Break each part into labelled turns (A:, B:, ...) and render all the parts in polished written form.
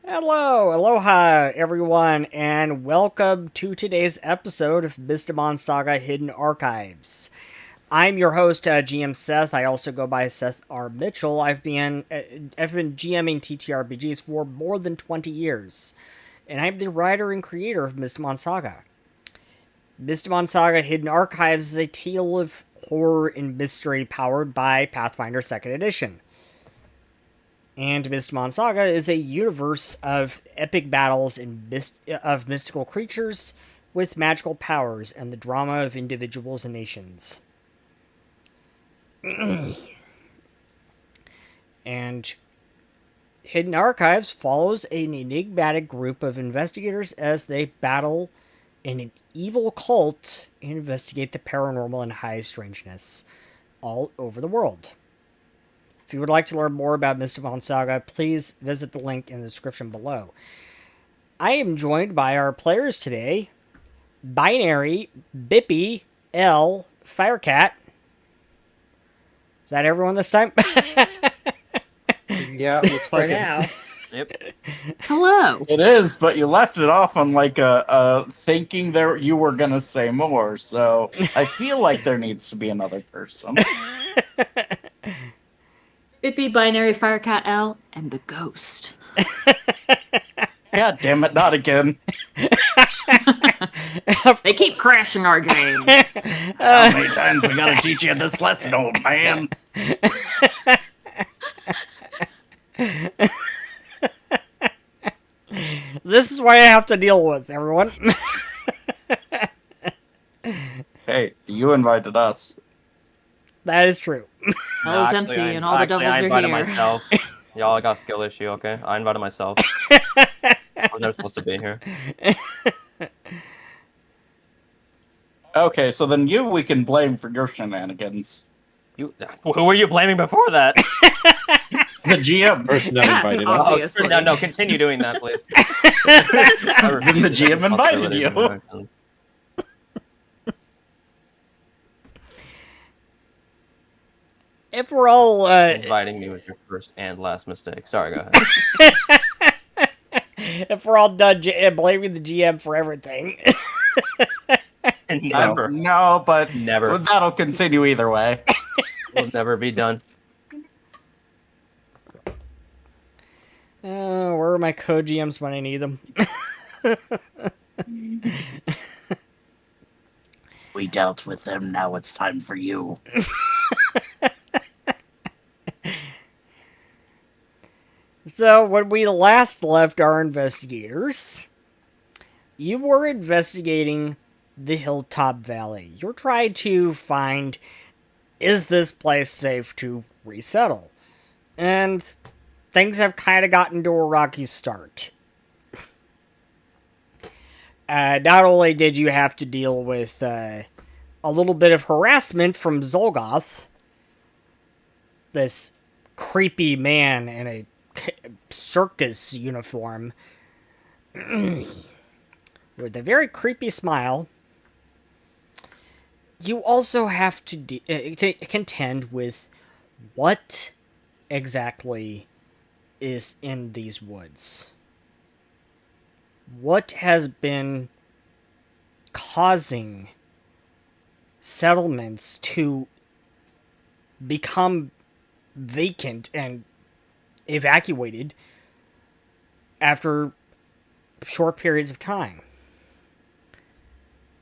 A: Hello, aloha everyone, and welcome to today's episode of Mystimon Saga Hidden Archives. I'm your host, GM Seth. I also go by Seth R. Mitchell. I've been GMing TTRPGs for more than 20 years, and I'm the writer and creator of Mystimon Saga. Mystimon Saga Hidden Archives is a tale of horror and mystery powered by Pathfinder 2nd Edition. And Mystimon Saga is a universe of epic battles of mystical creatures with magical powers and the drama of individuals and nations. And Hidden Archives follows an enigmatic group of investigators as they battle an evil cult and investigate the paranormal and high strangeness all over the world. If you would like to learn more about Mystimon Saga, please visit the link in the description below. I am joined by our players today, Binary, Bippy, L, Firecat. Is that everyone this time?
B: Yeah, looks
C: For
B: like it.
C: now.
D: Yep.
C: Hello.
B: It is, but you left it off on like a thinking there you were gonna say more. So I feel like there needs to be another person.
C: Bippy, Binary, Firecat, L, and the Ghost.
B: God damn it, not again.
C: They keep crashing our games.
B: How many times we gotta teach you this lesson, old man?
A: This is what I have to deal with, everyone.
B: Hey, you invited us.
A: That is true.
C: Hell is
D: Actually,
C: empty and all the devils
D: I
C: are
D: invited
C: here.
D: myself. Y'all, I got a skill issue, okay? I invited myself. I was never supposed to be here.
B: Okay, so then we can blame for your shenanigans.
D: Who were you blaming before that?
B: The GM.
E: Person that invited us.
C: Obviously.
D: No, continue doing that, please.
B: Then the GM invited you.
A: If we're all
D: Inviting me was your first and last mistake. Sorry, go ahead.
A: if we're all done blaming the GM for everything.
D: Never.
B: No, but
D: Never.
B: that'll continue either way.
D: Will never be done.
A: Where are my co-GMs when I need them?
B: We dealt with them, now it's time for you.
A: So, when we last left our investigators, you were investigating the Hilltop Valley. You're trying to find, is this place safe to resettle? And things have kind of gotten to a rocky start. Not only did you have to deal with a little bit of harassment from Zolgoth, this creepy man in a circus uniform with a very creepy smile, you also have to contend with what exactly is in these woods. What has been causing settlements to become vacant and evacuated after short periods of time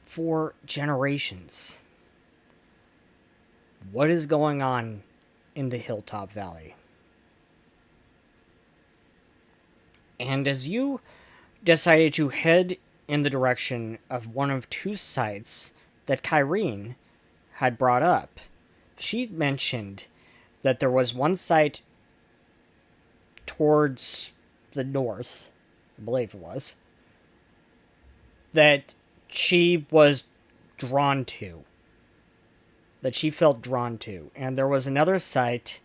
A: for generations? What is going on in the Hilltop Valley? And as you decided to head in the direction of one of two sites that Kyrene had brought up, she mentioned that there was one site towards the north, I believe it was, that she was drawn to. That she felt drawn to. And there was another site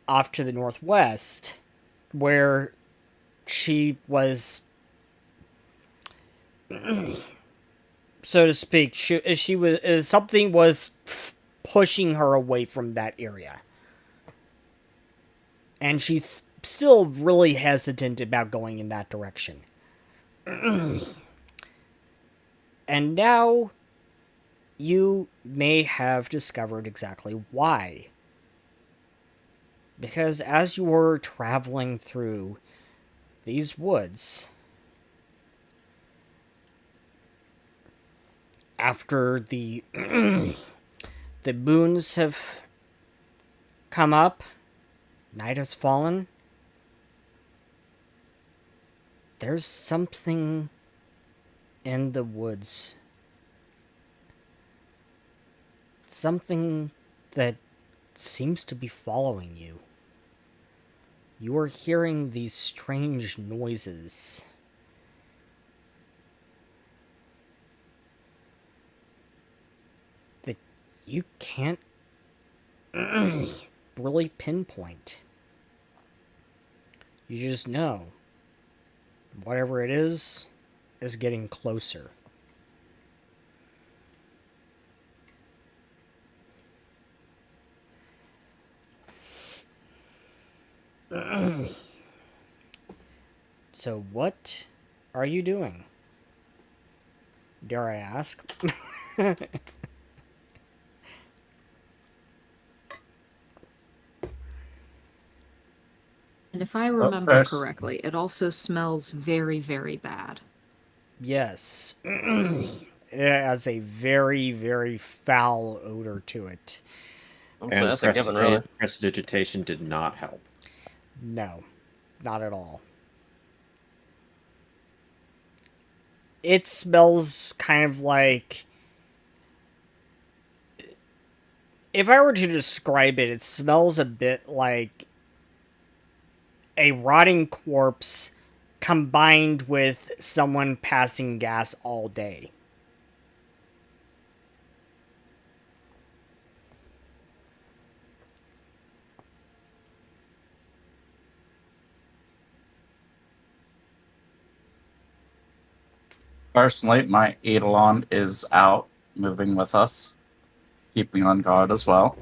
A: off to the northwest where she was, so to speak, she was something was pushing her away from that area. And she still really hesitant about going in that direction. And now you may have discovered exactly why. Because as you were traveling through these woods, after the the moons have come up, night has fallen, there's something in the woods. Something that seems to be following you. You are hearing these strange noises. That you can't really pinpoint. You just know whatever it is getting closer. So what are you doing? Dare I ask?
C: And if I remember
B: First,
C: correctly, it also smells very, very bad.
A: Yes. It has a very, very foul odor to it.
D: So
E: And
D: that's a given, really.
E: prestidigitation did not help.
A: No, not at all. It smells kind of like... If I were to describe it, it smells a bit like a rotting corpse combined with someone passing gas all day.
B: personally, my Eidolon is out, moving with us, keeping on guard as well.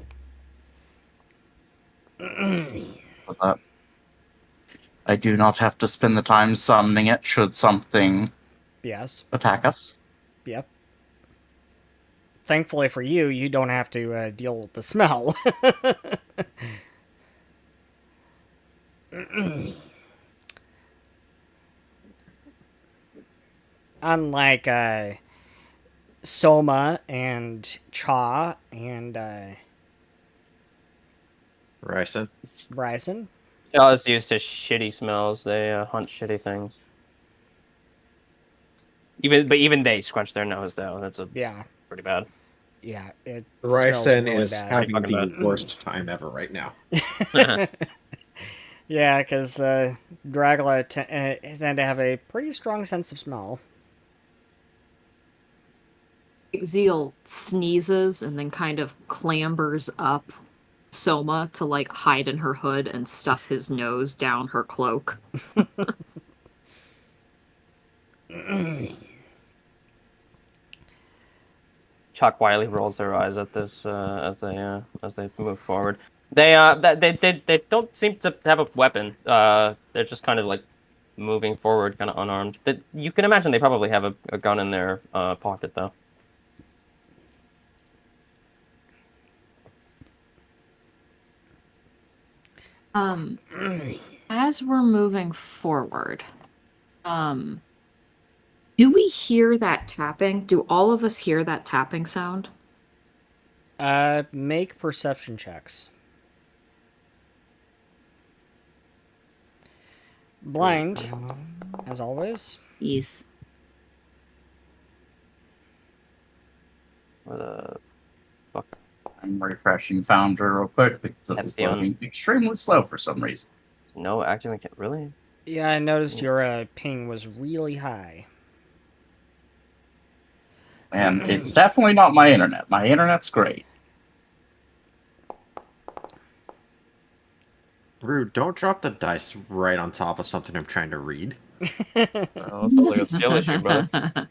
B: But I do not have to spend the time summoning it should something
A: Yes.
B: attack us.
A: Yep. Thankfully for you, you don't have to deal with the smell. Unlike Soma and Cha and
E: Ryson?
A: Bryson.
D: Y'all is used to shitty smells. They hunt shitty things. Even they scrunch their nose though. That's
A: Yeah.
D: pretty bad.
A: Yeah, it
E: Ryson
A: smells really
E: is
A: bad.
E: having
D: Fucking
E: the
D: bad.
E: worst time ever right now.
A: Yeah, because Dragula tend to have a pretty strong sense of smell.
C: Zeal sneezes and then kind of clambers up Soma to like hide in her hood and stuff his nose down her cloak.
D: Chuck Wiley rolls their eyes at this as they move forward. They don't seem to have a weapon. They're just kind of like moving forward, kind of unarmed. But you can imagine they probably have a gun in their pocket though.
C: As we're moving forward, do we hear that tapping? Do all of us hear that tapping sound?
A: Make perception checks. Blind, as always.
C: Yes.
D: What the fuck?
B: I'm refreshing Founder real quick because it was
D: That's the
B: loading extremely slow for some reason.
D: No active really?
A: Yeah, I noticed your ping was really high.
B: And it's definitely not my internet. My internet's great.
E: Rude, don't drop the dice right on top of something I'm trying to read.
D: Oh, sounds like a skill issue, brother.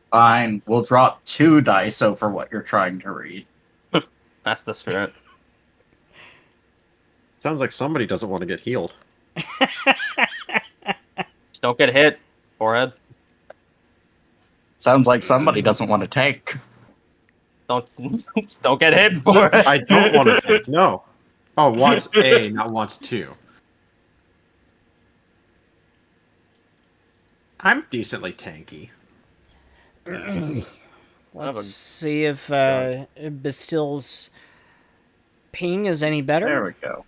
B: Fine, we'll drop 2 dice over what you're trying to read.
D: That's the spirit.
E: Sounds like somebody doesn't want to get healed.
D: Just don't get hit. Forehead.
B: Sounds like somebody doesn't want to take.
D: Don't just don't get hit. Forehead.
E: I don't want to take. No. Oh, wants A, not wants 2. I'm decently tanky.
A: Let's see if Bastille's ping is any better.
B: There we go.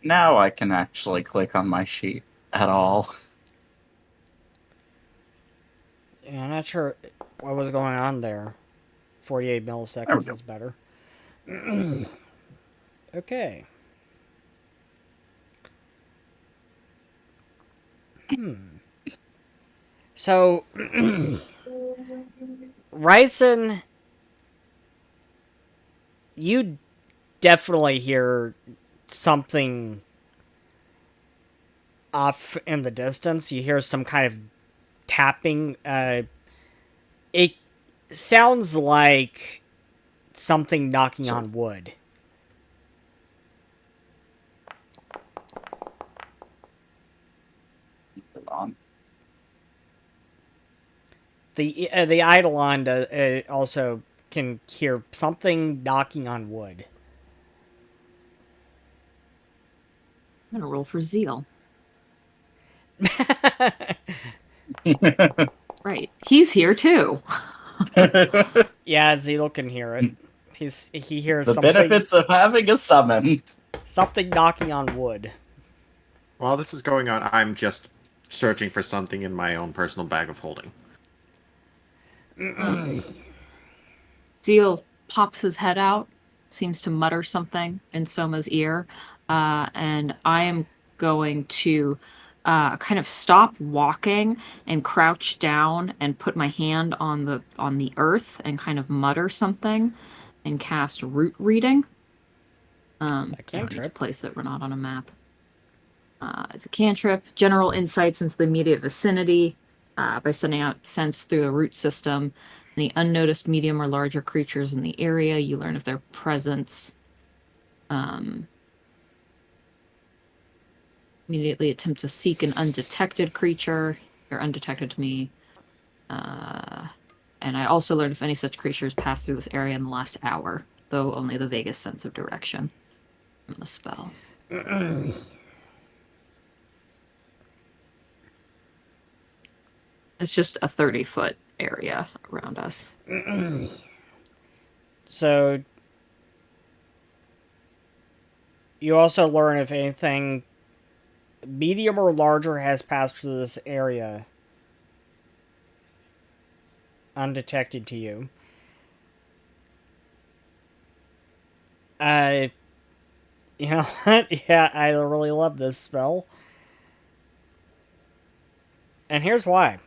B: Now I can actually click on my sheet at all.
A: Yeah, I'm not sure what was going on there. 48 milliseconds is better. Okay. So, Ryson, you definitely hear something off in the distance. You hear some kind of tapping. It sounds like something knocking on wood.
B: On.
A: The Eidolon also can hear something knocking on wood.
C: I'm gonna roll for zeal. Right. He's here too.
A: Yeah, Zeal can hear it. He hears
B: The
A: something.
B: benefits of having a summon.
A: Something knocking on wood.
E: While this is going on, I'm just searching for something in my own personal bag of holding.
C: Zeal pops his head out, seems to mutter something in Soma's ear, and I am going to kind of stop walking and crouch down and put my hand on the earth and kind of mutter something and cast root reading. I need to place it. We're not on a map. It's a cantrip. General insights into the immediate vicinity by sending out sense through the root system. Any unnoticed medium or larger creatures in the area, you learn of their presence. Immediately attempt to seek an undetected creature. They're undetected to me. And I also learned if any such creatures passed through this area in the last hour, though only the vaguest sense of direction from the spell. It's just a 30-foot area around us.
A: So, you also learn if anything medium or larger has passed through this area undetected to you. You know what? Yeah, I really love this spell. And here's why.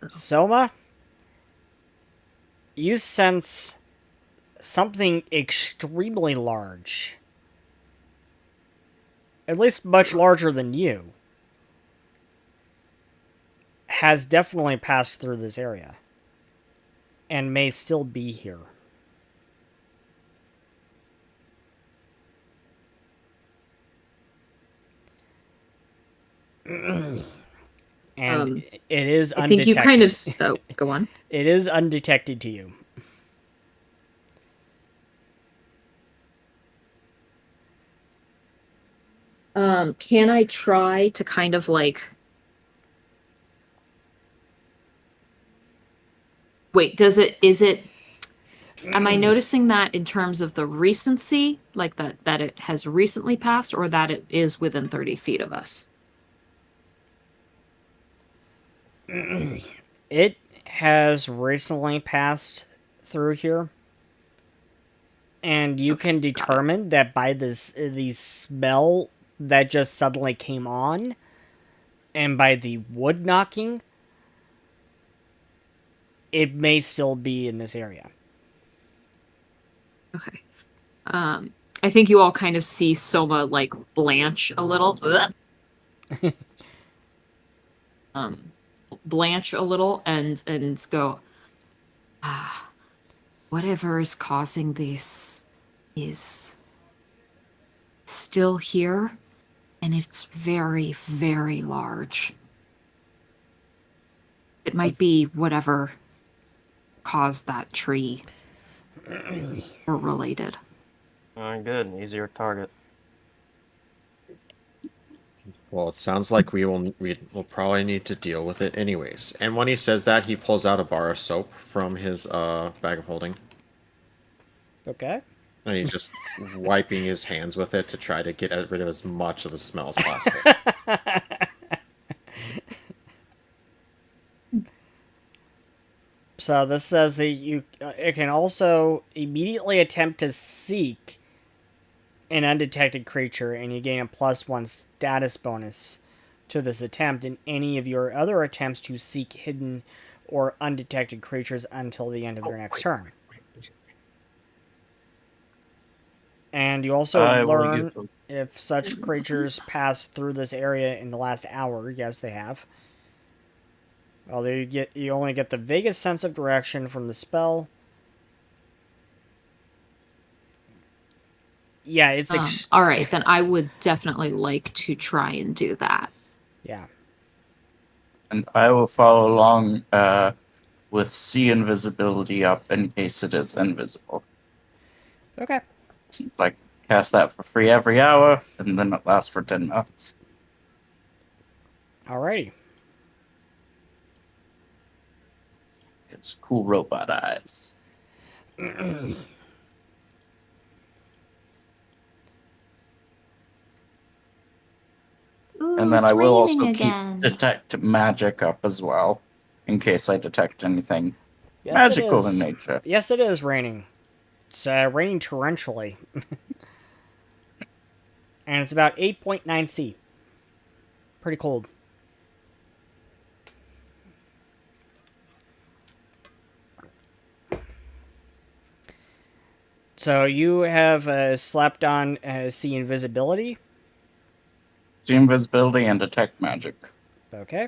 A: Soma, you sense something extremely large. At least much larger than you. Has definitely passed through this area. And may still be here. And it is undetected.
C: I think you kind of... Oh, go on.
A: It is undetected to you.
C: Can I try to kind of like... Wait, is it... Am I noticing that in terms of the recency? Like that it has recently passed, or that it is within 30 feet of us?
A: It has recently passed through here. And you can determine that by the smell that just suddenly came on, and by the wood knocking, it may still be in this area.
C: Okay. I think you all kind of see Soma like blanch a little. blanch a little and go, whatever is causing this is still here, and it's very, very large. It might be whatever caused that tree or related.
D: Good. Easier target.
E: Well, it sounds like we'll probably need to deal with it anyways. And when he says that, he pulls out a bar of soap from his bag of holding,
A: Okay.
E: and he's just wiping his hands with it to try to get rid of as much of the smell as possible.
A: So this says that it can also immediately attempt to seek an undetected creature, and you gain a +1 status bonus to this attempt in any of your other attempts to seek hidden or undetected creatures until the end of your next turn. And you also learn if such creatures pass through this area in the last hour. Yes, they have. Well, you only get the vaguest sense of direction from the spell. Yeah, it's
C: all right. Then I would definitely like to try and do that.
A: Yeah.
B: And I will follow along with see invisibility up in case it is invisible.
A: Okay.
B: Seems like cast that for free every hour, and then it lasts for 10 minutes.
A: Alrighty.
B: It's cool robot eyes.
C: Ooh,
B: And then
C: it's
B: I will
C: raining
B: also
C: again.
B: keep detect magic up as well, in case I detect anything
A: Yes,
B: magical
A: it is.
B: in nature.
A: Yes, it is raining. It's raining torrentially. And it's about 8.9 C. Pretty cold. So you have slept on see invisibility.
B: See invisibility and detect magic.
A: Okay.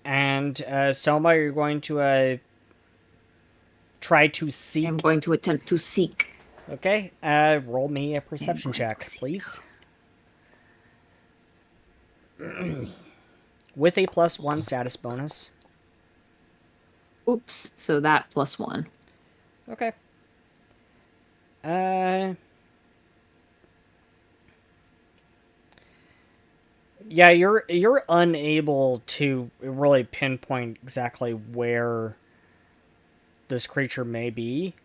A: And Soma, you're going to try to seek.
C: I'm going to attempt to seek.
A: Okay. Roll me a perception check, please. With a +1 status bonus.
C: Oops. So that +1.
A: Okay. Yeah, you're unable to really pinpoint exactly where this creature may be.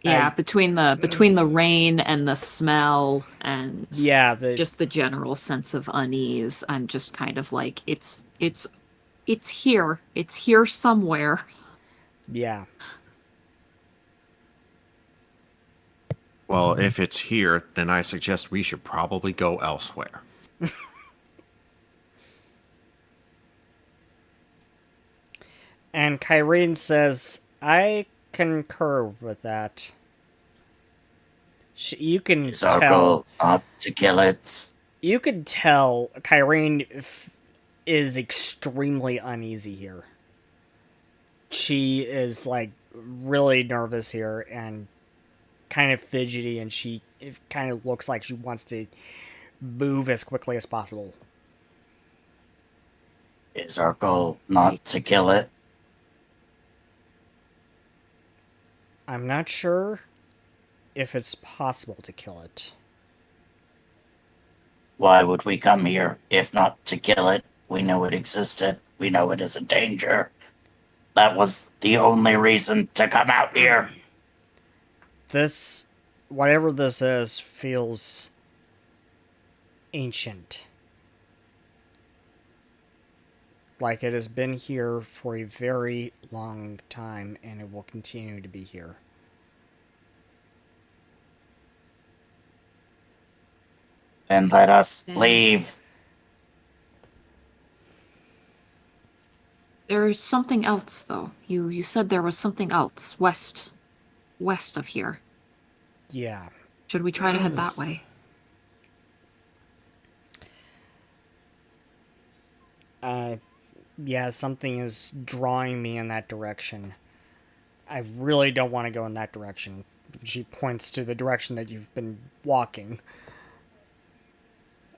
C: Yeah, between the rain and the smell and just the general sense of unease, I'm just kind of like it's here. It's here somewhere.
A: Yeah.
E: Well, if it's here, then I suggest we should probably go elsewhere.
A: And Kyrene says, I concur with that. You can
B: It's our
A: tell.
B: goal not to kill it.
A: You can tell Kyrene is extremely uneasy here. She is like really nervous here and kind of fidgety, and it kind of looks like she wants to move as quickly as possible.
B: Is our goal not to kill it?
A: I'm not sure if it's possible to kill it.
B: Why would we come here if not to kill it? We know it existed. We know it is a danger. That was the only reason to come out here.
A: This, whatever this is, feels ancient. Like it has been here for a very long time, and it will continue to be here.
B: Then let us leave.
C: There is something else, though. You said there was something else west of here.
A: Yeah.
C: Should we try to head that way?
A: Yeah, something is drawing me in that direction. I really don't want to go in that direction. She points to the direction that you've been walking.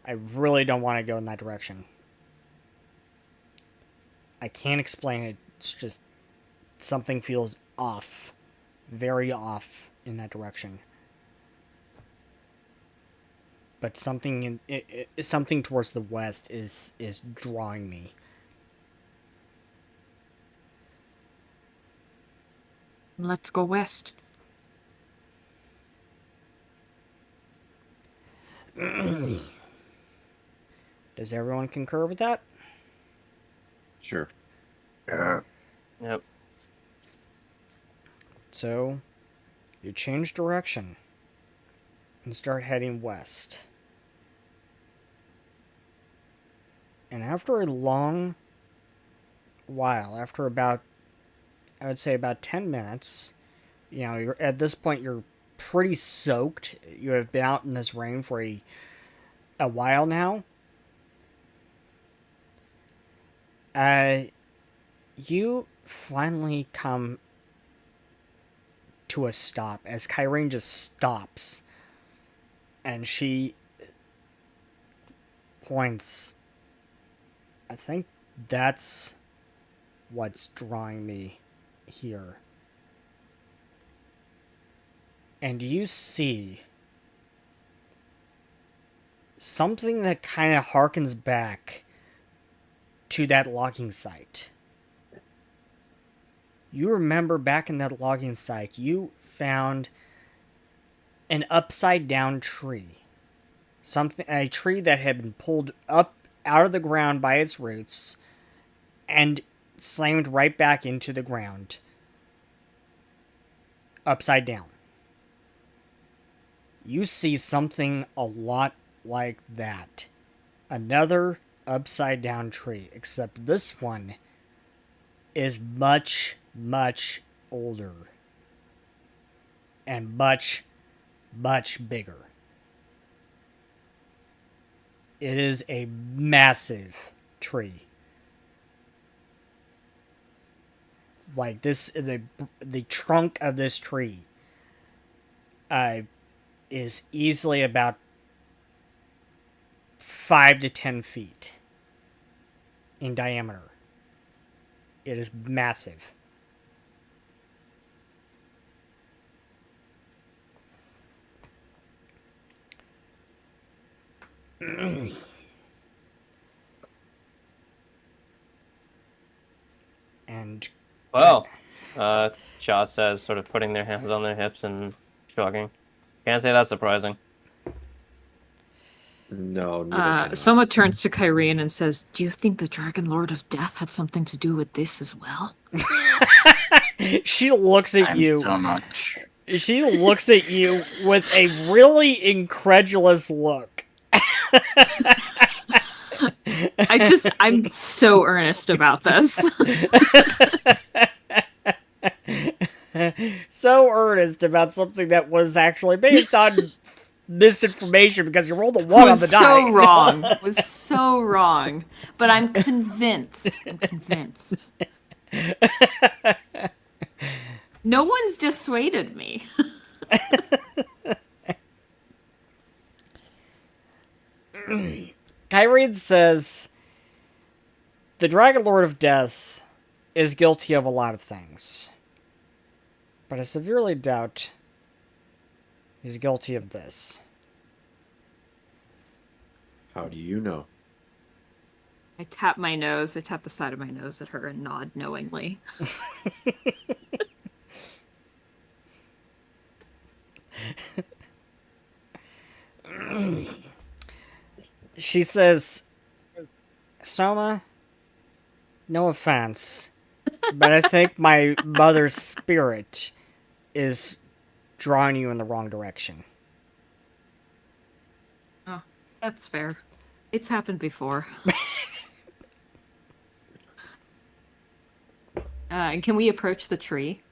A: I really don't want to go in that direction. I can't explain it. It's just something feels off. Very off in that direction. But something something towards the west is drawing me.
C: Let's go west.
A: Does everyone concur with that?
E: Sure.
B: Sure.
D: Yep.
A: So, you change direction and start heading west. And after a long while, after about, I would say about 10 minutes, you know, you're at this point you're pretty soaked. You have been out in this rain for a while now. You finally come to a stop as Kyrene just stops, and she points. I think that's what's drawing me here. And you see something that kind of harkens back to that logging site. You remember back in that logging site, you found an upside down tree. A tree that had been pulled up out of the ground by its roots and slammed right back into the ground. Upside down. You see something a lot like that. Another upside down tree, except this one is much, much older and much, much bigger. It is a massive tree. Like this, the trunk of this tree is easily about 5 to 10 feet in diameter. It is massive. And
D: Well, Shaw says, sort of putting their hands on their hips and shrugging. Can't say that's surprising.
E: No, neither can I.
C: Soma turns to Kyrene and says, "Do you think the Dragon Lord of Death had something to do with this as well?"
A: she looks at
B: I'm
A: you.
B: so much.
A: She looks at you with a really incredulous look.
C: I'm so earnest about this.
A: So earnest about something that was actually based on misinformation because you rolled a 1 on the die.
C: So wrong. It was so wrong. But I'm convinced. I'm convinced. No one's dissuaded me.
A: Kyrene says, the Dragon Lord of Death is guilty of a lot of things. But I severely doubt he's guilty of this.
E: How do you know?
C: I tap my nose. I tap the side of my nose at her and nod knowingly.
A: She says, Soma, no offense, but I think my mother's spirit is drawing you in the wrong direction.
C: Oh, that's fair. It's happened before. And can we approach the tree?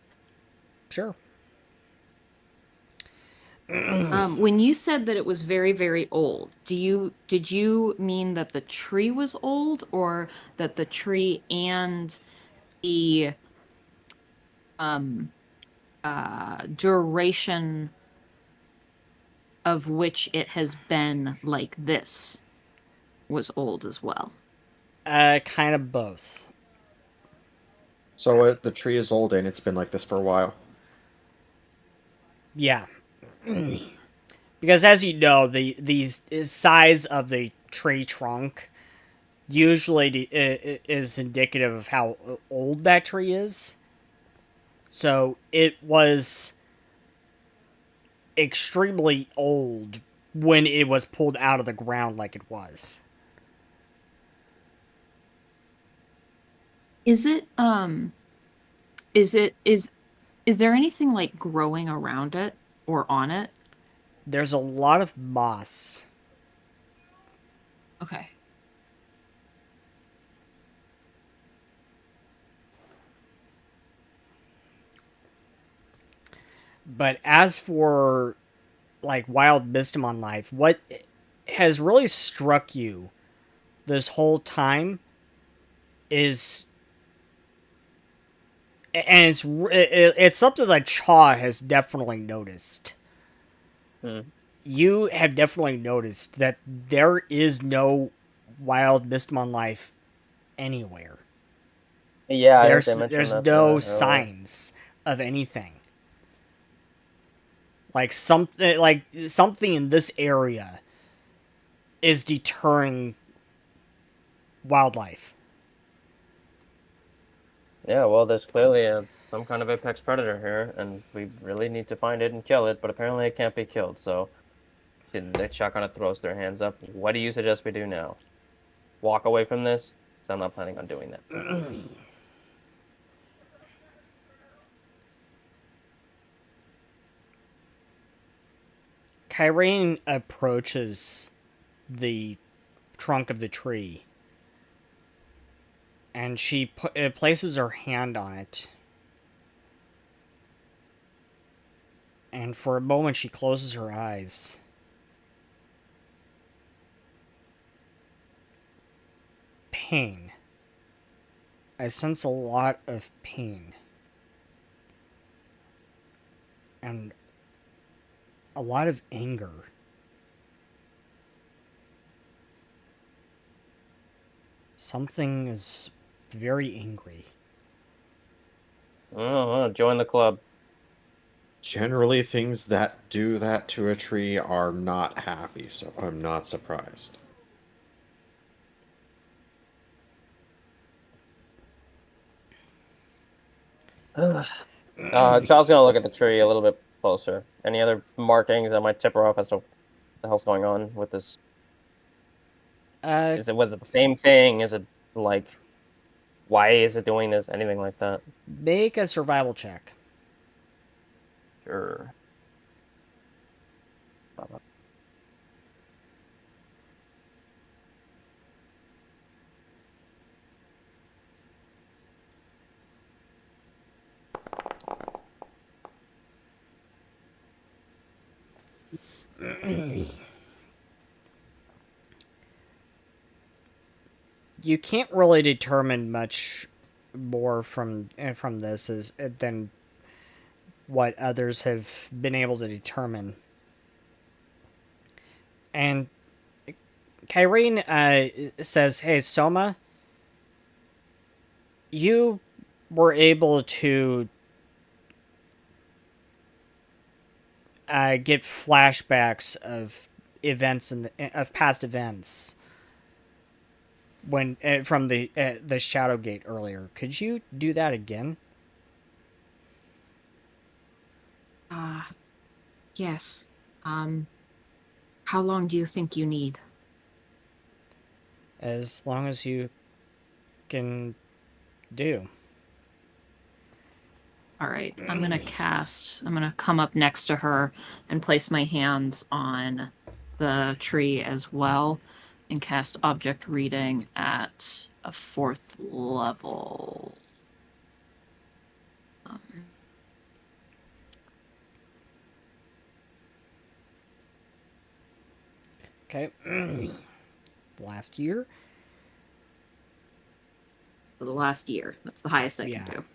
A: Sure.
C: When you said that it was very, very old, did you mean that the tree was old, or that the tree and the um duration of which it has been like this was old as well?
A: Kind of both.
E: So the tree is old and it's been like this for a while.
A: Yeah. Because as you know, the size of the tree trunk usually is indicative of how old that tree is. So it was extremely old when it was pulled out of the ground like it was.
C: Is it is it is there anything like growing around it or on it?
A: There's a lot of moss.
C: Okay.
A: But as for like wild Mystimon life, what has really struck you this whole time is, and it's something that Chaw has definitely noticed.
D: Hmm.
A: You have definitely noticed that there is no wild Mystimon life anywhere.
D: Yeah, I think
A: There's
D: they mentioned
A: there's
D: that
A: no
D: earlier.
A: signs of anything. Like something in this area is deterring wildlife.
D: Yeah, well, there's clearly some kind of apex predator here, and we really need to find it and kill it, but apparently it can't be killed, so the Chuck kind of throws their hands up. What do you suggest we do now? Walk away from this? Because I'm not planning on doing that.
A: Kyrene approaches the trunk of the tree and she places her hand on it. And for a moment, she closes her eyes. Pain. I sense a lot of pain. And a lot of anger. Something is very angry.
D: Oh, join the club.
E: Generally, things that do that to a tree are not happy, so I'm not surprised.
D: Ugh. Charles gonna look at the tree a little bit closer. Any other markings that might tip her off as to what the hell's going on with this?
A: Uh,
D: Was it the same thing? Is it like why is it doing this? Anything like that?
A: make a survival check.
D: Sure.
A: You can't really determine much more from this than what others have been able to determine. And Kyrene says, "Hey, Soma, you were able to get flashbacks of of past events when from the Shadow Gate earlier. Could you do that again?"
C: Ah, yes. Um, how long do you think you need?
A: As long as you can do.
C: All right, I'm gonna come up next to her and place my hands on the tree as well and cast object reading at a 4th level. Um,
A: Okay. Last year?
C: For the last year. That's the highest I
A: Yeah.
C: can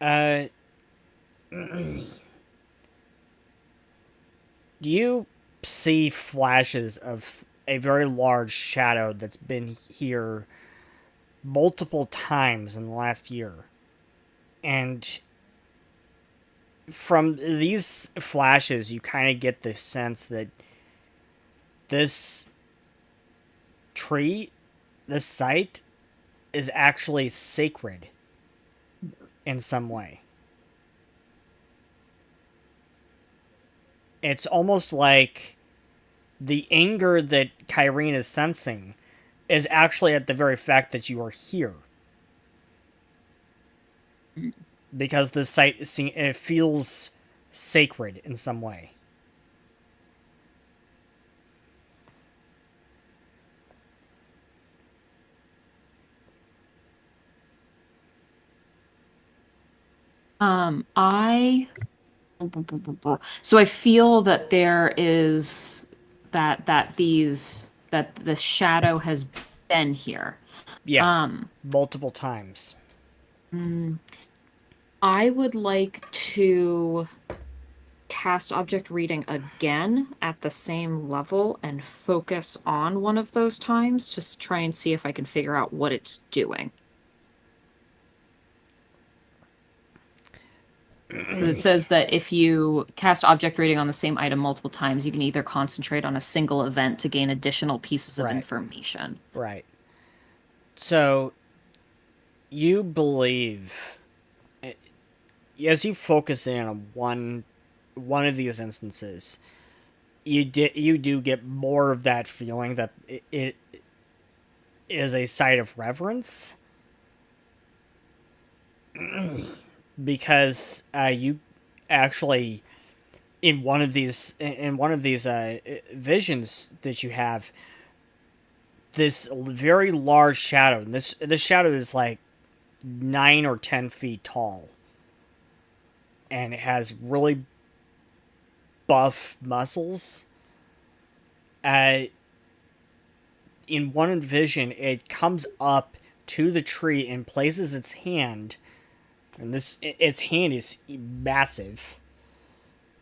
C: do.
A: You see flashes of a very large shadow that's been here multiple times in the last year. And from these flashes, you kind of get the sense that this tree, this site, is actually sacred in some way. It's almost like the anger that Kyrene is sensing is actually at the very fact that you are here. Because the site it feels sacred in some way.
C: I so I feel that there is that the shadow has been here.
A: Yeah. Multiple times.
C: I would like to cast object reading again at the same level and focus on one of those times, just try and see if I can figure out what it's doing. It says that if you cast object reading on the same item multiple times, you can either concentrate on a single event to gain additional pieces of information.
A: Right. So, you believe, as you focus in on one of these instances, you do get more of that feeling that it is a site of reverence. Because you actually in one of these visions that you have this very large shadow, and this shadow is like 9 or 10 feet tall, and it has really buff muscles. In one vision, it comes up to the tree and places its hand. And its hand is massive.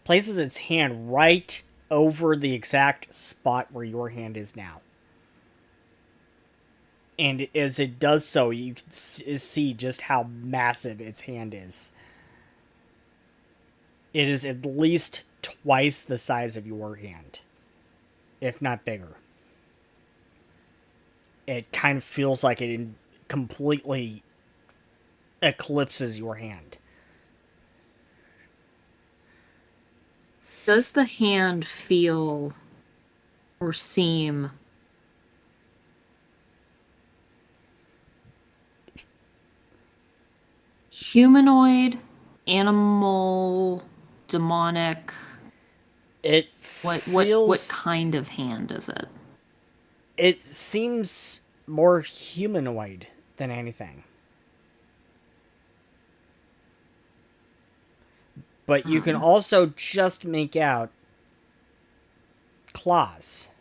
A: Places its hand right over the exact spot where your hand is now. And as it does so, you can see just how massive its hand is. It is at least twice the size of your hand, if not bigger. It kind of feels like it completely eclipses your hand.
C: Does the hand feel or seem humanoid, animal, demonic?
A: It feels...
C: What kind of hand is it?
A: It seems more humanoid than anything. But you can also just make out claws.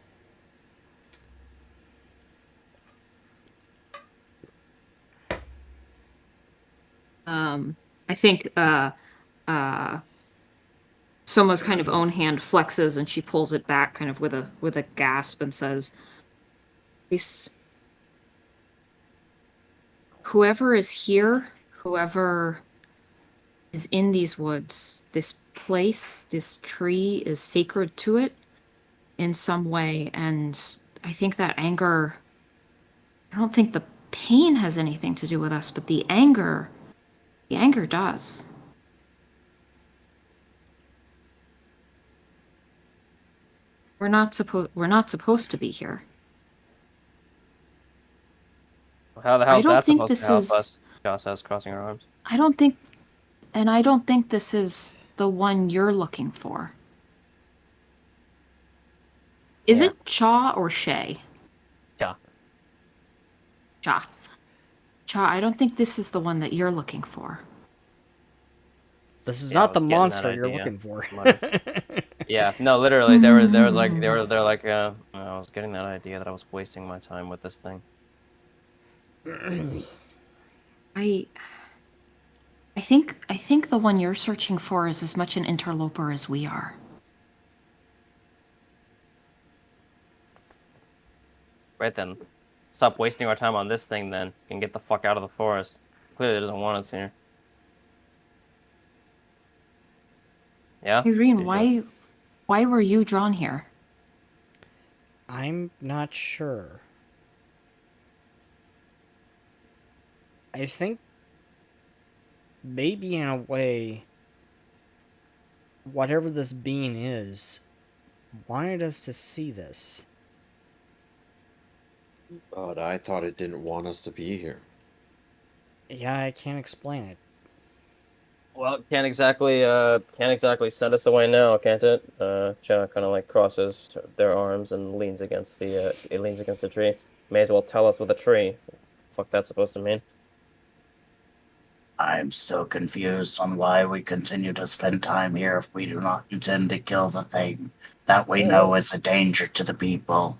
C: I think Soma's kind of own hand flexes and she pulls it back kind of with a gasp and says, "This whoever is here, whoever is in these woods, this place, this tree is sacred to it in some way, and I think that anger, I don't think the pain has anything to do with us, but the anger does." We're not supposed to be here.
D: How the hell is that supposed to help
C: is...
D: us? Joss says, crossing her arms.
C: I don't think this is the one you're looking for. Is it Cha or Shay?
D: Cha.
C: Cha. Cha, I don't think this is the one that you're looking for.
A: This is not the monster you're looking for.
D: Yeah, no, literally, they're like, I was getting that idea that I was wasting my time with this thing.
C: I think the one you're searching for is as much an interloper as we are.
D: Right then, stop wasting our time on this thing then, and get the fuck out of the forest. Clearly, it doesn't want us here. Yeah?
C: Irene,
D: Did you-
C: why were you drawn here?
A: I'm not sure. I think maybe in a way, whatever this being is, wanted us to see this.
E: But I thought it didn't want us to be here.
A: Yeah, I can't explain it.
D: Well, can't exactly send us away now, can't it? Jonah kind of like crosses their arms and leans against the tree. May as well tell us with a tree. Fuck that's supposed to mean.
B: I'm still confused on why we continue to spend time here if we do not intend to kill the thing that we know is a danger to the people.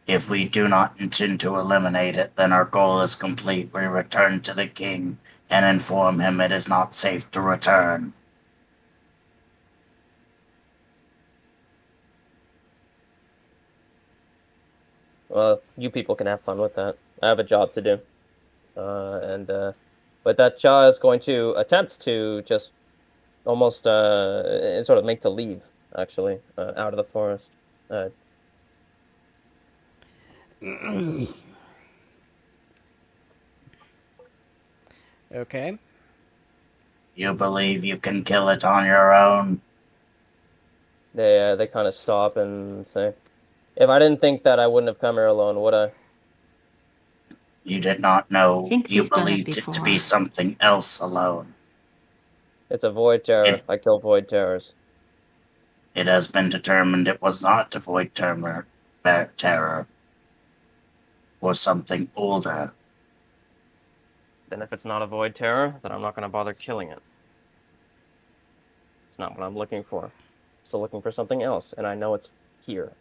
B: If we do not intend to eliminate it, then our goal is complete. We return to the king and inform him it is not safe to return.
D: Well, you people can have fun with that. I have a job to do. But that Cha is going to attempt to just almost sort of make to leave, actually, out of the forest.
A: Okay.
B: You believe you can kill it on your own?
D: They kind of stop and say, "If I didn't think that, I wouldn't have come here alone, would I?"
B: You did not know.
C: I think
B: You
C: we've done it
B: believed it to
C: before.
B: be something else alone.
D: It's a void terror. I kill void terrors.
B: It has been determined it was not a void terror, or something older.
D: Then if it's not a void terror, then I'm not going to bother killing it. It's not what I'm looking for. Still looking for something else, and I know it's here.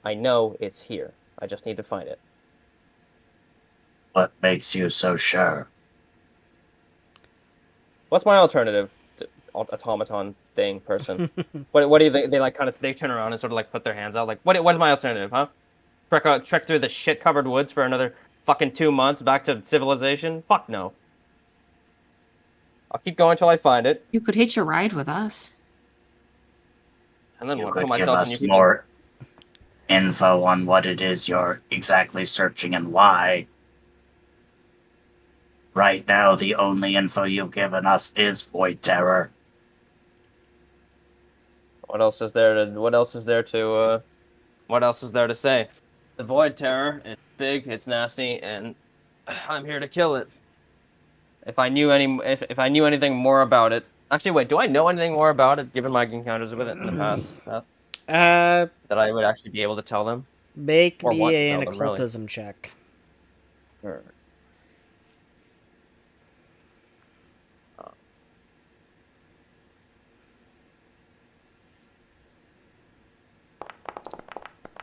D: I know it's here. I just need to find it.
B: What makes you so sure?
D: What's my alternative to automaton thing person? what do you think? They like kind of they turn around and sort of like put their hands out like what is my alternative, huh? Trek through the shit covered woods for another fucking 2 months back to civilization? Fuck no. I'll keep going till I find it,
C: You could hitch a ride with us.
D: and then
B: You
D: what?
B: could
D: Put
B: give
D: myself in
B: us
D: your people.
B: more info on what it is you're exactly searching and why. Right now, the only info you've given us is void terror.
D: What else is there to say? The void terror. It's big. It's nasty, and I'm here to kill it. If I knew anything more about it, actually, wait. Do I know anything more about it, given my encounters with it in the past?
A: Uh,
D: That I would actually be able to tell them,
A: make
D: or
A: me
D: want to
A: an
D: tell them, really.
A: occultism check.
D: Sure.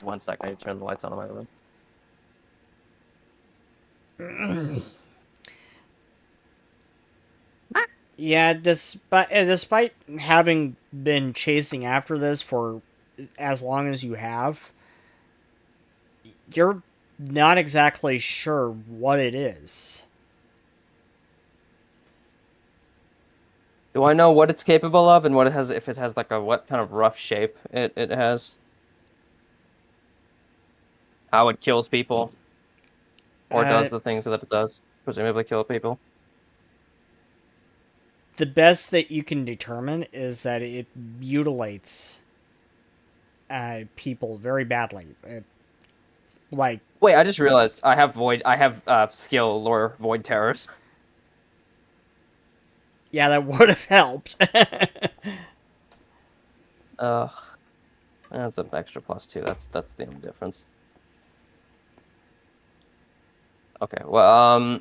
D: One second, I need to turn the lights on in my room.
A: Yeah, despite having been chasing after this for as long as you have, you're not exactly sure what it is.
D: Do I know what it's capable of and what it has? If it has like what kind of rough shape it has? How it kills people, or does the things that it does? Presumably kill people.
A: The best that you can determine is that it mutilates people very badly. Like,
D: wait, I just realized I have skill lore void terrors.
A: Yeah, that would have helped.
D: That's an extra +2. That's the only difference. Okay, well,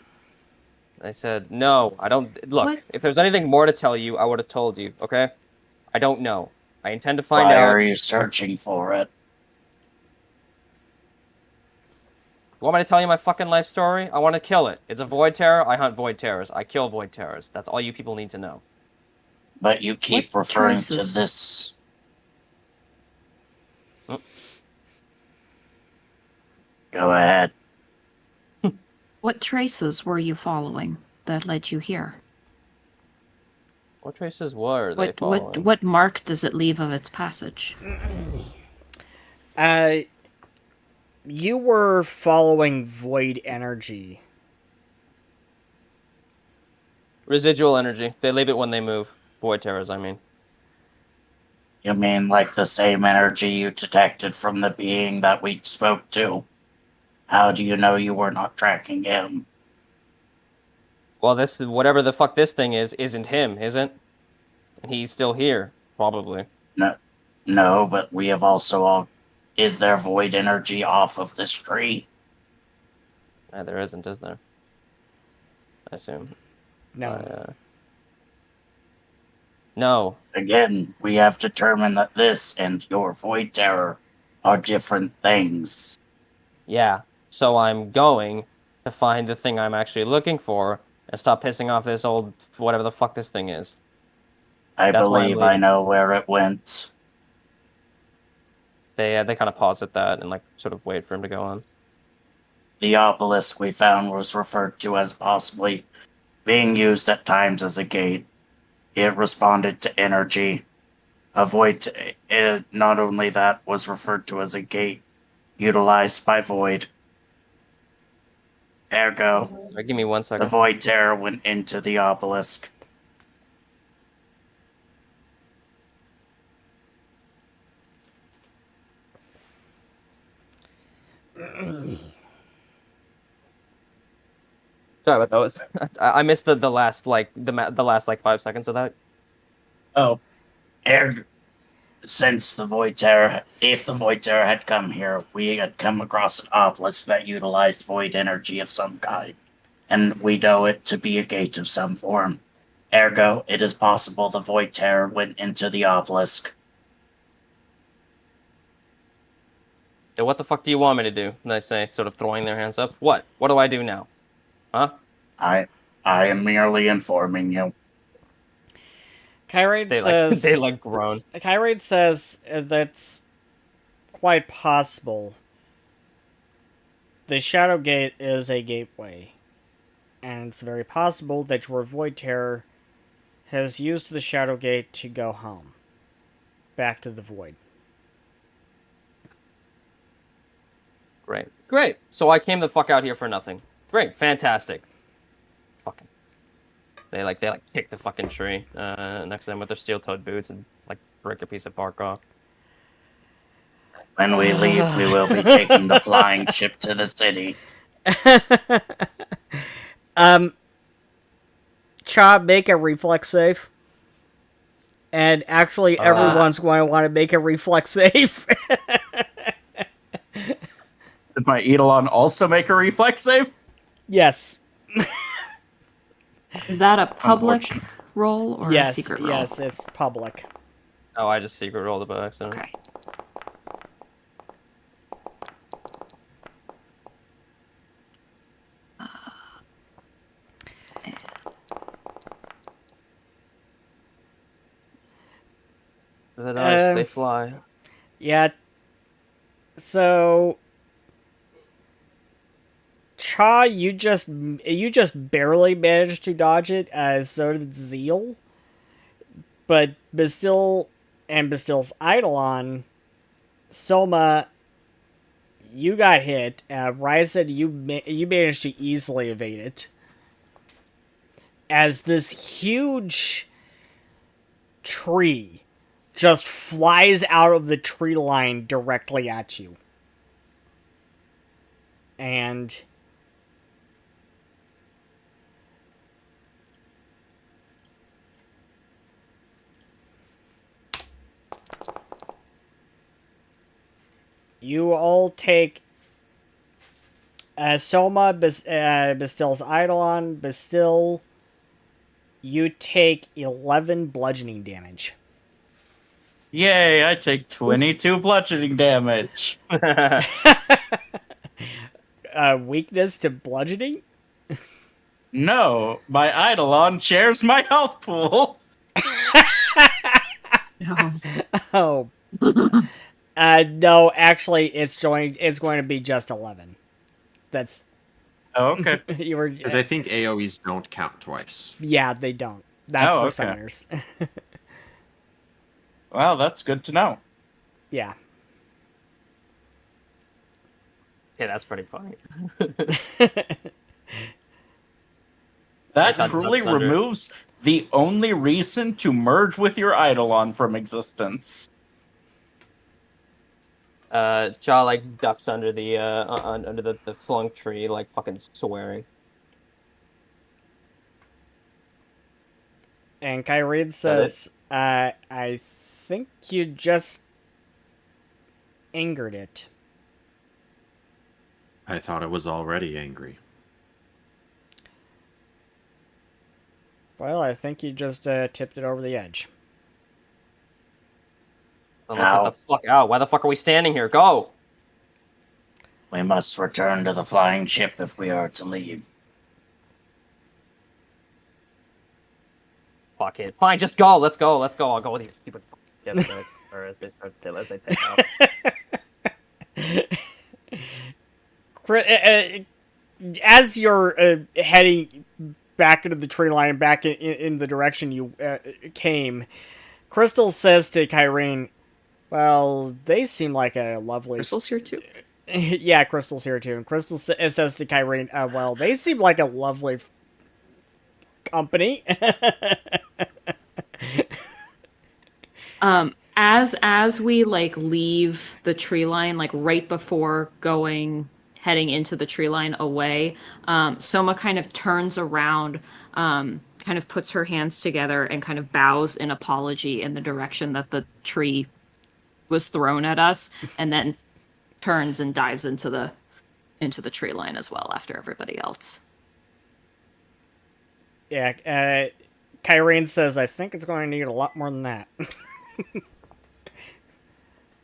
D: I said no. I don't look.
C: What?
D: If there's anything more to tell you, I would have told you. Okay, I don't know. I intend to find
B: Why
D: out.
B: are you searching for it?
D: You want me to tell you my fucking life story? I want to kill it. It's a void terror. I hunt void terrors. I kill void terrors. That's all you people need to know.
B: But you keep
C: What
B: referring
C: choices?
B: to this. Go ahead.
C: What traces were you following that led you here?
D: What traces were they
C: What
D: following?
C: what mark does it leave of its passage?
A: You were following void energy.
D: Residual energy. They leave it when they move. Void terrors, I mean.
B: You mean like the same energy you detected from the being that we spoke to? How do you know you were not tracking him?
D: Well, this whatever the fuck this thing is, isn't him, isn't? And he's still here, probably.
B: No, but we have also all. Is there void energy off of this tree?
D: There isn't, is there? I assume.
A: No.
D: No.
B: Again, we have determined that this and your void terror are different things.
D: Yeah. So I'm going to find the thing I'm actually looking for and stop pissing off this old whatever the fuck this thing is.
B: I
D: That's why I'm
B: believe I
D: leaving.
B: know where it went.
D: They kind of pause at that and like sort of wait for him to go on.
B: The obelisk we found was referred to as possibly being used at times as a gate. It responded to energy. Not only that, was referred to as a gate utilized by Void. Ergo,
D: Sorry, give me 1
B: the
D: second.
B: Void Terror went into the obelisk.
D: Sorry about that. I missed the last like the last like 5 seconds of that.
B: Oh. Since the Void Terror, if the Void Terror had come here, we had come across an obelisk that utilized void energy of some kind, and we know it to be a gate of some form. Ergo, it is possible the Void Terror went into the obelisk.
D: So what the fuck do you want me to do? And they say, sort of throwing their hands up. What? What do I do now? Huh?
B: I am merely informing you.
A: Kyrade
D: They
A: says
D: they like groan.
A: Kyrade says that's quite possible. The Shadow Gate is a gateway, and it's very possible that your Void Terror has used the Shadow Gate to go home, back to the Void.
D: Great. So I came the fuck out here for nothing. Great, fantastic. Fucking. They kick the fucking tree next to them with their steel-toed boots and like break a piece of bark off.
B: When we leave, we will be taking the flying ship to the city.
A: Cha, make a reflex save. And actually, everyone's going to want to make a reflex save.
B: Did my Eidolon also make a reflex save?
A: Yes.
C: Is that a public
B: Unfortunate.
C: roll or a secret roll?
A: Yes, it's public.
D: Oh, I just secret rolled it by accident.
C: Okay.
D: The dice, they fly.
A: Yeah. So, Cha, you just barely managed to dodge it, as so did Zeal. But Bastil and Bastil's Eidolon, Soma, you got hit. Ryzen, you managed to easily evade it. As this huge tree just flies out of the tree line directly at you. And you all take Soma, Bastil's Eidolon, Bastil, you take 11 bludgeoning damage.
B: Yay, I take 22 bludgeoning damage.
A: Weakness to bludgeoning?
B: No, my Eidolon shares my health pool.
C: No.
A: Oh. No, actually, it's going to be just 11. That's
B: Oh, okay.
A: you were.
E: Because I think AoEs don't count twice.
A: Yeah, they don't. Not
B: Oh,
A: for
B: okay.
A: summoners.
B: Well, that's good to know.
A: Yeah.
D: Yeah, that's pretty funny.
B: That
D: Touch
B: truly
D: Thunder.
B: removes the only reason to merge with your Eidolon from existence.
D: Jaw like ducks under the under the flung tree, like fucking swearing.
A: And Kyrene says, I think you just angered it.
E: I thought it was already angry.
A: Well, I think you just tipped it over the edge.
D: Let's get the fuck out. Why the fuck are we standing here? Go!
B: We must return to the flying ship if we are to leave.
D: Fuck it. Fine, just go. Let's go. Let's go. I'll go with you. Stupid or as they take out.
A: As you're heading back into the tree line, back in the direction you came, Crystal says to Kyrene, well, they seem like a lovely...
C: Crystal's here too.
A: Yeah, Crystal's here too. And Crystal says to Kyrene, well, they seem like a lovely company.
C: As we like leave the tree line, like right before heading into the tree line away, Soma kind of turns around, kind of puts her hands together and kind of bows in apology in the direction that the tree was thrown at us, and then turns and dives into the tree line as well after everybody else.
A: Yeah, Kyrene says, I think it's going to need a lot more than that.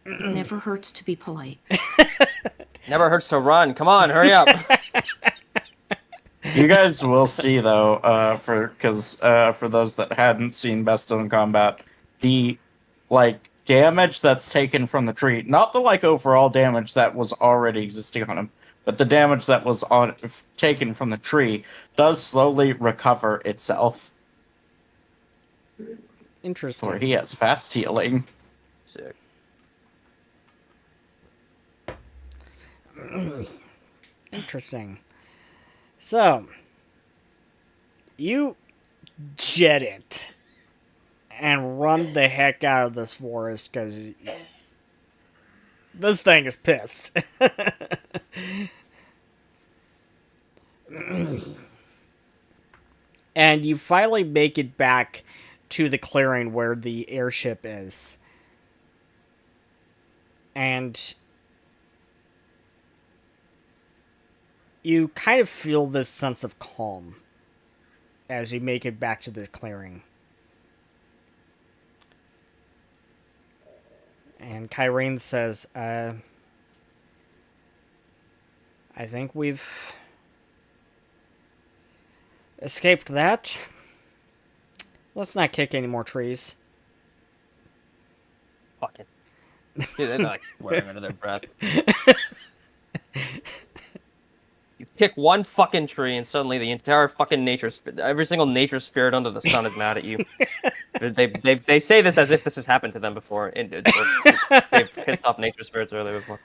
C: It never hurts to be polite.
D: Never hurts to run. Come on, hurry up.
B: You guys will see though, for those that hadn't seen Best in Combat, the like damage that's taken from the tree, not the like overall damage that was already existing on him, but the damage that was taken from the tree does slowly recover itself.
A: Interesting.
B: Where he has fast healing.
D: Sick.
A: Interesting. So, you jet it and run the heck out of this forest because this thing is pissed. And you finally make it back to the clearing where the airship is. And you kind of feel this sense of calm as you make it back to the clearing. And Kyrene says, I think we've escaped that. Let's not kick any more trees.
D: Fucking. Dude, they're like swearing under their breath. You kick one fucking tree and suddenly the entire fucking every single nature spirit under the sun is mad at you. They say this as if this has happened to them before. Or they've pissed off nature spirits earlier before.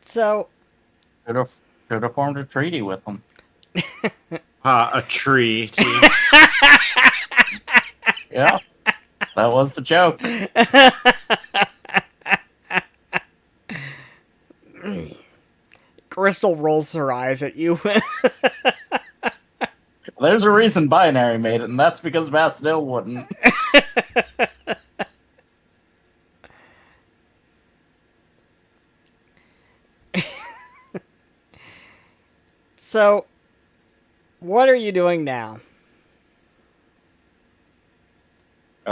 A: So,
B: Should have formed a treaty with him.
E: A tree. Too.
B: Yeah, that was the joke.
A: Crystal rolls her eyes at you.
B: There's a reason Binary made it, and that's because Bastille wouldn't.
A: So, what are you doing now?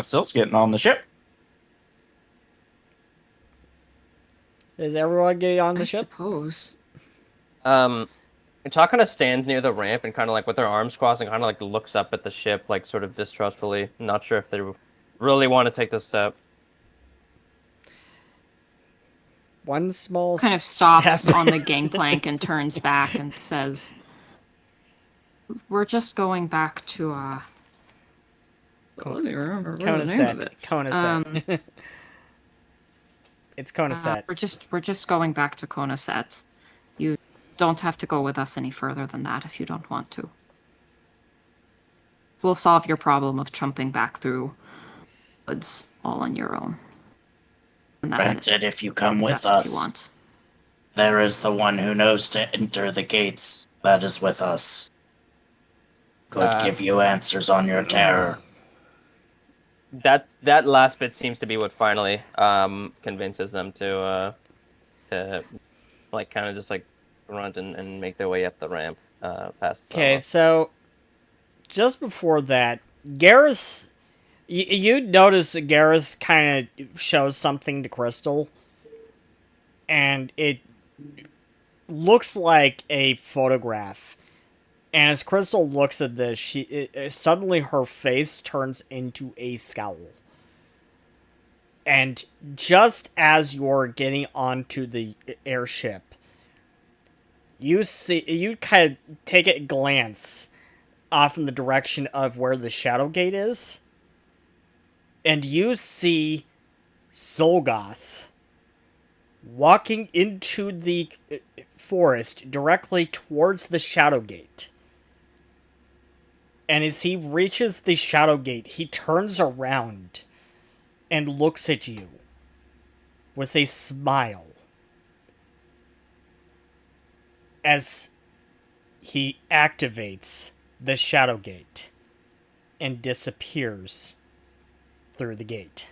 B: Still's getting on the ship.
A: Is everyone getting on the
C: I
A: ship?
C: suppose.
D: Chalk kind of stands near the ramp and kind of like with their arms crossed and kind of like looks up at the ship, like sort of distrustfully. Not sure if they really want to take this step.
A: One small
C: Kind of stops
A: step.
C: on the gangplank and turns back and says, "We're just going back to let me remember what the name of it.
A: Konaset. It's Konaset.
C: We're just going back to Konaset. You don't have to go with us any further than that if you don't want to. We'll solve your problem of jumping back through woods all on your own. And that's
B: Granted,
C: it.
B: if you come with
C: That's what you
B: us,
C: want.
B: there is the one who knows to enter the gates that is with us. Could give you answers on your terror.
D: That last bit seems to be what finally convinces them to like kind of just like grunt and make their way up the ramp past.
A: Okay, so just before that, Gareth, you notice that Gareth kind of shows something to Crystal, and it looks like a photograph. And as Crystal looks at this, suddenly her face turns into a scowl. And just as you're getting onto the airship, you kind of take a glance off in the direction of where the Shadow Gate is, and you see Zolgoth walking into the forest directly towards the Shadow Gate. And as he reaches the Shadow Gate, he turns around and looks at you with a smile as he activates the Shadow Gate and disappears through the gate.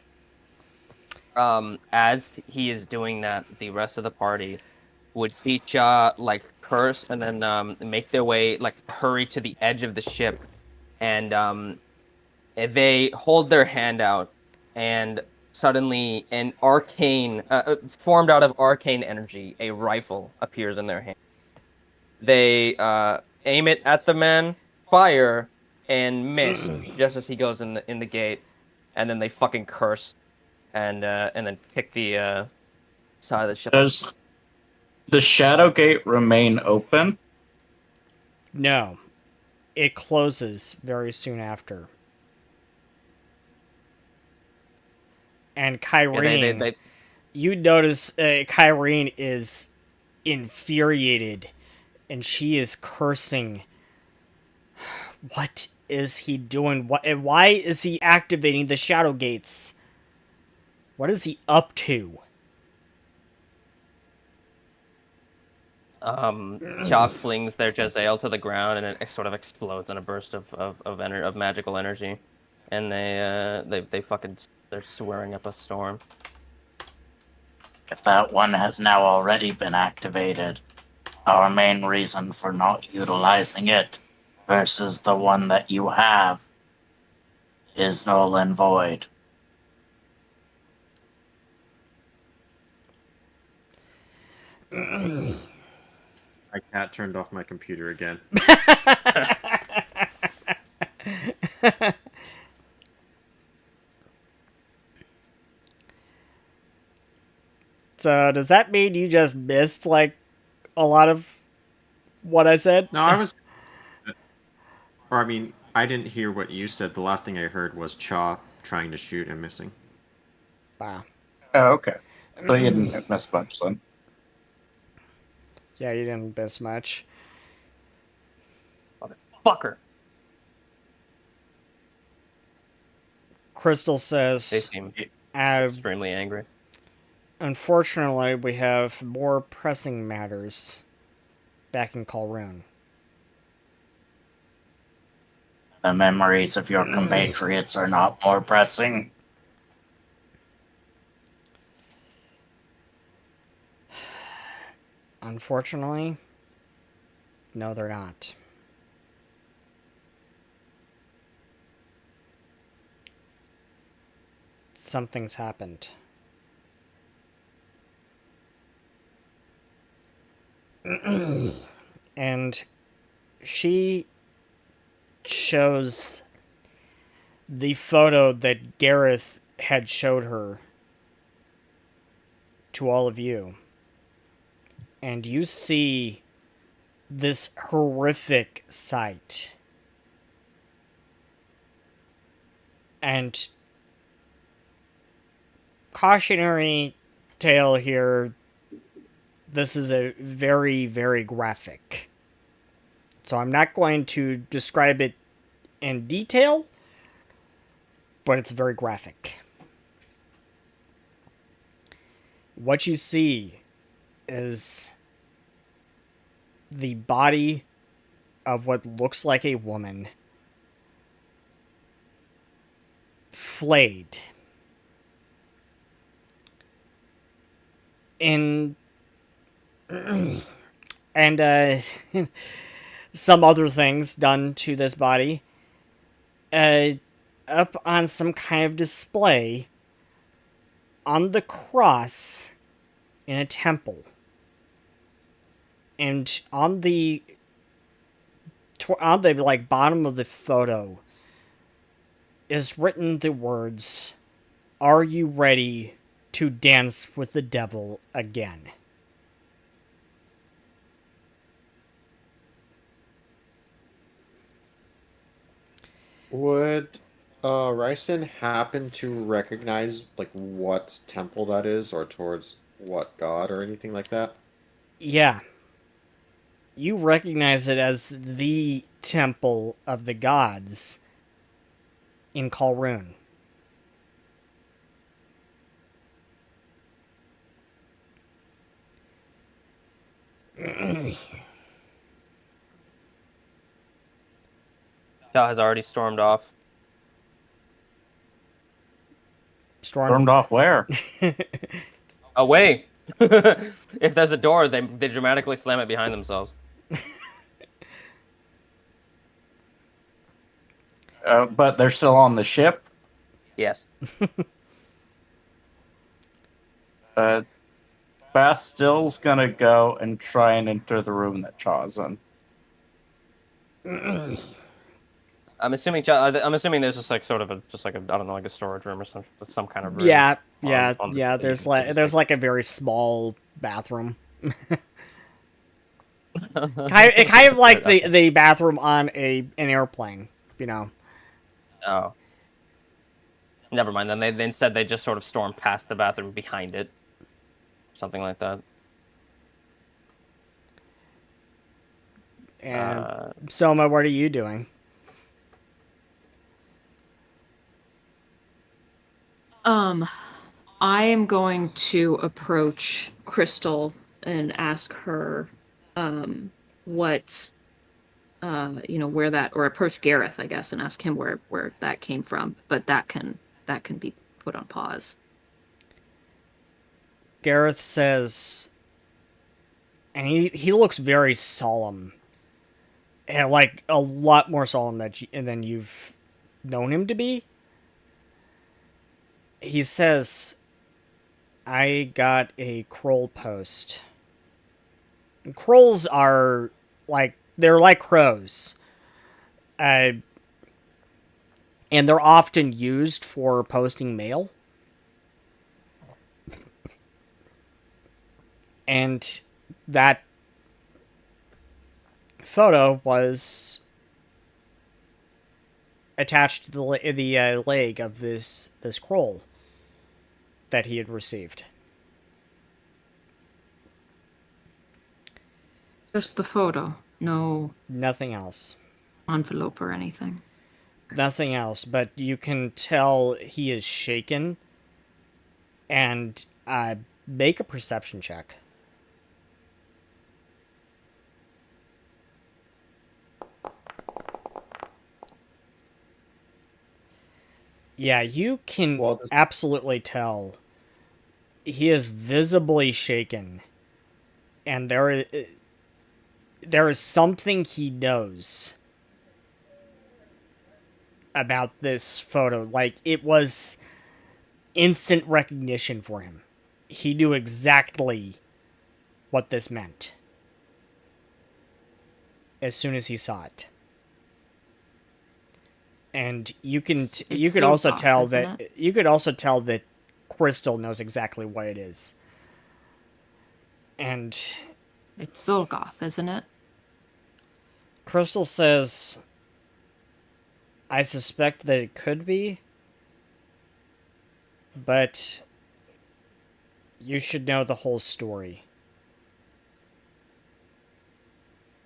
D: As he is doing that, the rest of the party would see Cha like curse and then make their way, like hurry to the edge of the ship, and they hold their hand out, and suddenly an arcane, formed out of arcane energy, a rifle appears in their hand. They aim it at the man, fire, and miss just as he goes in the gate, and then they fucking curse, and then kick the side of the ship.
B: Does the Shadow Gate remain open?
A: No. It closes very soon after. And Kyrene,
D: Yeah,
A: you notice Kyrene is infuriated, and she is cursing. What is he doing? Why is he activating the Shadow Gates? What is he up to?
D: Cha flings their Jezzail to the ground, and it sort of explodes in a burst of magical energy, and they fucking they're swearing up a storm.
B: If that one has now already been activated, our main reason for not utilizing it versus the one that you have is null and void.
E: My cat turned off my computer again.
A: So does that mean you just missed like a lot of what I said?
E: No, I was. Or I mean, I didn't hear what you said. The last thing I heard was Cha trying to shoot and missing.
A: Wow.
B: Oh, okay. So you didn't miss much then.
A: Yeah, you didn't miss much.
D: Fucker.
A: Crystal
D: They
A: says,
D: seem
A: uh,
D: extremely angry.
A: unfortunately, we have more pressing matters back in Kalrun.
B: The memories of your compatriots are not more pressing.
A: Unfortunately, no, they're not. something's happened. And she shows the photo that Gareth had showed her to all of you. And you see this horrific sight. And cautionary tale here, this is a very, very graphic. So I'm not going to describe it in detail, but it's very graphic. What you see is the body of what looks like a woman flayed in and some other things done to this body up on some kind of display on the cross in a temple. And on the like bottom of the photo is written the words, "Are you ready to dance with the devil again?"
E: Would Ryson happen to recognize like what temple that is, or towards what god, or anything like that?
A: Yeah. You recognize it as the temple of the gods in Kalrun.
D: Shah has already stormed off.
B: Stormed off where?
D: Away! If there's a door, they dramatically slam it behind themselves.
B: But they're still on the ship.
D: Yes.
B: Bastille's gonna go and try and enter the room that Chaw's in.
D: I'm assuming there's just like sort of I don't know, like a storage room or some kind of room.
A: Yeah.
D: There's
A: There's like a very small bathroom. It kind of like the bathroom on an airplane, you know.
D: Oh. Never mind. Then they instead they just sort of storm past the bathroom behind it, something like that.
A: And Soma, what are you doing?
C: I am going to approach Crystal and ask her, what, where that, or approach Gareth, I guess, and ask him where that came from. But that can be put on pause.
A: Gareth says, and he looks very solemn, and like a lot more solemn than you've known him to be. He says, "I got a Kroll post. And Krolls are they're like crows, and they're often used for posting mail. And that photo was attached to the leg of this Kroll that he had received."
C: Just the photo, no
A: Nothing else.
C: envelope or anything.
A: Nothing else, but you can tell he is shaken. And make a perception check. Yeah, you can absolutely tell he is visibly shaken, and there is something he knows about this photo. Like, it was instant recognition for him. He knew exactly what this meant as soon as he saw it. And you could also
C: Zolgoth,
A: tell
C: isn't
A: that you could also tell that Crystal knows exactly what it is. And
C: It's Zolgoth, isn't it?
A: Crystal says, I suspect that it could be, but you should know the whole story.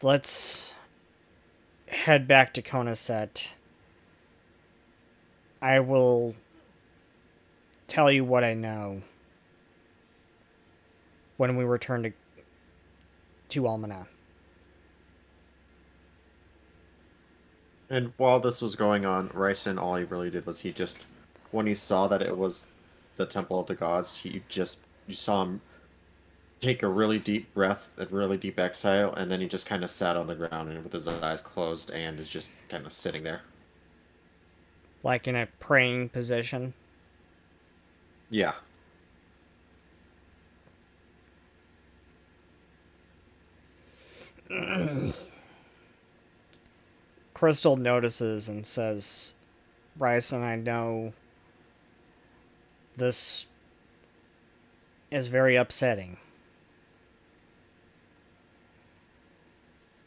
A: Let's head back to Konaset. I will tell you what I know when we return to Almana.
E: And while this was going on, Ryson, all he really did was when he saw that it was the Temple of the Gods, you saw him take a really deep breath, a really deep exhale, and then he just kind of sat on the ground and with his eyes closed and is just kind of sitting there.
A: Like in a praying position.
E: Yeah.
A: Crystal notices and says, Bryson, I know this is very upsetting.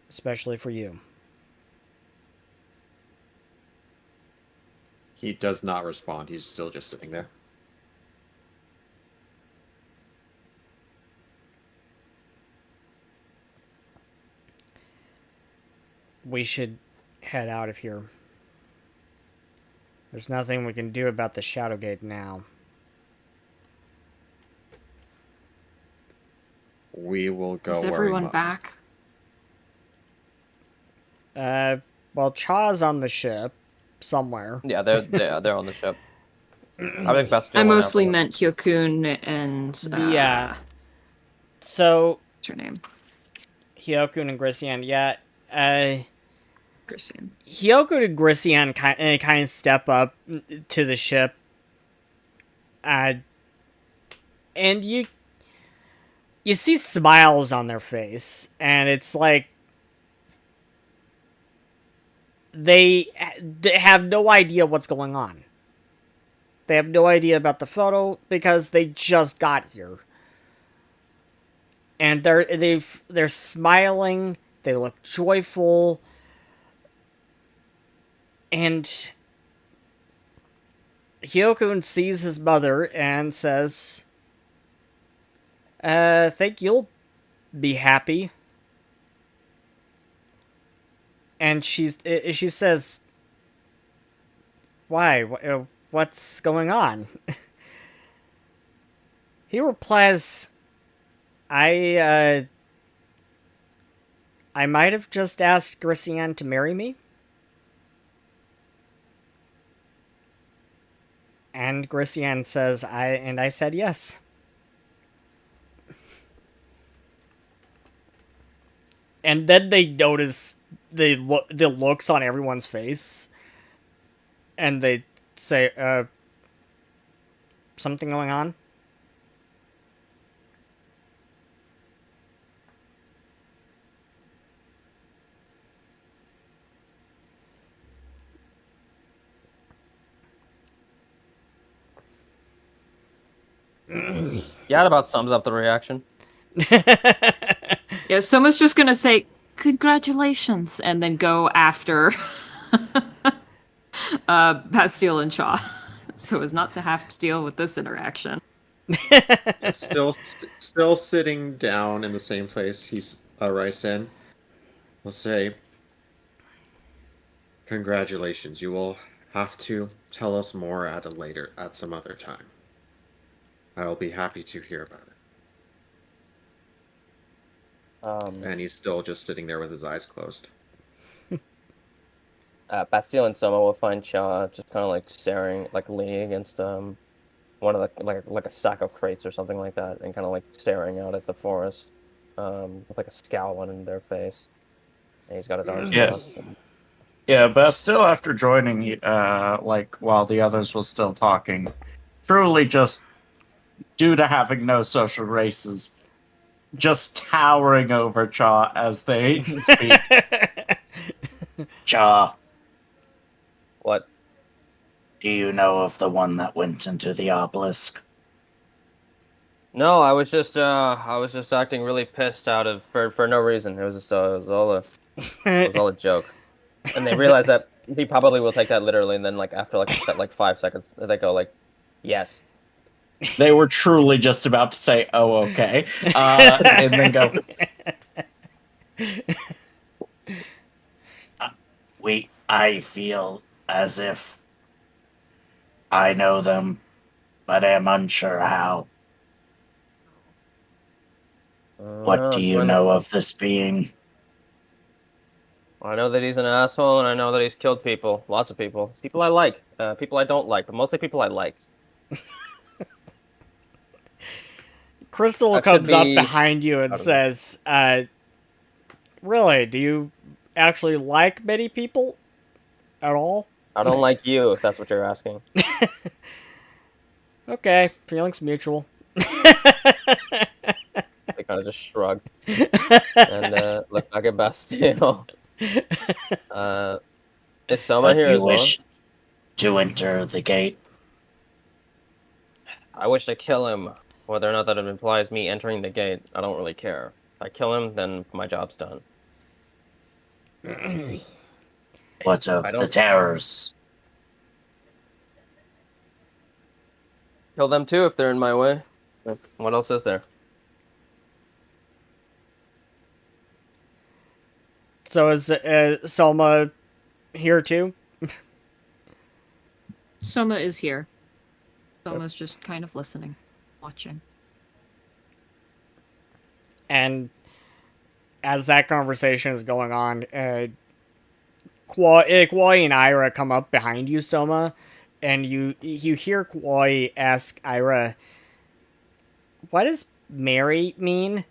A: Especially for you.
E: He does not respond. He's still just sitting there.
A: We should head out of here. There's nothing we can do about the Shadowgate now.
E: We will go
C: Is
E: where we
C: everyone
E: must.
C: back?
A: Well, Cha's on the ship somewhere.
D: Yeah, they're on the ship. I think Bastille
C: I
D: went out
C: mostly
D: for the-
C: meant Hyokun and
A: Yeah. So,
C: what's her name?
A: Hyokun and Grissian, yeah.
C: Christian.
A: Hyokun and Grissian kind of step up to the ship. And you see smiles on their face. And it's like they have no idea what's going on. They have no idea about the photo because they just got here. And they're smiling, they look joyful. And Hyokun sees his mother and says, think you'll be happy. And she says, why? What's going on? He replies, I might have just asked Grissian to marry me. And Grissian says, I said yes. And then they notice the looks on everyone's face. And they say, something going on?
D: Yeah, that about sums up the reaction.
C: Yeah, someone's just gonna say congratulations and then go after Bastille and Shaw, so as not to have to deal with this interaction.
E: Still sitting down in the same place he's Ryson will say, congratulations. You will have to tell us more at some other time. I'll be happy to hear about it. And he's still just sitting there with his eyes closed.
D: Bastille and Soma will find Cha just kind of like staring, like leaning against one of the like a stack of crates or something like that, and kind of like staring out at the forest, with like a scowl on their face. And he's got his arms crossed. And...
B: Yeah, Bastille, after joining, like while the others was still talking, truly just, due to having no social races, just towering over Chaw as they speak. Chaw,
D: What?
B: do you know of the one that went into the obelisk?
D: No, I was just acting really pissed out of for no reason. It was just it was all a joke. And they realize that he probably will take that literally, and then like after like 5 seconds, they go like, "Yes."
B: They were truly just about to say, "Oh, okay," and then go, I feel as if I know them, but am unsure how. What do you know of this being?
D: I know that he's an asshole, and I know that he's killed people, lots of people, people I like, people I don't like, but mostly people I like.
A: Crystal
D: That
A: comes
D: could
A: up
D: be-
A: behind you and
D: I don't know.
A: says, really, do you actually like many people at all?
D: I don't like you, if that's what you're asking.
A: Okay, feelings mutual.
D: They kind of just shrug and look back at Bastille. Is Soma
B: But
D: here
B: you
D: as well?
B: wish to enter the gate?
D: I wish to kill him. Whether or not that implies me entering the gate, I don't really care. If I kill him, then my job's done.
B: What of
D: I
B: the
D: don't-
B: terrors?
D: Kill them too if they're in my way. What else is there?
A: So is Soma here too?
C: Soma is here. Soma's just kind of listening, watching.
A: And as that conversation is going on, Kwai and Ira come up behind you, Soma, and you hear Kwai ask Ira, "What does Mary mean?"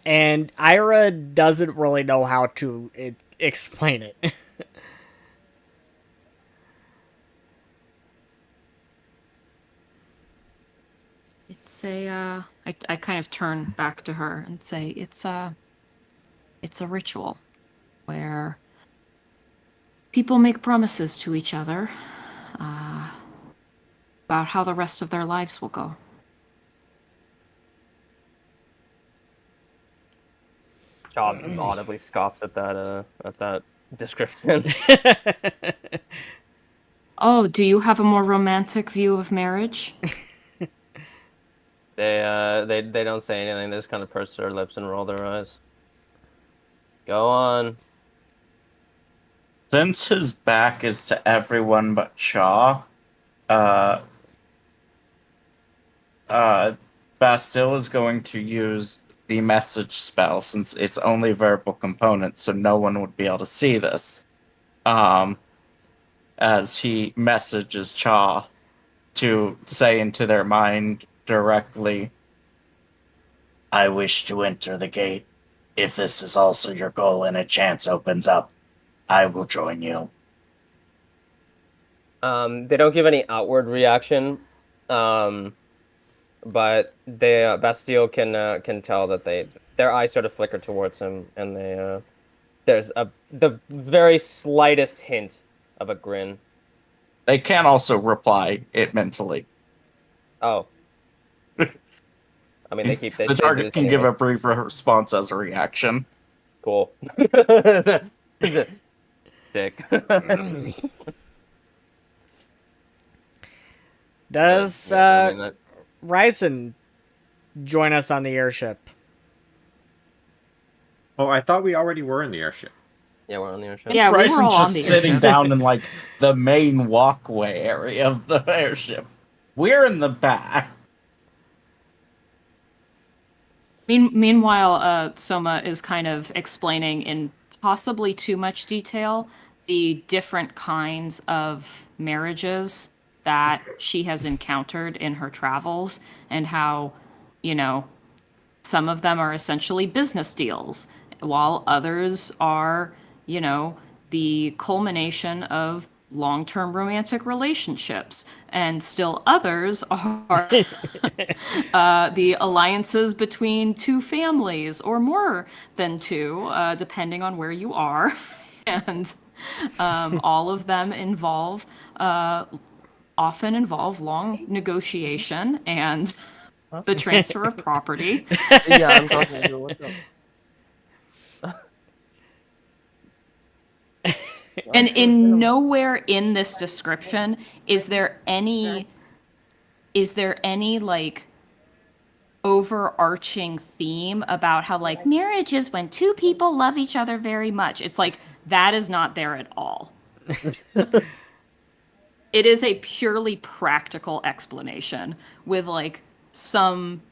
A: And Ira doesn't really know how to explain it.
C: It's I kind of turn back to her and say it's a ritual where people make promises to each other about how the rest of their lives will go.
D: Job audibly scoffs at that description.
C: Oh, do you have a more romantic view of marriage?
D: They don't say anything. They just kind of purse their lips and roll their eyes. Go on.
B: Since his back is to everyone but Chaw, Bastille is going to use the message spell since it's only verbal component, so no one would be able to see this. As he messages Chaw to say into their mind directly, I wish to enter the gate. If this is also your goal and a chance opens up, I will join you.
D: They don't give any outward reaction, but Bastille can tell that their eyes sort of flicker towards him, and there's the very slightest hint of a grin.
B: They can also reply it mentally.
D: Oh. I mean, they keep...
B: The target can give a brief response as a reaction.
D: Cool. Dick.
A: Does
D: I mean,
A: Ryzen join us on the airship?
E: Oh, I thought we already were in the airship.
D: yeah, we're on the airship.
C: Yeah, we were
B: Bryson's
C: all on
B: just
C: the
B: sitting
C: airship.
B: down in like the main walkway area of the airship. We're in the back.
C: Meanwhile, Soma is kind of explaining in possibly too much detail the different kinds of marriages that she has encountered in her travels and how, some of them are essentially business deals, while others are, the culmination of long-term romantic relationships, and still others are the alliances between two families or more than two, depending on where you are. And all of them often involve long negotiation and the transfer of property.
D: Yeah, I'm talking to you. What's up?
C: And in nowhere in this description is there any like overarching theme about how like marriage is when two people love each other very much. It's like that is not there at all. It is a purely practical explanation with like some,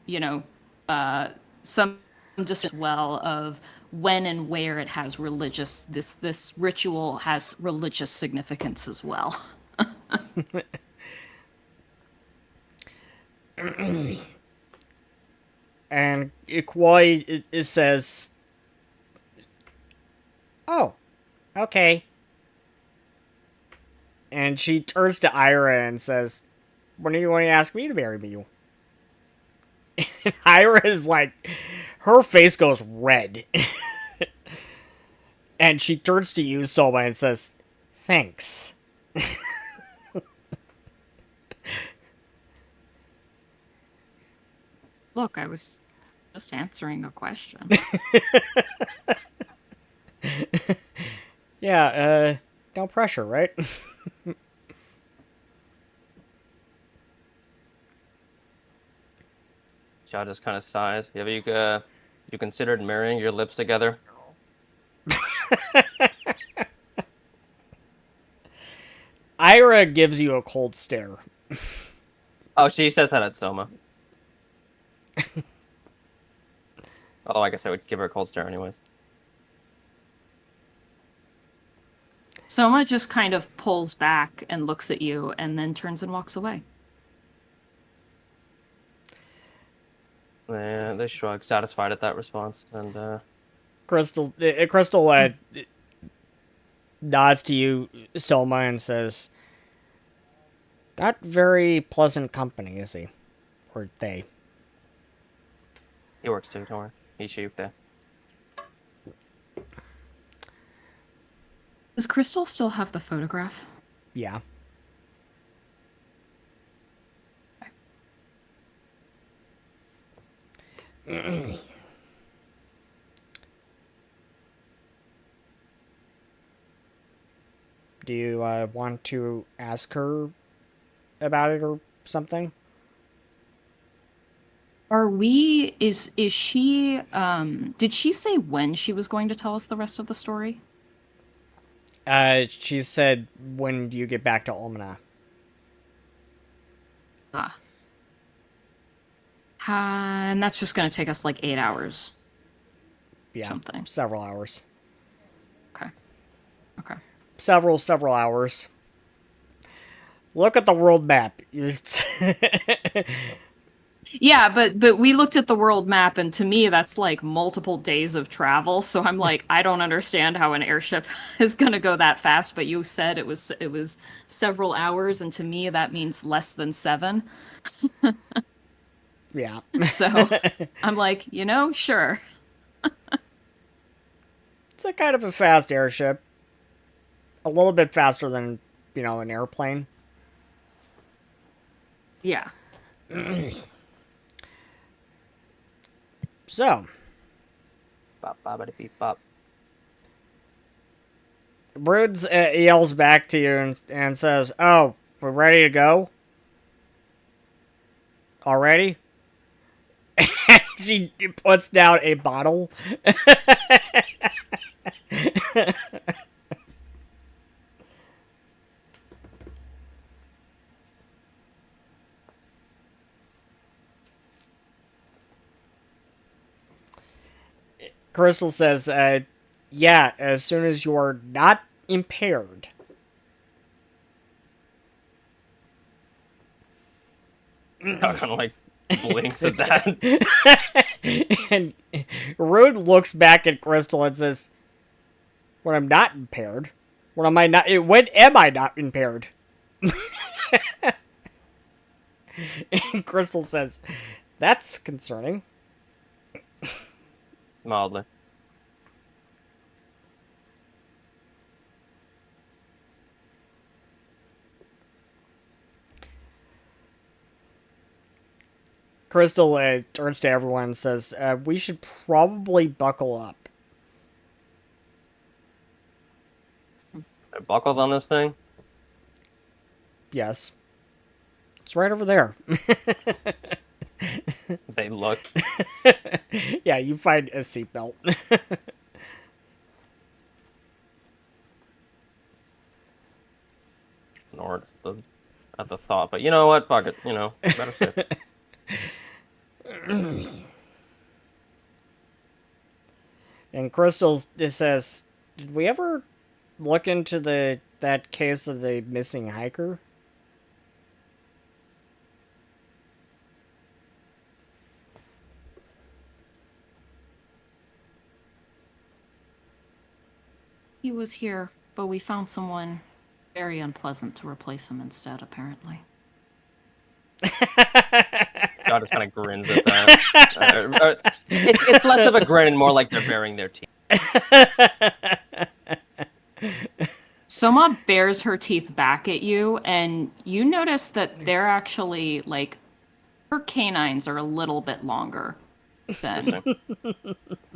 C: some just as well of when and where it has religious, this ritual has religious significance as well.
A: And Ikoi, it says, "Oh, okay." And she turns to Ira and says, "When do you want to ask me to marry you?" And Ira is like, her face goes red. And she turns to you, Soma, and says, "Thanks."
C: Look, I was just answering a question.
A: Yeah, no pressure, right?
D: Shaw just kind of sighs. Have you considered marrying your lips together?
A: Ira gives you a cold stare.
D: Oh, she says that at Soma. Oh, I guess I would give her a cold stare anyways.
C: Soma just kind of pulls back and looks at you and then turns and walks away.
D: Yeah, they shrug, satisfied at that response, and
A: Crystal nods to you, Soma, and says, "Not very pleasant company, is he? Or they?"
D: he works too, don't worry. He's chief there.
C: Does Crystal still have the photograph?
A: Yeah. Do you want to ask her about it or something?
C: Is she, did she say when she was going to tell us the rest of the story?
A: She said, "When do you get back to Almana?"
C: Ah. And that's just going to take us like 8 hours.
A: Yeah,
C: Something.
A: several hours.
C: Okay.
A: Several hours. Look at the world map.
C: Yeah, but we looked at the world map, and to me, that's like multiple days of travel. So I'm like, I don't understand how an airship is gonna go that fast. But you said it was several hours, and to me, that means less than 7.
A: Yeah.
C: So I'm like, sure.
A: It's a kind of a fast airship. A little bit faster than, an airplane.
C: Yeah.
A: So,
D: Bop, bobbity beep bop.
A: Broods yells back to you and says, "Oh, we're ready to go? Already?" She puts down a bottle. Crystal says, "Yeah, as soon as you're not impaired."
D: Kind of like blinks at that.
A: And Rude looks back at Crystal and says, "When I'm not impaired." When am I not? When am I not impaired? And Crystal says, "That's concerning."
D: Mildly.
A: Crystal turns to everyone and says, "We should probably buckle up."
D: There are buckles on this thing?
A: Yes, it's right over there.
D: They look.
A: Yeah, you find a seatbelt.
D: Or it's at the thought, but you know what? Fuck it. You know, better safe.
A: And Crystal says, "Did we ever look into that case of the missing hiker?"
C: He was here, but we found someone very unpleasant to replace him instead, apparently.
D: God just kind of grins at that. It's less of a grin and more like they're baring their teeth.
C: Soma bares her teeth back at you, and you notice that they're actually, like, her canines are a little bit longer than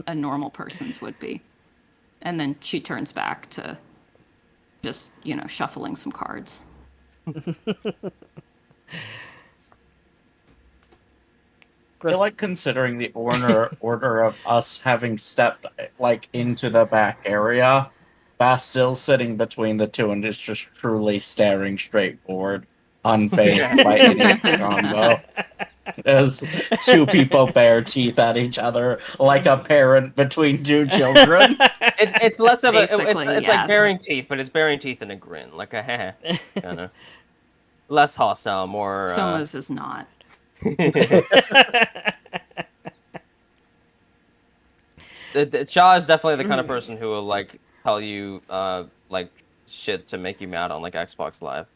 C: a normal person's would be. And then she turns back to just, shuffling some cards.
B: I feel like considering the order of us having stepped into the back area, Bastille's sitting between the two and is just truly staring straight forward, unfazed by any combo. As two people bare teeth at each other like a parent between two children.
D: It's less of it's
C: Basically,
D: like baring teeth, but it's baring teeth in a grin, like a heh, kind of less hostile, more.
C: Soma's is not.
D: Shaw is definitely the kind of person who will tell you shit to make you mad on Xbox Live.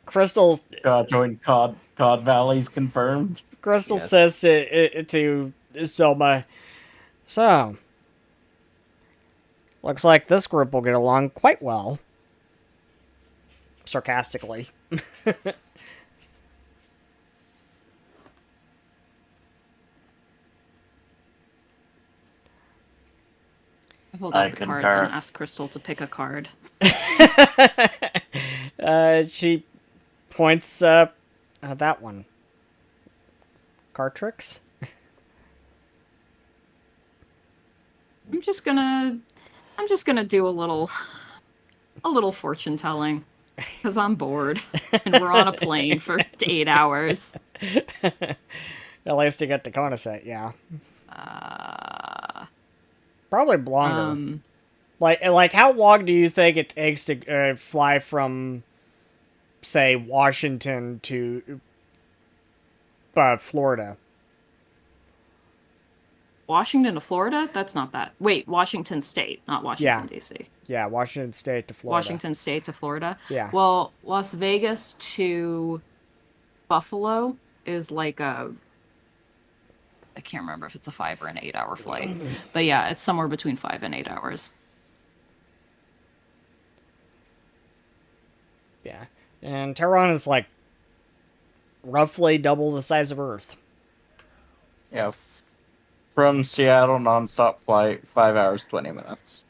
A: Crystal
B: Joined COD Valley's confirmed.
A: Crystal says to Soma, "So, looks like this group will get along quite well." Sarcastically.
C: I hold out the cards
B: concur.
C: and ask Crystal to pick a card.
A: She points that one. Card tricks?
C: I'm just gonna do a little fortune telling because I'm bored and we're on a plane for 8 hours.
A: At least you get the Kona set, yeah. Probably longer. Like how long do you think it takes to fly from, say, Washington to Florida?
C: Washington to Florida? That's not that. Wait, Washington State, not Washington, D.C.
A: Yeah, Washington State to Florida.
C: Washington State to Florida?
A: Yeah.
C: Well, Las Vegas to Buffalo is I can't remember if it's a 5 or an 8 hour flight. But yeah, it's somewhere between 5 and 8 hours.
A: Yeah. And Tehran is roughly double the size of Earth.
B: Yeah. From Seattle, nonstop flight, 5 hours, 20 minutes.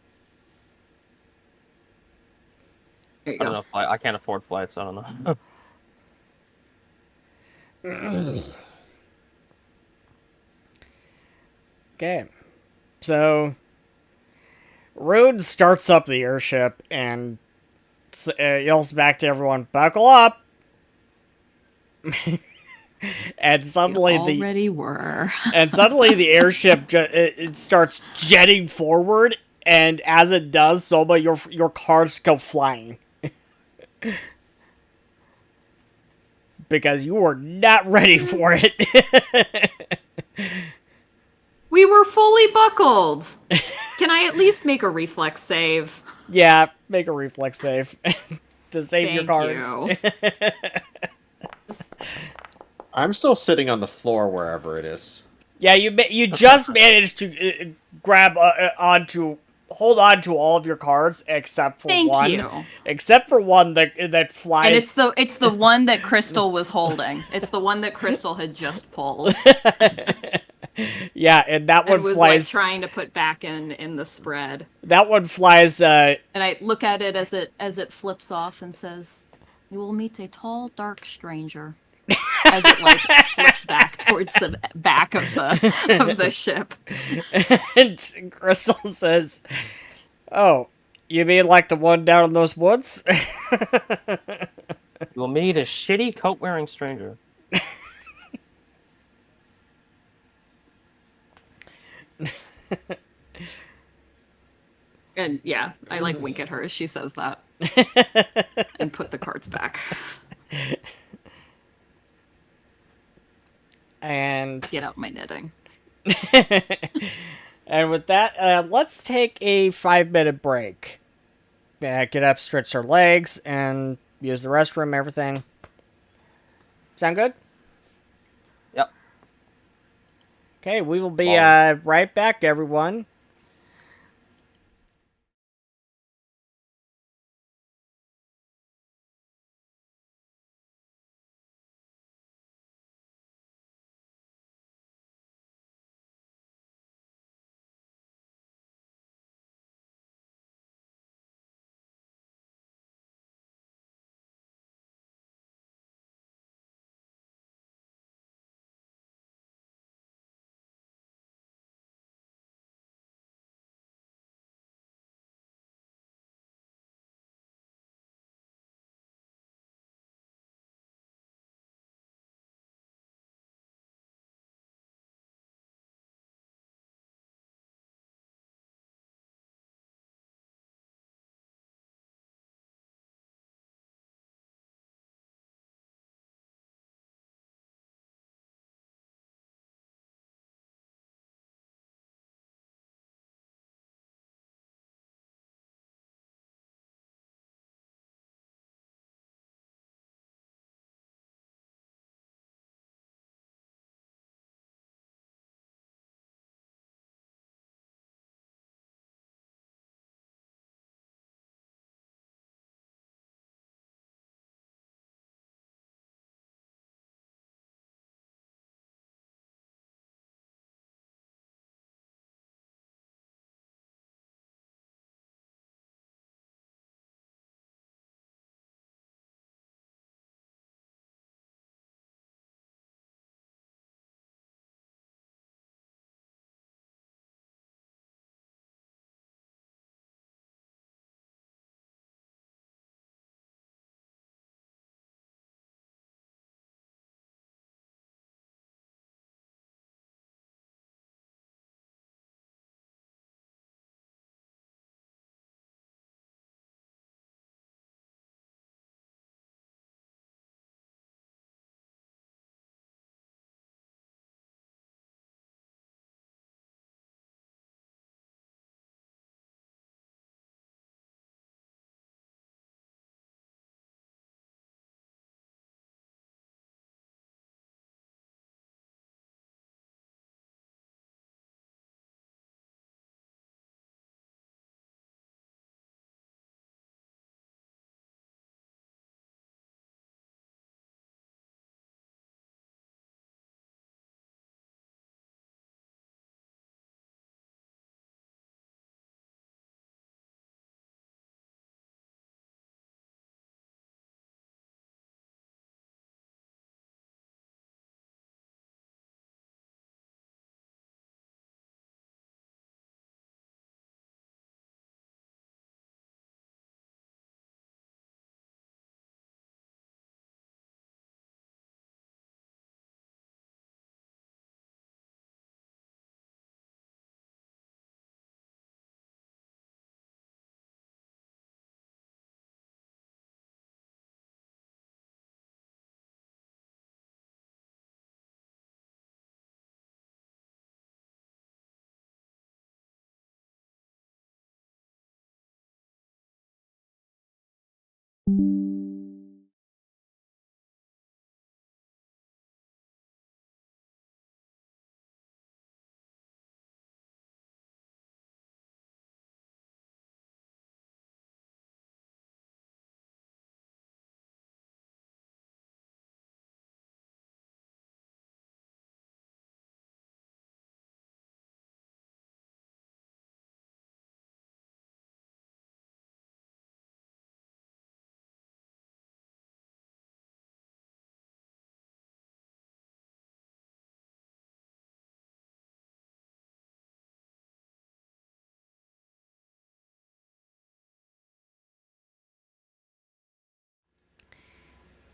C: There you
D: I
C: go.
D: don't know. I can't afford flights. I don't know.
A: Okay. So, Rude starts up the airship and yells back to everyone, "Buckle up!" And suddenly the airship it starts jetting forward, and as it does, Soma, your cars go flying. Because you were not ready for it.
C: We were fully buckled. Can I at least make a reflex save?
A: Yeah, make a reflex save to save your
C: Thank
A: cards.
C: you.
E: I'm still sitting on the floor wherever it is.
A: Yeah, you just managed to grab hold on to all of your cards except for
C: Thank
A: one.
C: you.
A: Except for one that flies.
C: And it's the one that Crystal was holding. It's the one that Crystal had just pulled
A: Yeah, and that one
C: and was
A: flies.
C: like trying to put back in the spread.
A: That one flies.
C: And I look at it as it flips off and says, "You will meet a tall, dark stranger." As it like flips back towards the back of the ship.
A: And Crystal says, "Oh, you mean like the one down in those woods?"
D: You'll meet a shitty coat-wearing stranger.
C: And yeah, I like wink at her as she says that. And put the cards back.
A: And
C: Get out my knitting.
A: and with that, let's take a 5-minute break. Get up, stretch our legs, and use the restroom. Everything. Sound good?
D: Yep.
A: Okay, we will be
D: Follow.
A: right back, everyone.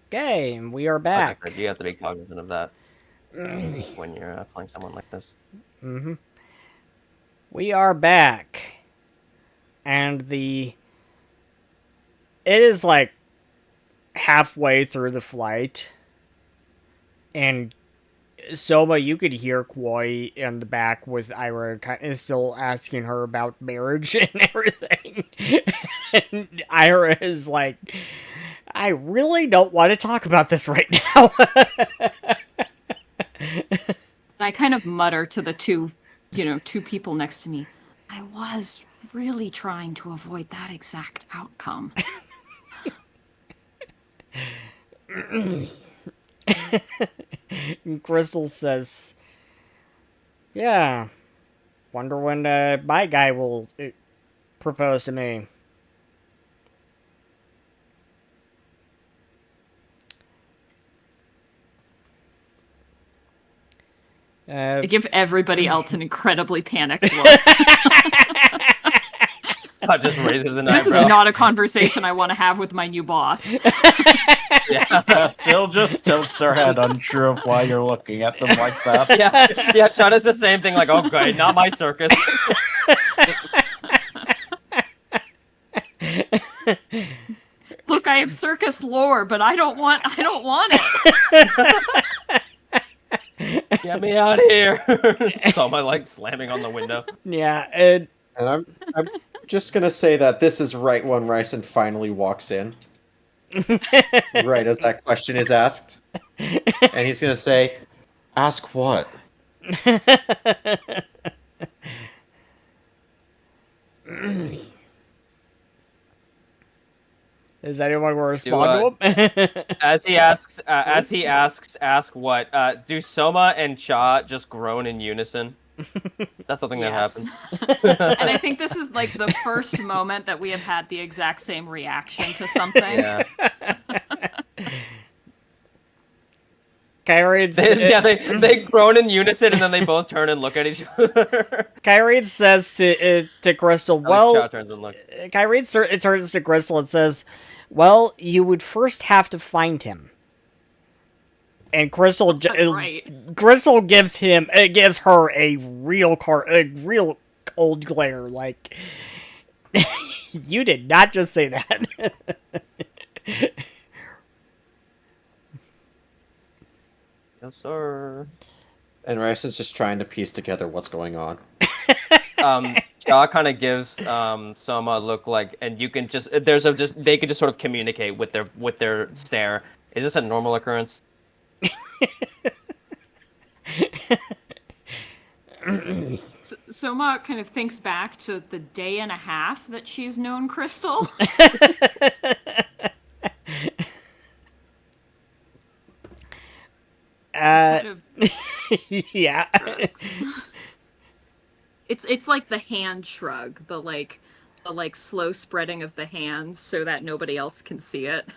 A: Okay, we are
D: Like I
A: back.
D: said, you have to be cognizant of that when you're playing someone like this.
A: Mm-hmm. We are back. And it is like halfway through the flight. And Soma, you could hear Koi in the back with Ira still asking her about marriage and everything. And Ira is like, I really don't want to talk about this right now.
C: I kind of mutter to the two people next to me. I was really trying to avoid that exact outcome.
A: And Crystal says, yeah, wonder when my guy will propose to me.
C: I give everybody else an incredibly panicked look.
D: That just raises an
C: This is
D: eyebrow.
C: not a conversation I want to have with my new boss.
D: Yeah.
B: Still just tilts their head, unsure of why you're looking at them like that.
D: Yeah, Chad is the same thing, like, okay, not my circus.
C: Look, I have circus lore, but I don't want it.
D: Get me out of here. Soma, like, slamming on the window.
A: Yeah, and
E: And I'm just gonna say that this is right when Ryson finally walks in. Right as that question is asked. And he's gonna say, ask what?
A: Does anyone want to respond to him?
D: As he asks, ask what? Do Soma and Cha just groan in unison? That's something that happens.
C: And I think this is like the first moment that we have had the exact same reaction to something.
D: Yeah. They groan in unison and then they both turn and look at each other.
A: Kyrene says to Crystal,
D: Cha turns and looks.
A: Kyrene turns to Crystal and says, well, you would first have to find him. And Crystal Crystal gives her a real cold glare, like, you did not just say that.
D: Yes, sir.
E: And Ryson's just trying to piece together what's going on.
D: Cha kind of gives Soma a look like, and you can just they could just sort of communicate with their stare. Is this a normal occurrence?
C: Soma kind of thinks back to the day and a half that she's known Crystal. Kind of
A: Yeah.
C: It's like the hand shrug, the slow spreading of the hands so that nobody else can see it.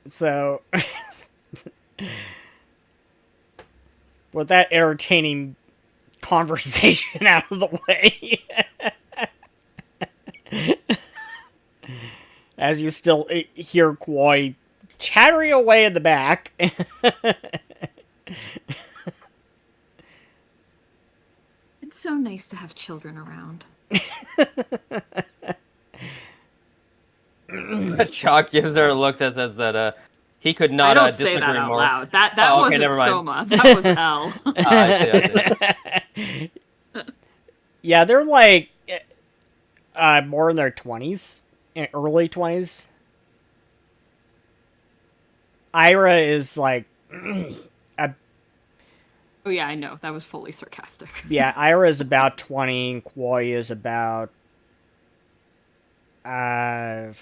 A: So, with that entertaining conversation out of the way, as you still hear Koi chattering away in the back.
C: It's so nice to have children around.
D: Cha gives her a look that says that he could
C: I
D: not
C: don't
D: disagree
C: say that out
D: more.
C: loud. That
D: Oh, okay,
C: wasn't
D: never mind.
C: Soma. That was L.
D: I see.
A: Yeah, they're like more in their 20s, early 20s. Ira is like
C: Oh yeah, I know. That was fully sarcastic.
A: yeah, Ira is about 20, and Koi is about I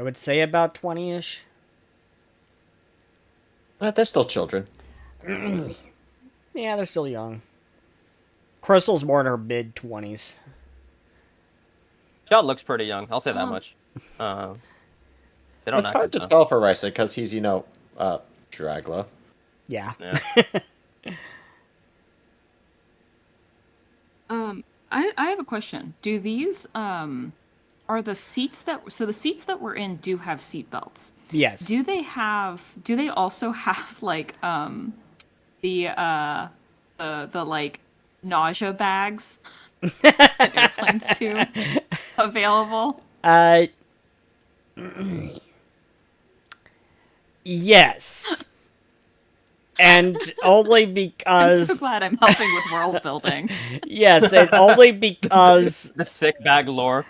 A: would say about 20-ish.
E: But they're still children.
A: Yeah, they're still young. Crystal's more in her mid-20s.
D: Cha looks pretty young. I'll say that much. They don't
E: It's
D: act
E: hard to
D: as
E: tell for Ryson because he's, Dragla.
A: Yeah.
D: Yeah.
C: I have a question. Do these are the seats the seats that we're in do have seat belts?
A: Yes.
C: Do they also have like the like nausea bags that airplanes do available?
A: Yes. And only
C: I'm
A: because
C: so glad I'm helping with world building.
A: yes, and only because
D: The sick bag lore.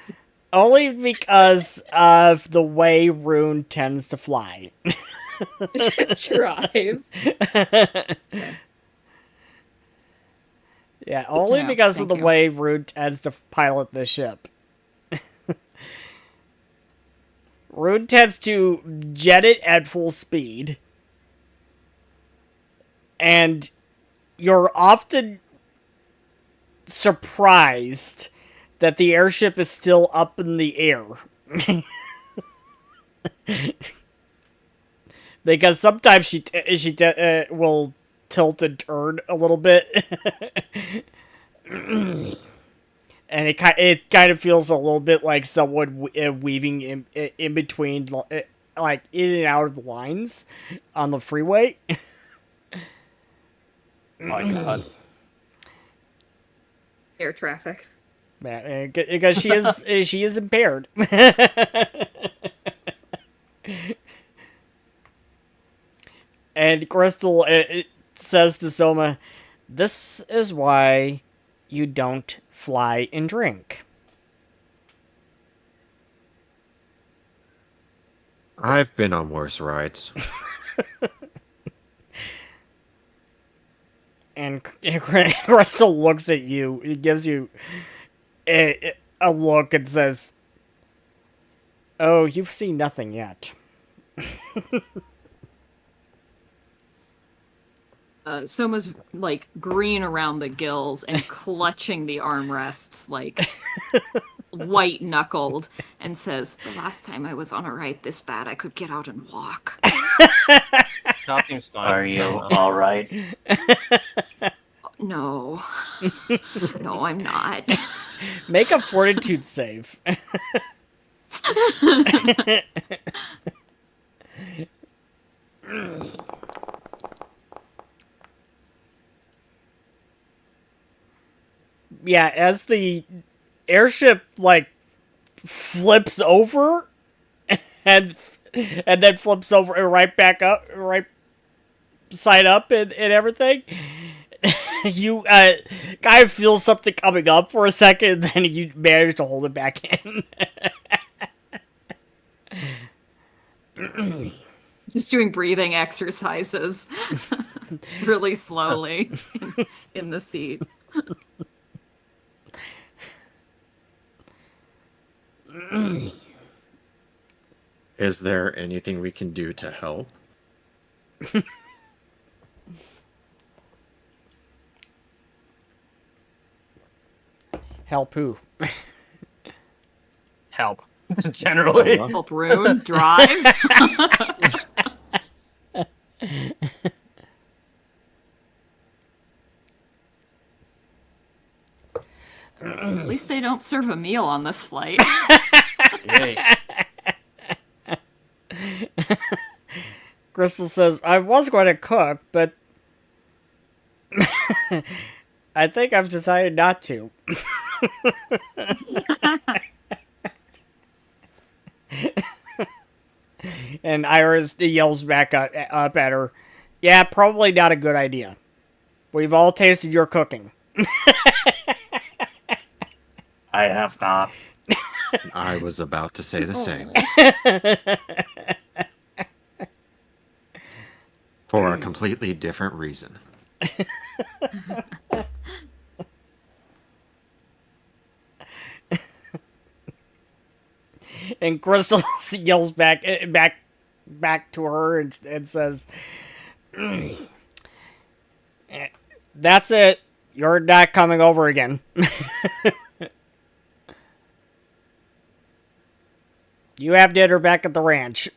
A: only because of the way Rune tends to fly.
C: Drive.
A: Yeah, only
C: know.
A: because of
C: Thank
A: the
C: you.
A: way Rune tends to pilot the ship. Rune tends to jet it at full speed. And you're often surprised that the airship is still up in the air. Because sometimes she will tilt and turn a little bit. And it kind of feels a little bit like someone weaving in between, like in and out of the lines on the freeway.
D: Oh my god.
C: Air traffic.
A: Because she is impaired. And Crystal it says to Soma, "This is why you don't fly and drink."
E: I've been on worse rides.
A: And Crystal looks at you. It gives you a look and says, "Oh, you've seen nothing yet."
C: Soma's like green around the gills and clutching the armrests like white knuckled and says, "The last time I was on a ride this bad, I could get out and walk."
D: That seems fine.
B: Are you all right?
C: No. No, I'm not.
A: Make a fortitude save. Yeah, as the airship like flips over and then flips over and right back up, right side up and everything. You kind of feel something coming up for a second, then you manage to hold it back in.
C: Just doing breathing exercises really slowly in the seat.
E: Is there anything we can do to help?
A: Help who?
D: Help. Generally.
C: Help Rune drive. At least they don't serve a meal on this flight.
D: Yay.
A: Crystal says, "I was going to cook, but I think I've decided not to." And Iris yells back up at her, "Yeah, probably not a good idea. We've all tasted your cooking."
B: I have not.
E: I was about to say the same. For a completely different reason.
A: And Crystal yells back to her and says, "That's it. You're not coming over again." You have dinner back at the ranch.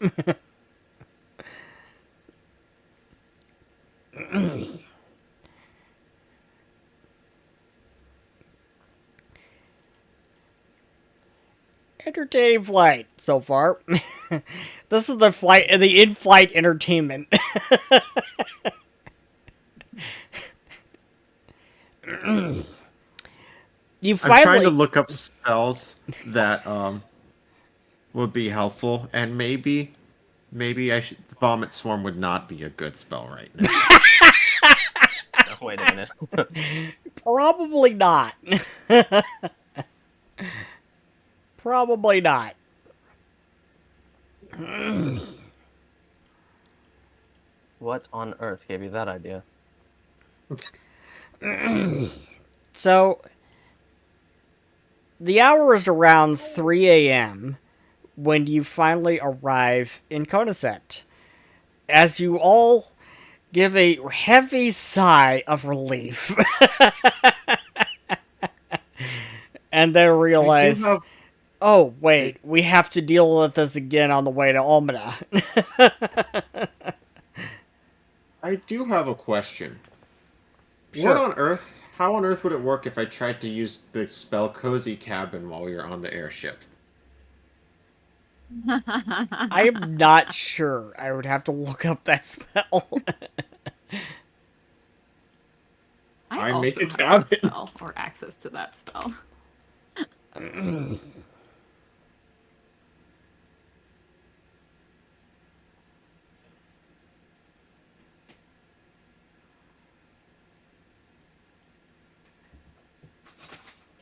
A: entertaining flight so far. This is the in-flight entertainment. You
E: I'm trying to
A: finally
E: look up spells that would be helpful, and maybe I should. Vomit Swarm would not be a good spell right now.
D: Oh, wait a minute.
A: probably not. Probably not.
D: What on earth gave you that idea?
A: So, the hour is around 3 a.m. when you finally arrive in Konaset. As you all give a heavy sigh of relief. And then realize, oh, wait, we have to deal with this again on the way to Almana.
E: I do have a question.
A: Sure.
E: How on earth would it work if I tried to use the spell Cozy Cabin while we were on the airship?
A: I am not sure. I would have to look up that spell.
C: I
E: I make
C: also
E: a
C: have
E: cabin.
C: that spell or access to that spell.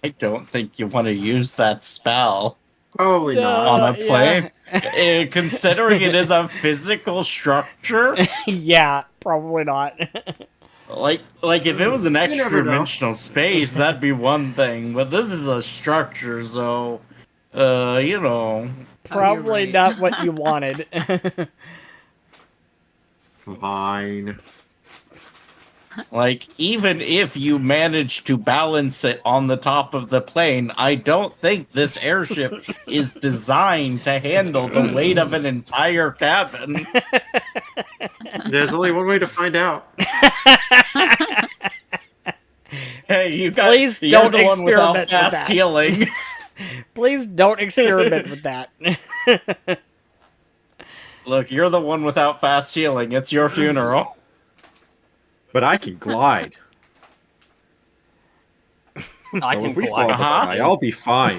B: I don't think you want to use that spell
E: Probably not.
B: on a
A: yeah.
B: plane. Considering it is a physical structure.
A: Yeah, probably not.
B: Like if it was an
E: never
B: extra
E: know.
B: dimensional space, that'd be one thing. But this is a structure, so you know.
A: Probably
C: right.
A: not what you wanted.
E: Fine.
B: Like, even if you manage to balance it on the top of the plane, I don't think this airship is designed to handle the weight of an entire cabin.
E: There's only one way to find out.
B: Hey, you're
A: Please
B: the
A: don't
B: one without
A: experiment with
B: fast
A: that.
B: healing.
A: Please don't experiment with that.
B: Look, you're the one without fast healing. It's your funeral.
E: But I can glide.
D: I
E: So
D: can
E: if we
D: fly.
E: fall the sky, I'll be fine.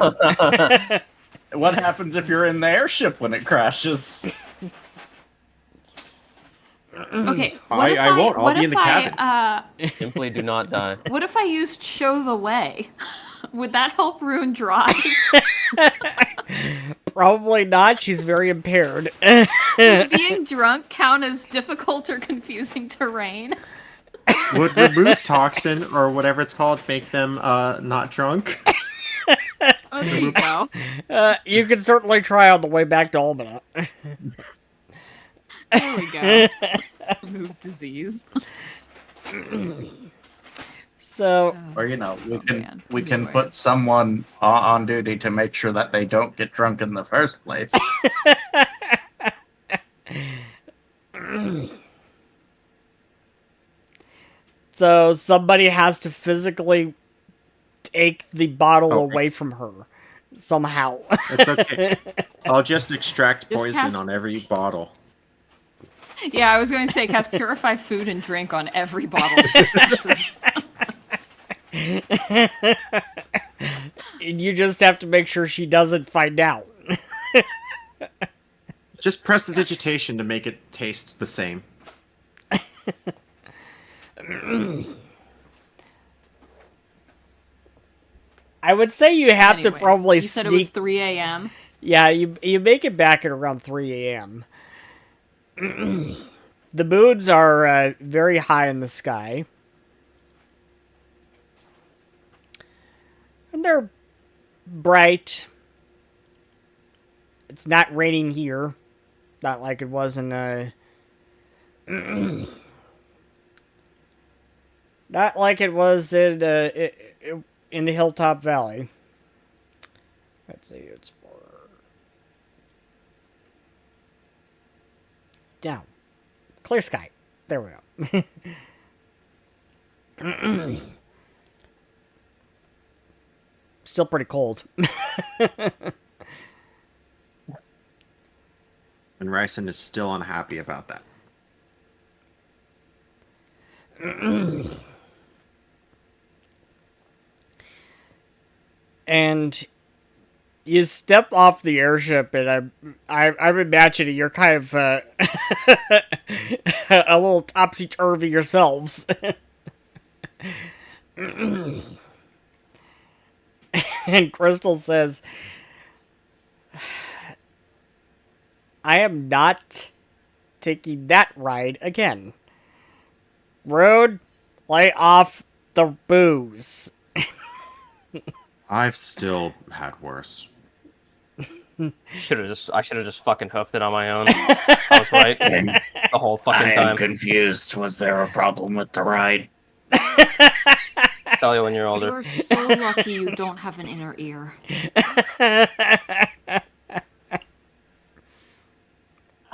B: What happens if you're in the airship when it crashes?
C: Okay,
E: I won't. I'll be in the cabin.
D: Simply do not die.
C: What if I used show the way? Would that help ruin drive?
A: Probably not. She's very impaired.
C: Does being drunk count as difficult or confusing terrain?
E: Would remove toxin or whatever it's called make them not drunk?
C: Oh, there you go.
A: You can certainly try on the way back to Almana.
C: There we go. Remove disease.
A: So,
B: Or we can
C: man.
B: we can put
C: Anyways.
B: someone on duty to make sure that they don't get drunk in the first place.
A: so somebody has to physically take the bottle
E: Okay.
A: away from her somehow.
E: It's okay. I'll just extract
C: Just
E: poison
C: cast-
E: on every bottle.
C: Yeah, I was going to say cast purify food and drink on every bottle she has.
A: You just have to make sure she doesn't find out.
E: Just press the digitation to make it taste the same.
A: I would say you have
C: Anyways,
A: to probably
C: you said it was
A: sneak.
C: 3 a.m.
A: Yeah, you make it back at around 3 a.m. The moons are very high in the sky. And they're bright. It's not raining here. Not like it was in not like it was in the Hilltop Valley. Let's see, it's more down. Clear sky. There we go. Still pretty cold.
E: And Ryson is still unhappy about that.
A: And you step off the airship, and I'm imagining you're kind of a little topsy turvy yourselves. And Crystal says, "I am not taking that ride again. Road, lay off the booze."
E: I've still had worse.
D: I should have just fucking hoofed it on my own. I was right the whole fucking
B: I am
D: time.
B: confused. Was there a problem with the ride?
D: Tell you when you're older.
C: You're so lucky you don't have an inner ear.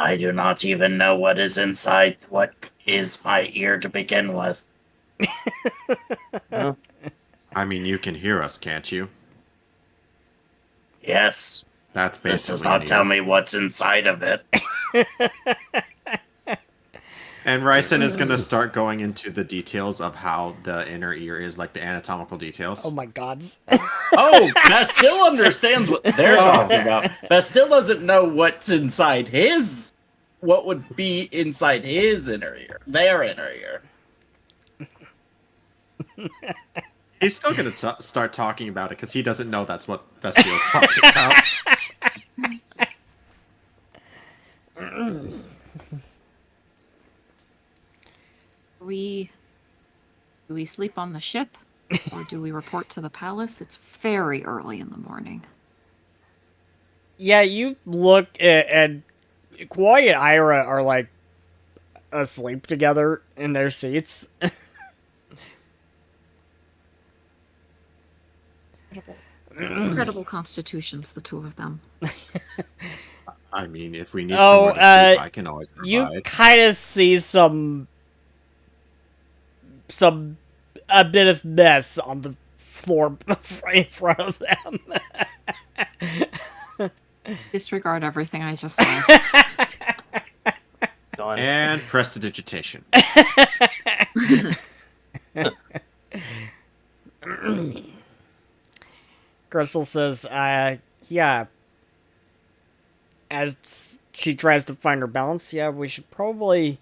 B: I do not even know what is inside what is my ear to begin with.
D: Well,
E: I mean, you can hear us, can't you?
B: Yes,
E: That's basically
B: this does not tell me what's inside of it.
E: And Ryson is going to start going into the details of how the inner ear is, like the anatomical details.
A: Oh my gods.
B: Oh, Bastille understands what they're talking about. Bastille doesn't know what's inside his. What would be inside his inner ear? Their inner ear.
E: He's still going to start talking about it because he doesn't know that's what Bastille's talking about.
C: Do we sleep on the ship? Or do we report to the palace? It's very early in the morning.
A: Yeah, you look and Kawhi and Ira are like asleep together in their seats.
C: Incredible constitutions, the two of them.
E: I mean, if we need somewhere to sleep, I can always
A: You
E: provide.
A: kind of see a bit of mess on the floor right in front of them.
C: Disregard everything I just said.
D: done.
E: And prestidigitation.
A: Crystal says, yeah. As she tries to find her balance, yeah, we should probably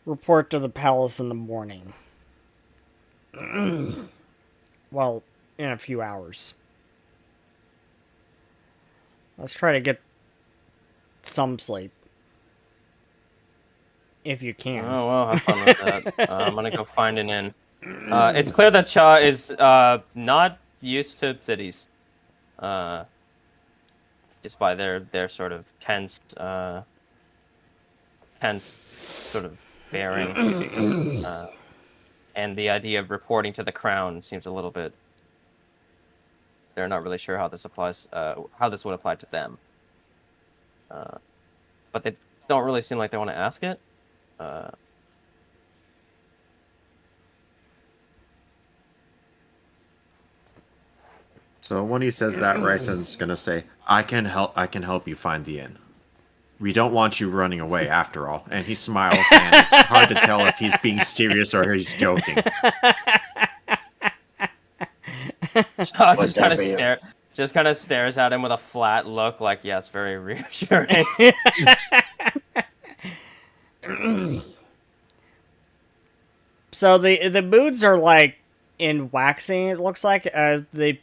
A: report to the palace in the morning. Well, in a few hours. Let's try to get some sleep. If you can.
D: Oh well, have fun with that. I'm gonna go find an inn. It's clear that Cha is not used to cities. Just by their sort of tense sort of bearing, and the idea of reporting to the crown seems a little bit. They're not really sure how this applies, how this would apply to them. But they don't really seem like they want to ask it.
E: So when he says that, Ryson's gonna say, I can help you find the inn. We don't want you running away after all. And he smiles, and it's hard to tell if he's being serious or he's joking.
D: Cha just kind of stares at him with a flat look, like yes, very reassuring.
A: So the moons are like in waxing. It looks like the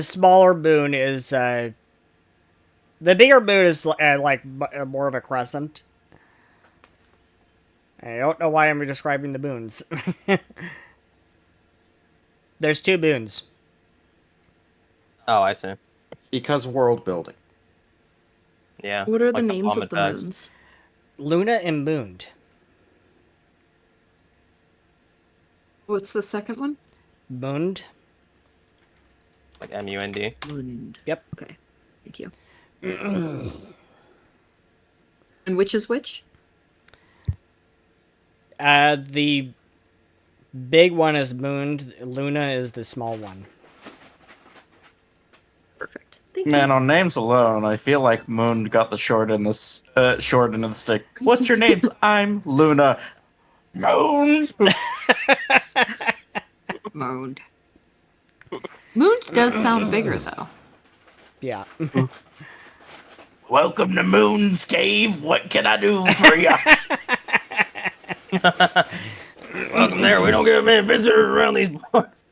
A: smaller moon is the bigger moon is like more of a crescent. I don't know why I'm describing the moons. There's two moons.
D: Oh, I see.
E: Because world building.
D: Yeah.
C: What are
D: like
C: the names of the
D: bags.
C: moons?
A: Luna and Moond.
C: What's the second one?
A: Moond.
D: Like MUND.
C: Mooned.
A: Yep.
C: Okay. Thank you. And which is which?
A: The big one is Moond. Luna is the small one.
C: Perfect. Thank
B: Man,
C: you.
B: on names alone, I feel like Moon got the short end of the stick. What's your name? I'm Luna. Moons.
C: Moaned. Moon does sound bigger, though.
A: Yeah.
B: Welcome to Moon's Cave. What can I do for you?
D: Welcome there. We don't get many visitors around these parts.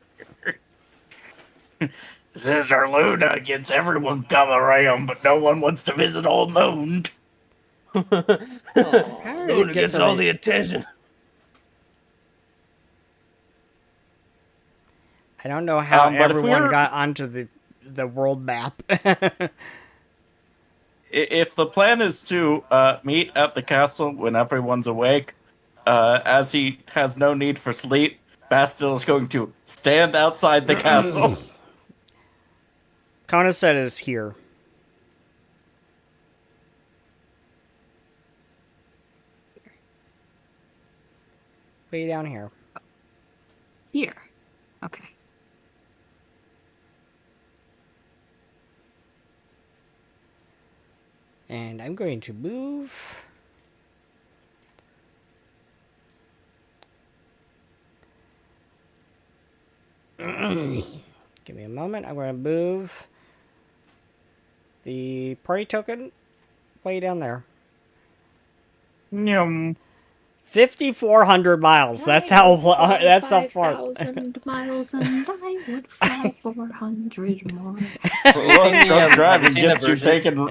B: Sister Luna gets everyone come around, but no one wants to visit old Moon.
A: How did
D: Luna
A: it get
D: gets
A: to
D: all
A: the-
D: the attention.
A: I don't know how
B: But if we
A: everyone
B: were-
A: got onto the world map.
B: If the plan is to meet at the castle when everyone's awake, as he has no need for sleep, Bastille is going to stand outside the castle.
A: Kona said is here. Way down here.
C: Here. Okay.
A: And I'm going to move. Give me a moment. I'm going to move the party token way down there.
B: Yum.
A: 5,400 miles. That's how. That's how far.
C: 5,000 miles and I would fly 400 more.
B: Look, drunk driving
D: Have you seen
B: gets
D: the
B: you
D: version?
B: taken.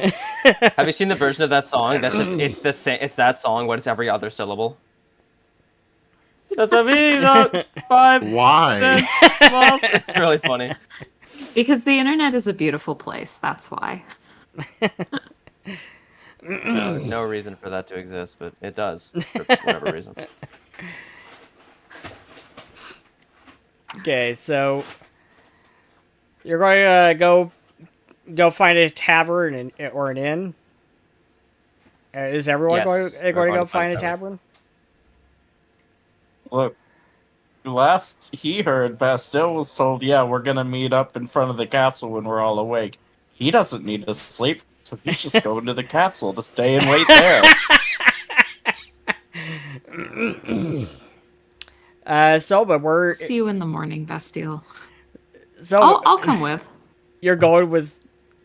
D: Have you seen the version of that song? That's just it's the same. It's that song, but it's every other syllable. That's a V 5
E: Why?
D: miles. It's really funny.
C: Because the internet is a beautiful place, that's why.
D: No reason for that to exist, but it does for whatever reason.
A: Okay, so you're going to go find a tavern or an inn. Is everyone
D: Yes,
A: going
D: we're
A: to
D: going
A: go
D: to find
A: find
D: a
A: a tavern?
B: Look, last he heard, Bastille was told, yeah, we're gonna meet up in front of the castle when we're all awake. He doesn't need to sleep, so he's just going to the castle to stay and wait there.
A: But we're
C: See you in the morning, Bastille.
A: so
C: I'll come with.
A: you're going with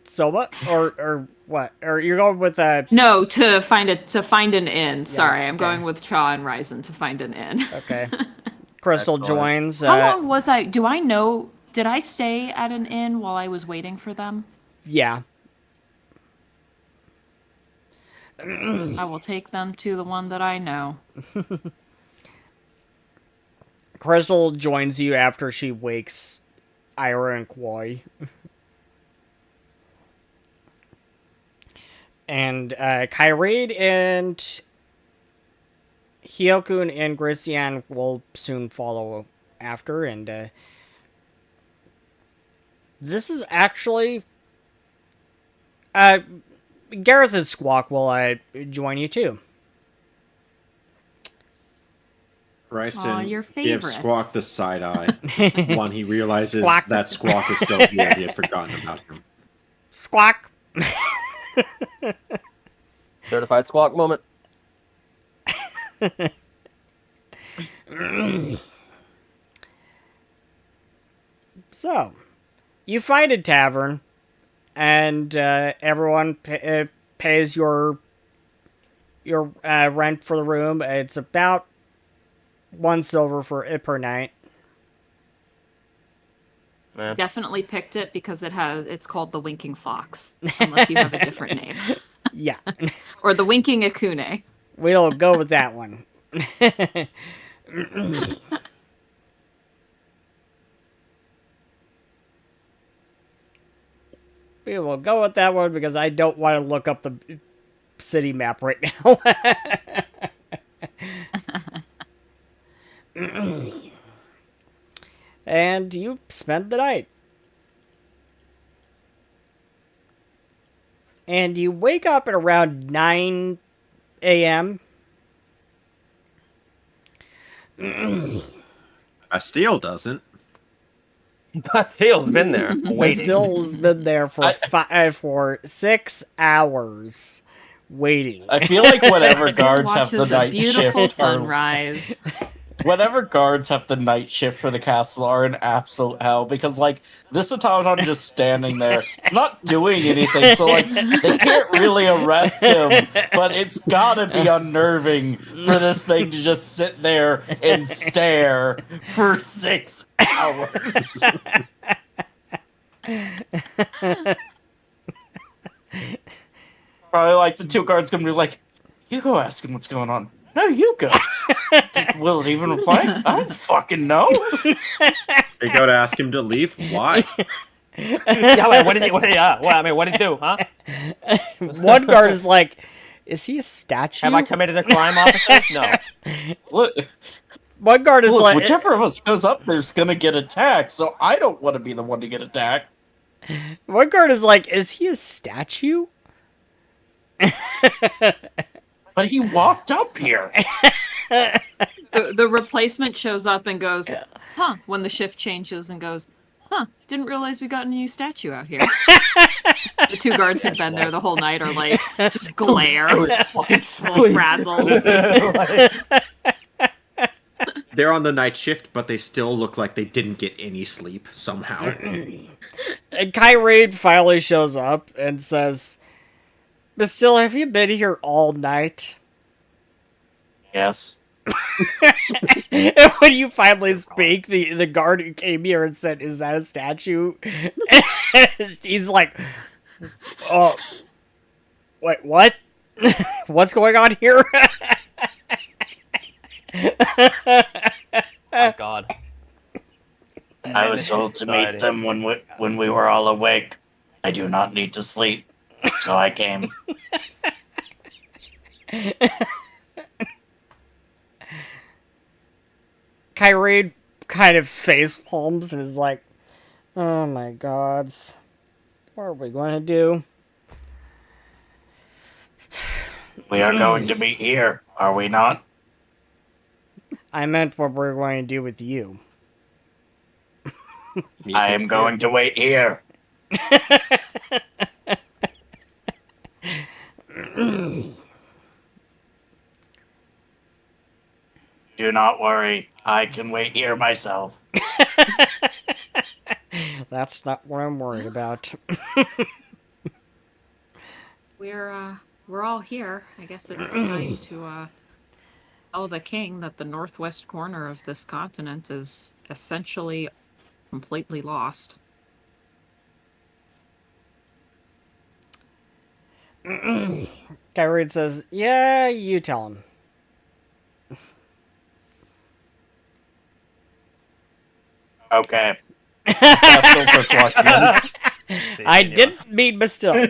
A: Soba or what? Or you're going with
C: No, to find an inn. Sorry, I'm
A: okay.
C: going with Cha and Ryzen to find an inn.
A: okay. Crystal
B: Excellent.
A: joins.
C: How long was I? Do I know? Did I stay at an inn while I was waiting for them?
A: Yeah.
C: I will take them to the one that I know.
A: Crystal joins you after she wakes Ira and Koi. And Kyrade and Hyokun and Gristian will soon follow after, and this is actually Gareth and Squawk will join you too.
E: Ryson
C: your
E: gives
C: favorites.
E: Squawk the side eye when he realizes
A: Squawk.
E: that Squawk is still here. He had forgotten about him.
A: Squawk.
D: Certified squawk moment.
A: So, you find a tavern, and everyone pays your rent for the room. It's about 1 silver per night.
D: Yeah.
C: Definitely picked it because it's called the Winking Fox, unless you have a different name.
A: Yeah,
C: Or the Winking Akune.
A: we'll go with that one. We will go with that one because I don't want to look up the city map right now. And you spend the night. And you wake up at around 9 a.m.
E: Bastille doesn't.
D: Bastile's been there waiting.
A: Bastille's been there for 6 hours waiting.
F: I feel like whatever
C: Bastille
F: guards have the
C: watches a
F: night
C: beautiful
F: shift are
C: sunrise.
F: whatever guards have the night shift for the castle are in absolute hell because like this automaton just standing there, it's not doing anything, so like they can't really arrest him, but it's gotta be unnerving for this thing to just sit there and stare for 6 hours. Probably like the two guards gonna be like, you go ask him what's going on. No, you go. Will it even reply? I don't fucking know.
E: They go to ask him to leave. Why?
D: Yeah, wait, what did he? What did he do? Huh?
A: One guard is like, is he a statue?
D: Have I committed a crime, officer? No.
F: Look,
A: One guard is like,
F: whichever of us goes up there's gonna get attacked, so I don't want to be the one to get attacked.
A: one guard is like, is he a statue?
F: But he walked up here.
C: The replacement shows up and goes, huh, when the shift changes and goes, huh, didn't realize we got a new statue out here. The two guards who've been there the whole night are like, just glare, all frazzled.
E: They're on the night shift, but they still look like they didn't get any sleep somehow.
A: And Kyrie finally shows up and says, Bastille, have you been here all night?
F: Yes.
A: And when you finally speak, the guard who came here and said, is that a statue? He's like, oh, wait, what? What's going on here?
D: Oh God.
F: I was told to meet them when we were all awake. I do not need to sleep, so I came.
A: Kyrie kind of face palms and is like, oh my gods, what are we going to do?
F: We are going to meet here, are we not?
A: I meant what we're going to do with you.
F: I am going to wait here. Do not worry, I can wait here myself.
A: That's not what I'm worried about.
C: We're all here. I guess it's time to tell the king that the northwest corner of this continent is essentially completely lost.
A: Kyrie says, yeah, you tell him.
F: Okay. Bastille starts walking in.
A: I didn't mean Bastille.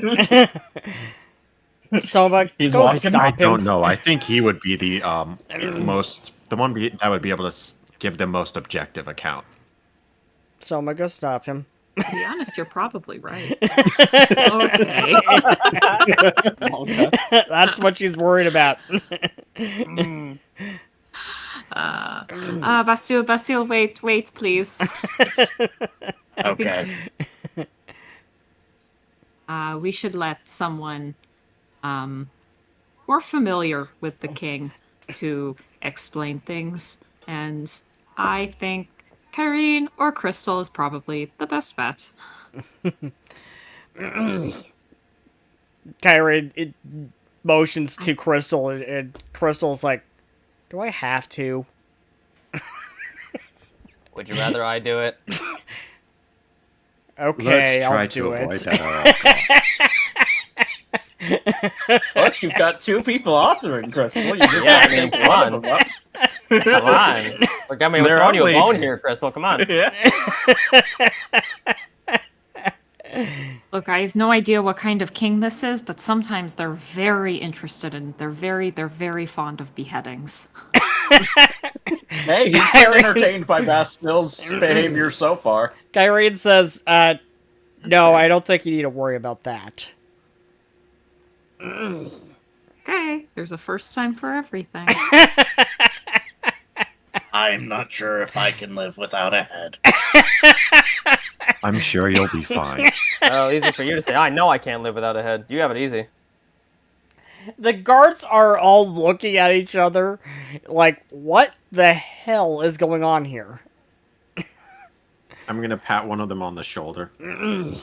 A: Soma,
F: He's
A: go
F: walking.
A: stop
E: I
A: him.
E: don't know. I think he would be the that would be able to give the most objective account.
A: Soma, go stop him.
C: To be honest, you're probably right. Okay.
A: That's what she's worried about.
C: Bastille, wait, please.
F: Okay.
C: We should let someone more familiar with the king to explain things, and I think Kyrene or Crystal is probably the best bet.
A: Kyrie it motions to Crystal, and Crystal's like, do I have to?
D: Would you rather I do it?
A: Okay,
E: Let's try
A: I'll
E: to
A: do
E: avoid
A: it.
E: that at all costs.
F: Look, you've got two people authoring, Crystal. You just
D: Yeah,
F: have
D: I
F: to
D: mean,
F: take
D: come
F: one
D: on.
F: of them up.
D: Come on. Look, I mean, we're
F: They're
D: throwing you a
F: only-
D: bone here, Crystal. Come on.
F: Yeah.
C: Look, I have no idea what kind of king this is, but sometimes they're very interested in. They're very fond of beheadings.
F: Hey, he's been entertained by Bastille's behavior so far.
A: Kyrie says, no, I don't think you need to worry about that.
C: Okay, there's a first time for everything.
B: I'm not sure if I can live without a head.
E: I'm sure you'll be fine.
D: Oh, easy for you to say. I know I can't live without a head. You have it easy.
A: The guards are all looking at each other like, what the hell is going on here?
E: I'm gonna pat one of them on the shoulder. You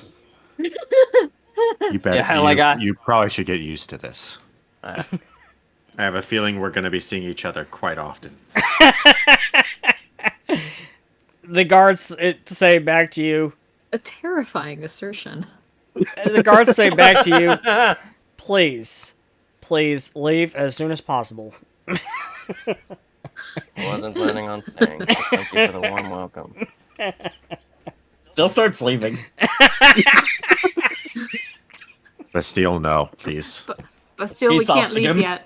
E: bet.
D: Yeah, like
E: you probably should get used to this.
D: I
E: I have a feeling we're gonna be seeing each other quite often.
A: The guards say back to you.
C: A terrifying assertion.
A: The guards say back to you, please leave as soon as possible.
D: wasn't planning on staying. So thank you for the warm welcome.
F: Still starts leaving.
E: Bastille, no, please.
C: But still,
F: He
C: we can't
F: stops
C: leave
F: again.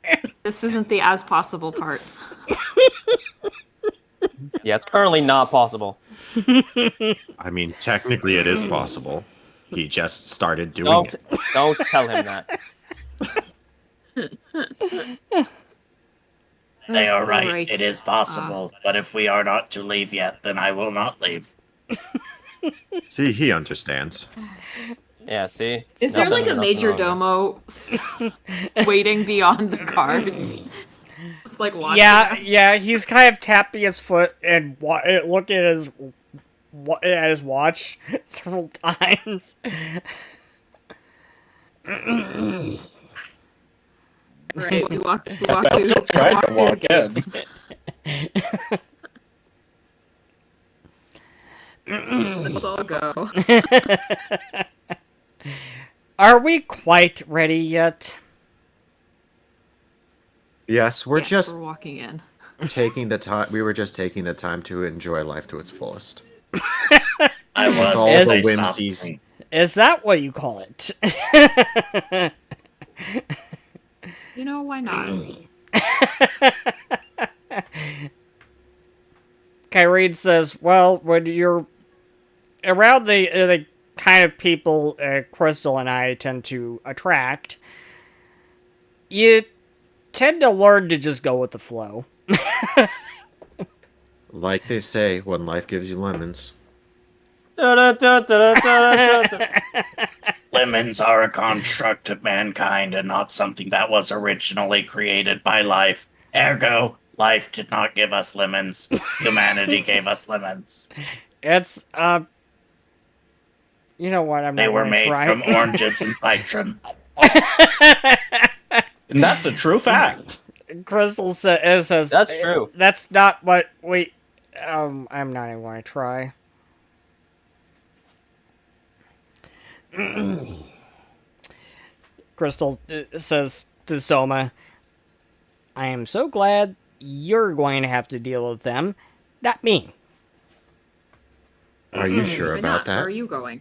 C: yet. This isn't the as possible part.
D: Yeah, it's currently not possible.
E: I mean, technically it is possible. He just started doing it.
D: Don't tell him that.
B: They are right.
C: Right.
B: It is possible. But if we are not to leave yet, then I will not leave.
E: See, he understands.
D: Yeah, see?
C: Is there like a
D: Nothing
C: major
D: wrong
C: domo waiting beyond the guards? Just like watching
A: Yeah,
C: us?
A: yeah, he's kind of tapping his foot and looking at his watch several times.
C: Right, we walk
F: I still tried to walk in.
C: Let's all go.
A: Are we quite ready yet?
E: Yes, we're
C: Yes,
E: just
C: we're walking in.
E: taking the time. We were just taking the time to enjoy life to its fullest.
B: I was
E: all
B: but
E: the
B: they
E: whimsies.
B: stopped me.
A: Is that what you call it?
C: You know, why not?
A: Kyrene says, well, when you're around the kind of people Crystal and I tend to attract, you tend to learn to just go with the flow.
E: Like they say, when life gives you lemons.
B: Lemons are a construct of mankind and not something that was originally created by life. Ergo, life did not give us lemons. Humanity gave us lemons.
A: It's, you know what, I'm
B: They
A: not
B: were
A: gonna
B: made
A: try.
B: from oranges and citron.
F: And that's a true fact.
A: Crystal says,
D: That's true.
A: That's not what we, I'm not even going to try. Crystal says to Soma, I am so glad you're going to have to deal with them, not me.
E: Are you sure
C: Why
E: about
C: not? Where
E: that?
C: are you going?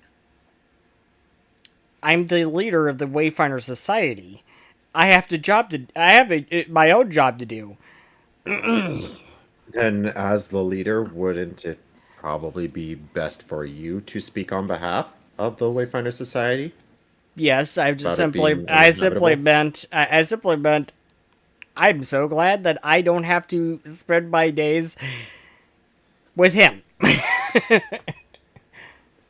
A: I'm the leader of the Wayfinder Society. I have my own job to do.
E: Then, as the leader, wouldn't it probably be best for you to speak on behalf of the Wayfinder Society?
A: Yes, I've just
E: About it
A: simply,
E: being
A: I simply
E: inevitable?
A: meant, I'm so glad that I don't have to spend my days with him.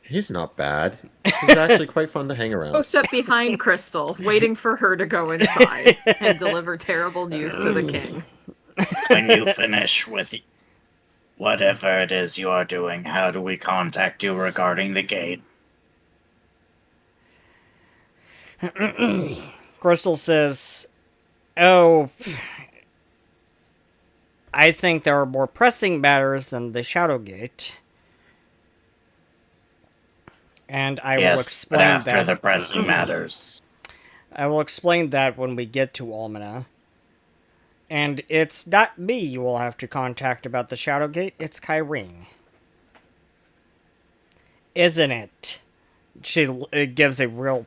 E: He's not bad. He's actually quite fun to hang around.
C: Post up behind Crystal, waiting for her to go inside and deliver terrible news to the king.
B: When you finish with whatever it is you are doing, how do we contact you regarding the gate?
A: Crystal says, oh, I think there are more pressing matters than the Shadowgate. And I will
B: Yes, but
A: explain
B: after
A: that.
B: the pressing matters.
A: I will explain that when we get to Almana. And it's not me you will have to contact about the Shadowgate, it's Kyrene. Isn't it? She gives a real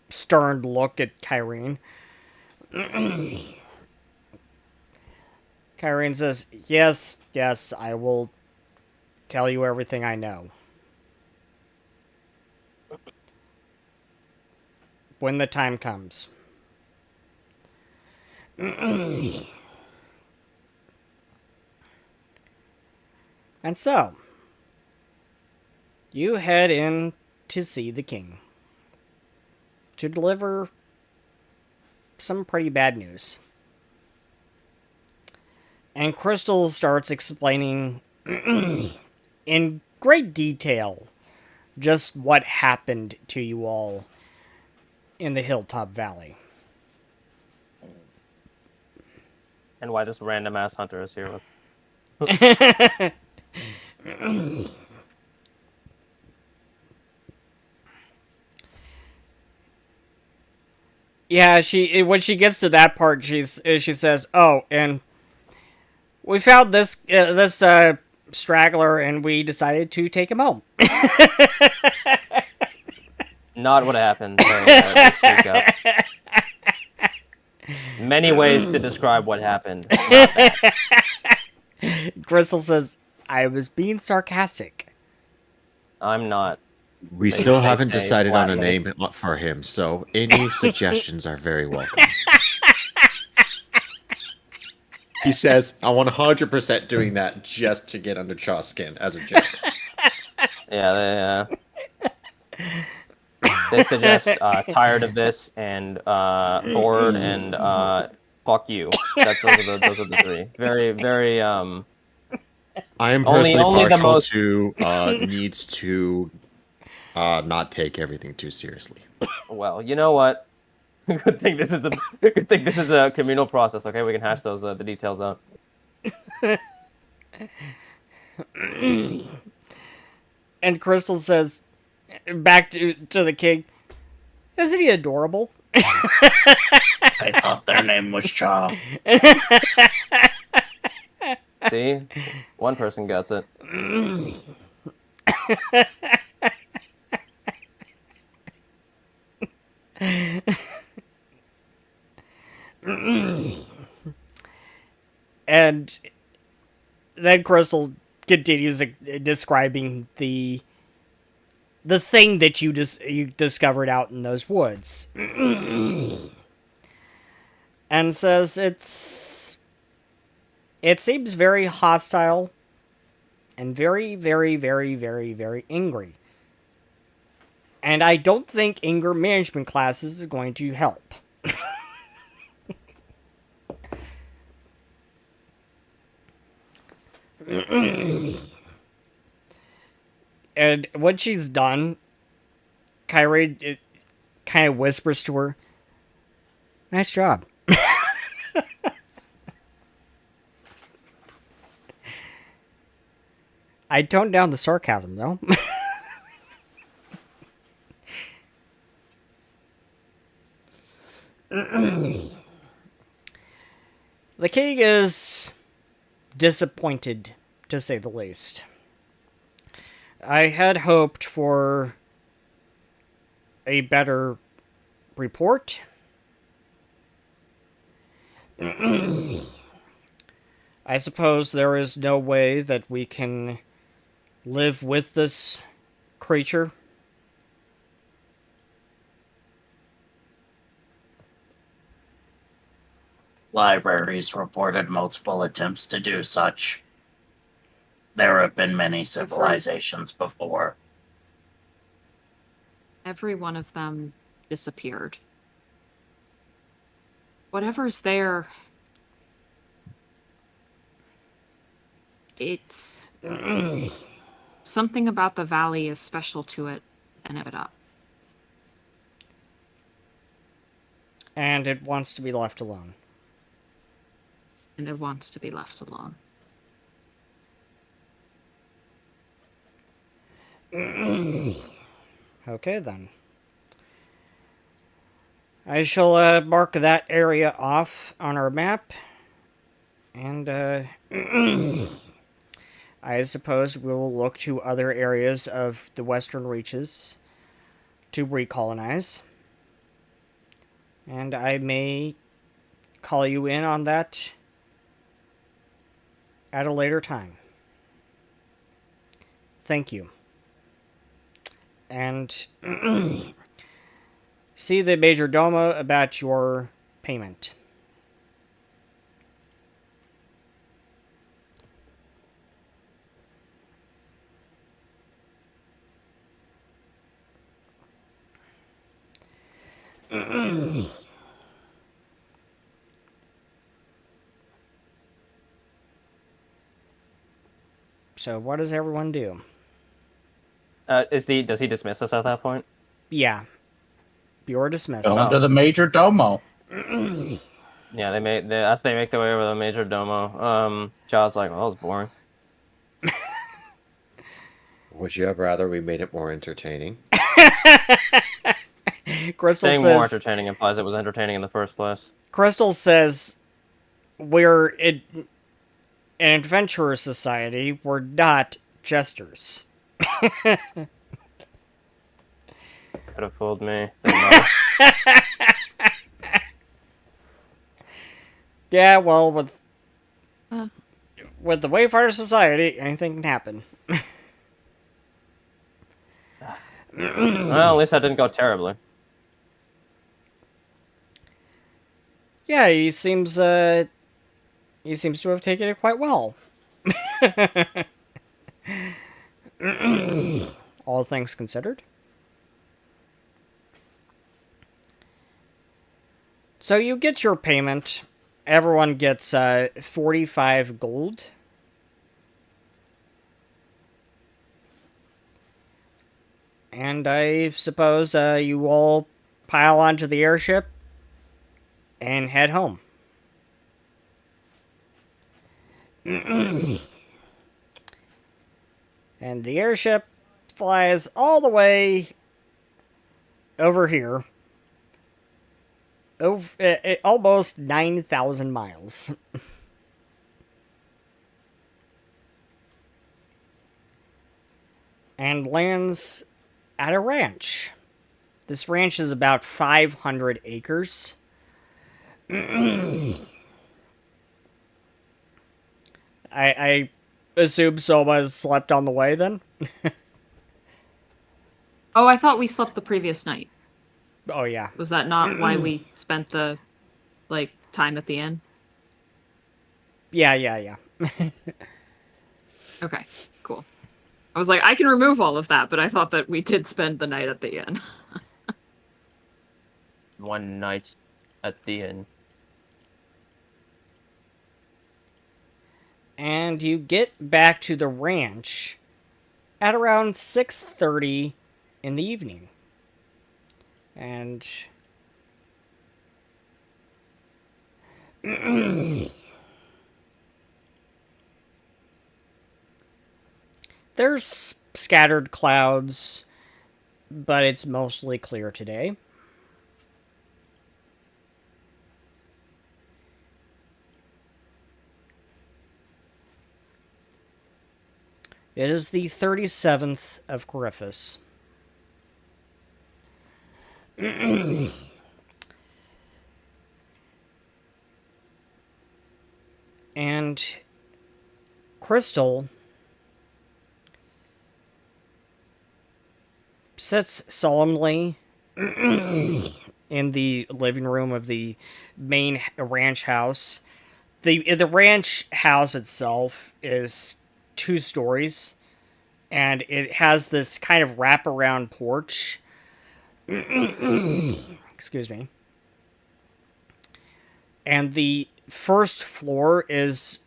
A: stern look at Kyrene. Kyrene says, yes, I will tell you everything I know. When the time comes. And so, you head in to see the king. To deliver some pretty bad news. And Crystal starts explaining in great detail just what happened to you all in the Hilltop Valley.
D: And why this random ass hunter is here with.
A: Yeah, when she gets to that part, she says, "Oh, and we found this straggler, and we decided to take him home."
D: Not what happened. So, speak up. Many ways to describe what happened. Not that.
A: Crystal says, "I was being sarcastic."
D: I'm not.
E: We
D: They
E: still
D: say
E: haven't decided on a
D: flatly.
E: name for him, so any suggestions are very welcome. He says, I want 100% doing that just to get under Chaw's skin as a joke.
D: Yeah, they suggest tired of this and bored and fuck you. Those are the three. Very, very
E: I am
D: Only
E: personally
D: the
E: partial
D: most-
E: to needs to not take everything too seriously.
D: well. You know what? Good thing this is a communal process. Okay, we can hash those the details out.
A: And Crystal says, back to the king, "Isn't he adorable?"
B: I thought their name was Chaw.
D: See, one person gets it.
A: And then Crystal continues describing the thing that you discovered out in those woods, and says it seems very hostile and very, very, very, very, very angry. And I don't think anger management classes is going to help. And when she's done, Kyrie kind of whispers to her, "Nice job." I toned down the sarcasm, though. The king is disappointed, to say the least. I had hoped for a better report. I suppose there is no way that we can live with this creature.
B: Libraries reported multiple attempts to do such. There have been many civilizations before.
C: Every one of them disappeared. Whatever's there, it's something about the valley is special to it and it up.
A: And it wants to be left alone.
C: And it wants to be left alone.
A: Okay, then. I shall mark that area off on our map. And I suppose we'll look to other areas of the western reaches to recolonize. And I may call you in on that at a later time. Thank you. And see the Major Domo about your payment. So what does everyone do?
D: Does he dismiss us at that point?
A: Yeah. You're dismissed.
F: Going to the major domo.
D: Yeah, as they make their way over the major domo. Jaw's like, well, that was boring.
E: Would you have rather we made it more entertaining?
A: Crystal
D: Saying more
A: says,
D: entertaining implies it was entertaining in the first place.
A: Crystal says, we're an adventurer society. We're not jesters.
D: Could have fooled me. Didn't
A: Yeah, well,
C: Uh.
A: with the Wayfinder Society, anything can happen.
D: Well, at least that didn't go terribly.
A: Yeah, he seems to have taken it quite well. All things considered. So you get your payment. Everyone gets 45 gold. And I suppose you all pile onto the airship and head home. And the airship flies all the way over here. Almost 9,000 miles. And lands at a ranch. This ranch is about 500 acres. I assume Soma slept on the way then?
C: Oh, I thought we slept the previous night.
A: Oh, yeah.
C: Was that not why we spent the, time at the inn?
A: Yeah.
C: Okay, cool. I was like, I can remove all of that, but I thought that we did spend the night at the inn.
D: One night at the inn.
A: And you get back to the ranch at around 6:30 in the evening. And there's scattered clouds, but it's mostly clear today. It is the 37th of Griffiths. And Crystal sits solemnly in the living room of the main ranch house. The ranch house itself is 2 stories, and it has this kind of wraparound porch. Excuse me. And the first floor is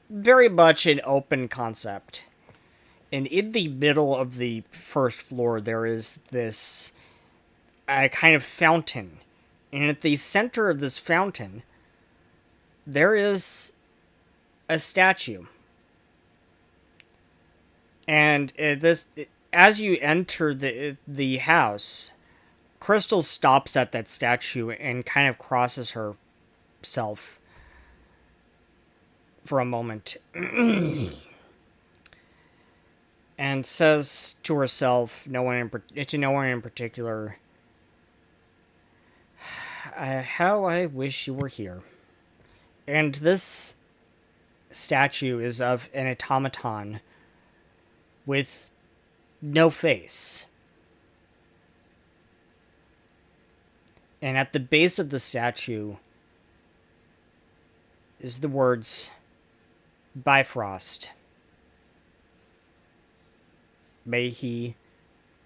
A: very much an open concept. And in the middle of the first floor, there is this kind of fountain. And at the center of this fountain, there is a statue. And as you enter the house, Crystal stops at that statue and kind of crosses herself for a moment. And says to herself, to no one in particular, how I wish you were here. And this statue is of an automaton with no face. And at the base of the statue is the words, Bifrost. May he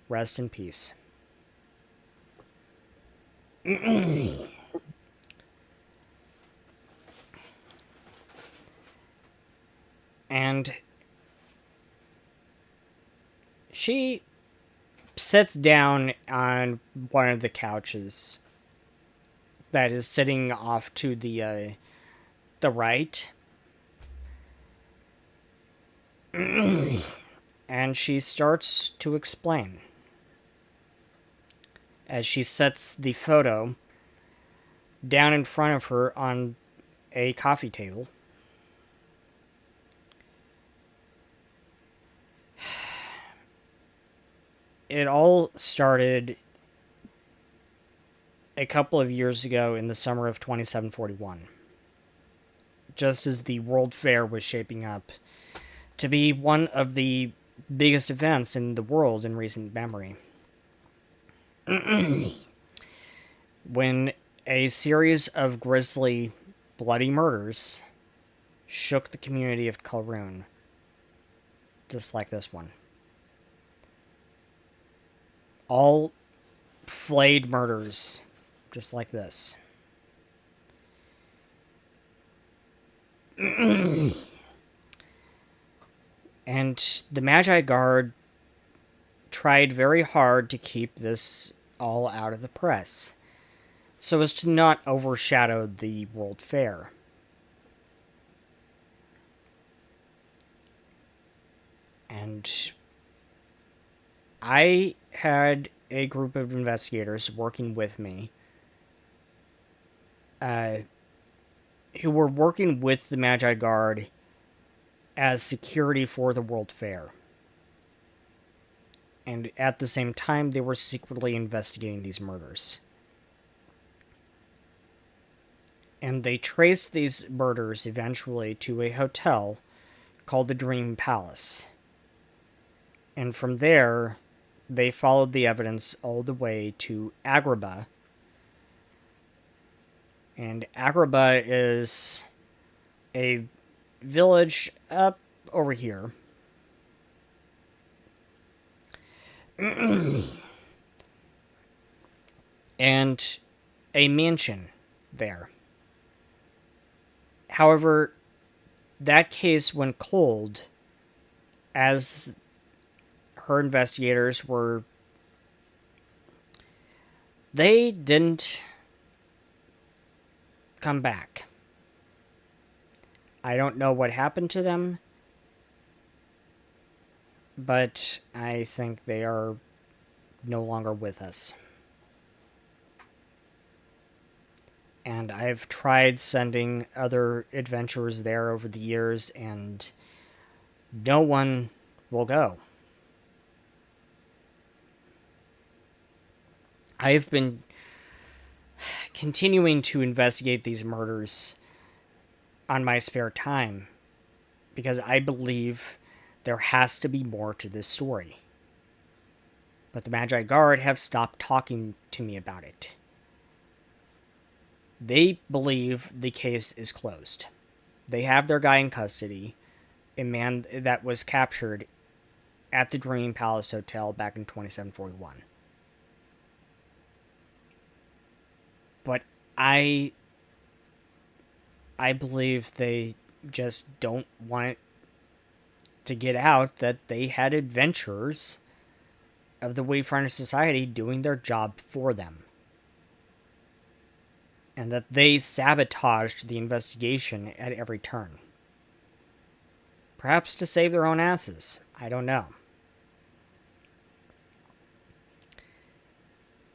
A: rest in peace. And she sits down on one of the couches that is sitting off to the right. And she starts to explain as she sets the photo down in front of her on a coffee table. It all started a couple of years ago in the summer of 2741, just as the World Fair was shaping up to be one of the biggest events in the world in recent memory. When a series of grisly, bloody murders shook the community of Kalrun, just like this one. All flayed murders, just like this. And the Magi Guard tried very hard to keep this all out of the press, so as to not overshadow the World Fair. And I had a group of investigators working with me who were working with the Magi Guard as security for the World Fair. And at the same time, they were secretly investigating these murders. And they traced these murders eventually to a hotel called the Dream Palace. And from there, they followed the evidence all the way to Agrabah. And Agrabah is a village up over here. And a mansion there. However, that case went cold as her investigators were... They didn't come back. I don't know what happened to them, but I think they are no longer with us. And I've tried sending other adventurers there over the years, and no one will go. I've been continuing to investigate these murders on my spare time because I believe there has to be more to this story. But the Magi Guard have stopped talking to me about it. They believe the case is closed. They have their guy in custody, a man that was captured at the Dream Palace Hotel back in 2741. But I believe they just don't want it to get out that they had adventurers of the Wayfinder Society doing their job for them. And that they sabotaged the investigation at every turn. Perhaps to save their own asses. I don't know.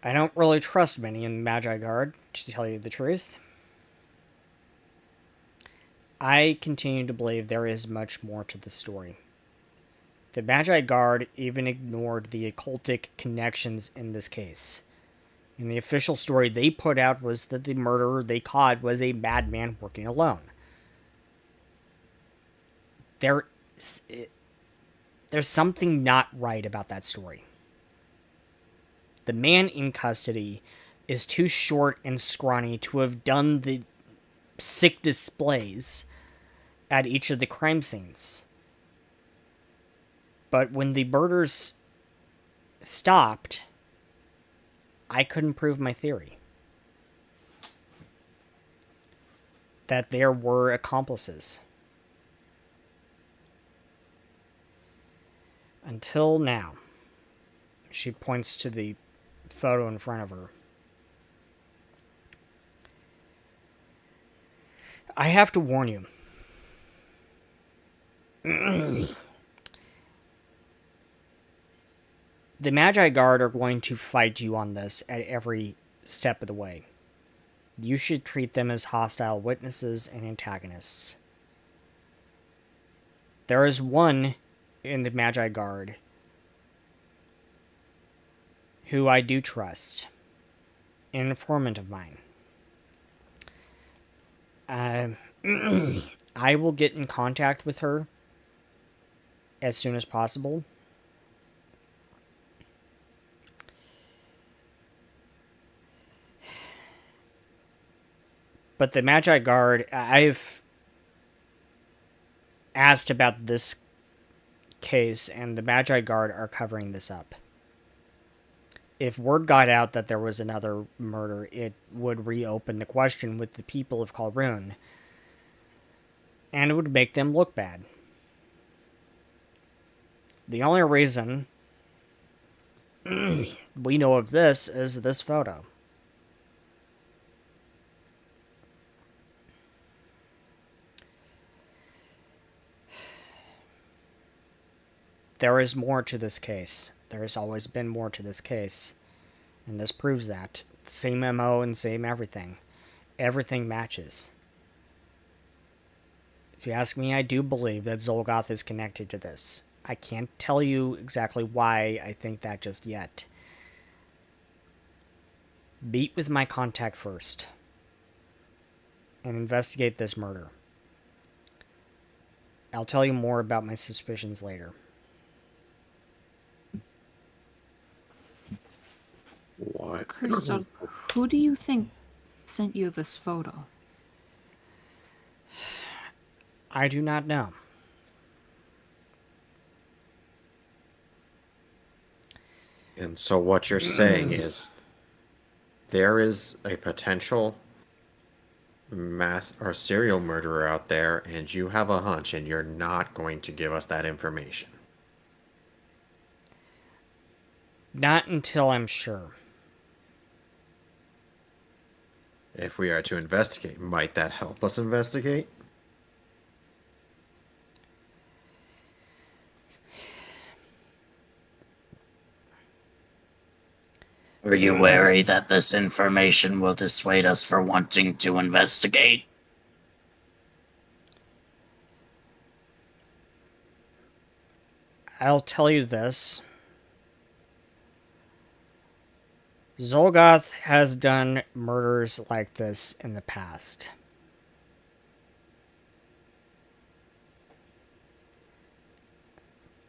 A: I don't really trust many in the Magi Guard, to tell you the truth. I continue to believe there is much more to the story. The Magi Guard even ignored the occultic connections in this case. And the official story they put out was that the murderer they caught was a madman working alone. There's something not right about that story. The man in custody is too short and scrawny to have done the sick displays at each of the crime scenes. But when the murders stopped, I couldn't prove my theory. that there were accomplices. Until now. She points to the photo in front of her. I have to warn you. The Magi Guard are going to fight you on this at every step of the way. You should treat them as hostile witnesses and antagonists. There is one in the Magi Guard who I do trust, an informant of mine. I will get in contact with her as soon as possible. But the Magi Guard, I've asked about this case, and the Magi Guard are covering this up. If word got out that there was another murder, it would reopen the question with the people of Kalrun, and it would make them look bad. The only reason we know of this is this photo. There is more to this case. There has always been more to this case. And this proves that. Same MO and same everything. Everything matches. If you ask me, I do believe that Zolgoth is connected to this. I can't tell you exactly why I think that just yet. Meet with my contact first. And investigate this murder. I'll tell you more about my suspicions later.
E: What?
C: Crystal, who do you think sent you this photo?
A: I do not know.
E: And so what you're saying is there is a potential mass or serial murderer out there, and you have a hunch, and you're not going to give us that information.
A: Not until I'm sure.
E: If we are to investigate, might that help us investigate?
B: Are you wary that this information will dissuade us from wanting to investigate?
A: I'll tell you this. Zolgoth has done murders like this in the past.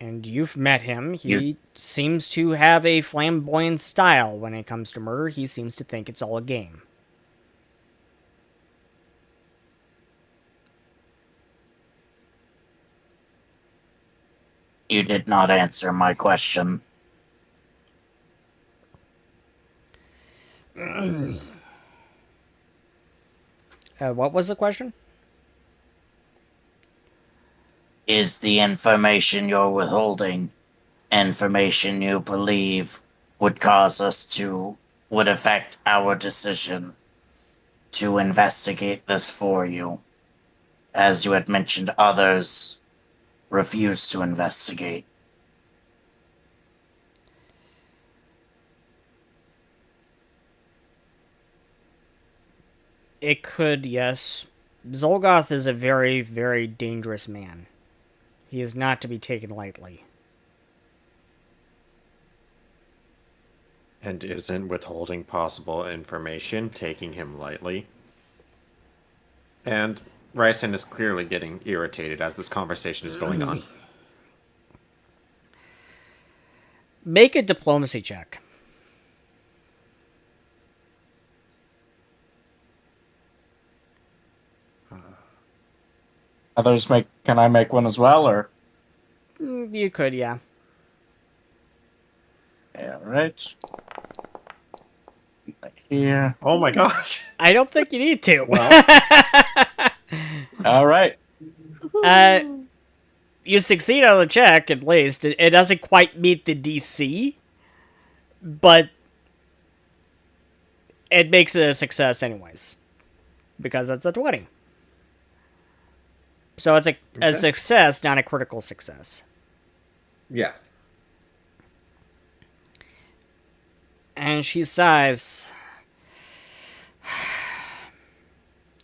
A: And you've met him. He seems to have a flamboyant style when it comes to murder. He seems to think it's all a game.
B: You did not answer my question.
A: What was the question?
B: Is the information you're withholding information you believe would affect our decision to investigate this for you? As you had mentioned, others refused to investigate.
A: It could, yes. Zolgoth is a very, very dangerous man. He is not to be taken lightly.
E: And isn't withholding possible information taking him lightly? And Ryson is clearly getting irritated as this conversation is going on.
A: Make a diplomacy check.
F: Can I make one as well, or?
A: You could, yeah.
F: Yeah, right. Yeah.
E: Oh my gosh.
A: I don't think you need to.
E: Well.
F: All right.
A: You succeed on the check, at least. It doesn't quite meet the DC, but it makes it a success anyways, because it's a 20. So it's a
E: Okay.
A: success, not a critical success.
E: Yeah.
A: And she sighs.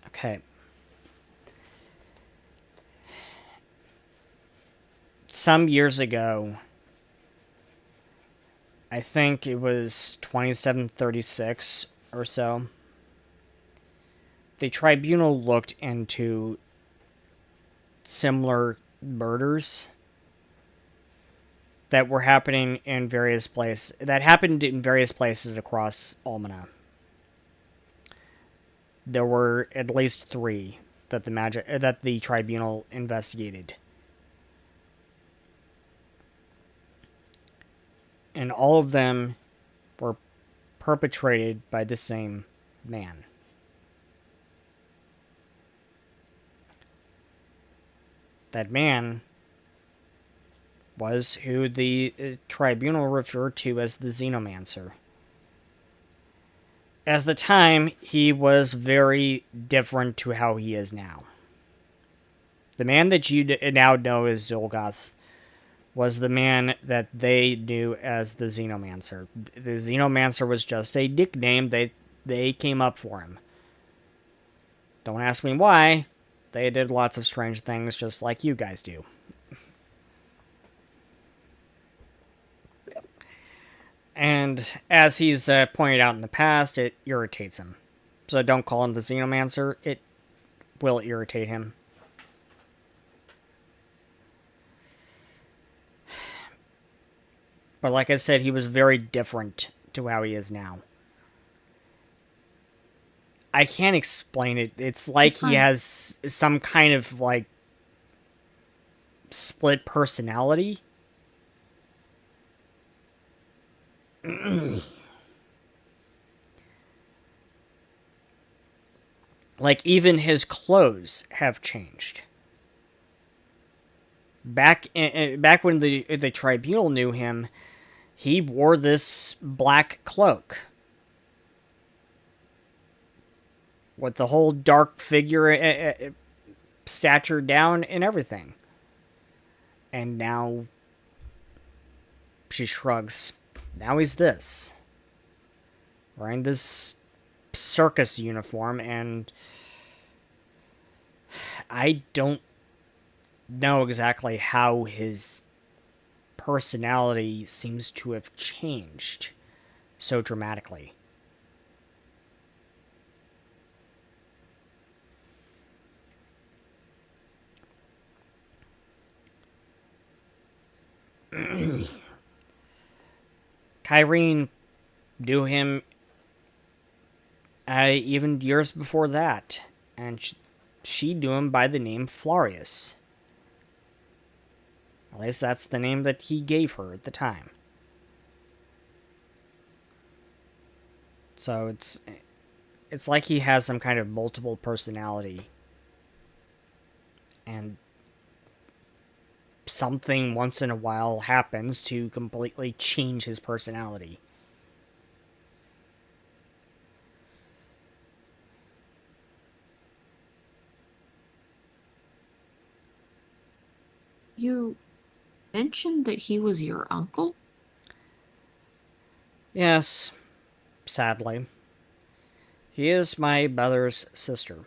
A: Okay. Some years ago, I think it was 2736 or so, the tribunal looked into similar murders that were happening in various places, across Almana. There were at least 3 that the tribunal investigated. And all of them were perpetrated by the same man. That man was who the tribunal referred to as the Xenomancer. At the time, he was very different to how he is now. The man that you now know as Zolgoth was the man that they knew as the Xenomancer. The Xenomancer was just a nickname they came up for him. Don't ask me why. They did lots of strange things just like you guys do. And as he's pointed out in the past, it irritates him. So don't call him the Xenomancer. It will irritate him. But like I said, he was very different to how he is now. I can't explain it. It's like he has some kind of, like, split personality. Like, even his clothes have changed. Back when the tribunal knew him, he wore this black cloak with the whole dark figure, stature down and everything. And now she shrugs. Now he's this, wearing this circus uniform, and I don't know exactly how his personality seems to have changed so dramatically. Kyrene knew him even years before that, and she knew him by the name Florius. At least that's the name that he gave her at the time. So it's like he has some kind of multiple personality, and something once in a while happens to completely change his personality.
C: You mentioned that he was your uncle?
A: Yes, sadly. He is my mother's sister.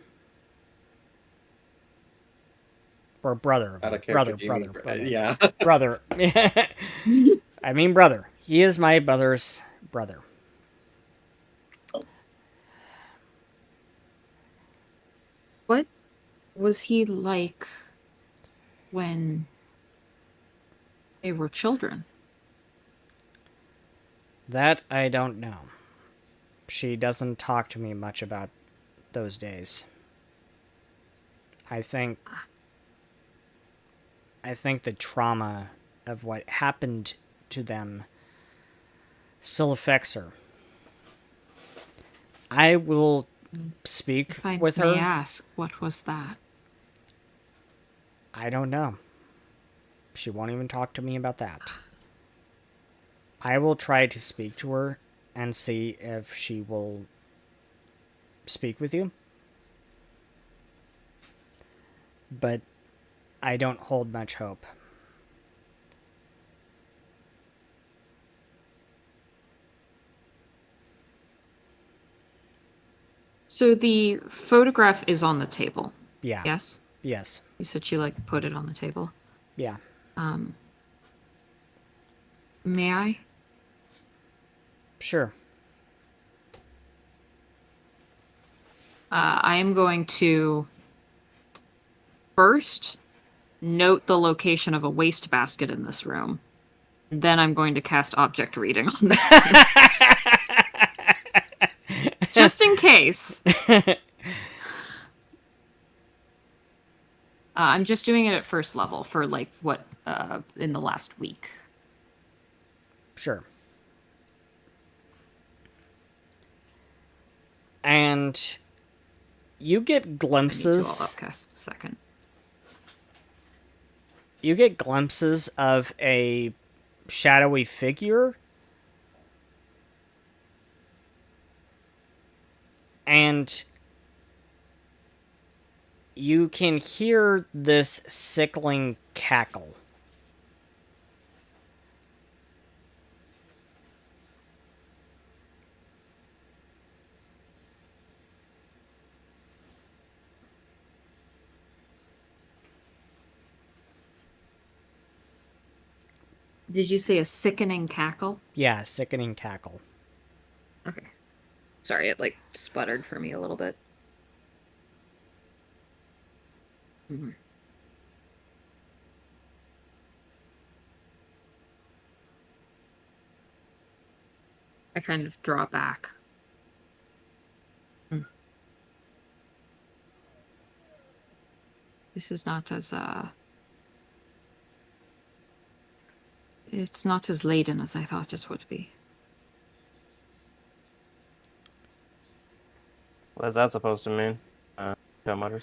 A: Or brother.
E: Out of
A: Brother.
E: character, yeah.
A: Brother. I mean brother. He is my mother's brother.
C: What was he like when they were children?
A: That I don't know. She doesn't talk to me much about those days. I think the trauma of what happened to them still affects her. I will speak
C: If I
A: with
C: may
A: her.
C: ask, what was that?
A: I don't know. She won't even talk to me about that. I will try to speak to her and see if she will speak with you. But I don't hold much hope.
C: So the photograph is on the table.
A: Yeah.
C: Yes?
A: Yes.
C: You said she like put it on the table.
A: Yeah.
C: May I?
A: Sure.
C: I am going to first note the location of a wastebasket in this room. Then I'm going to cast object reading on that. Just in case. I'm just doing it at first level for like what in the last week.
A: Sure. And you get
C: I need
A: glimpses.
C: to all upcast the second.
A: You get glimpses of a shadowy figure. And you can hear this sickling cackle.
C: Did you say a sickening cackle?
A: Yeah, sickening cackle.
C: Okay. Sorry, it like sputtered for me a little bit. Mm-hmm. I kind of draw back. This is not as it's not as laden as I thought it would be.
D: What is that supposed to mean? Cat mutters.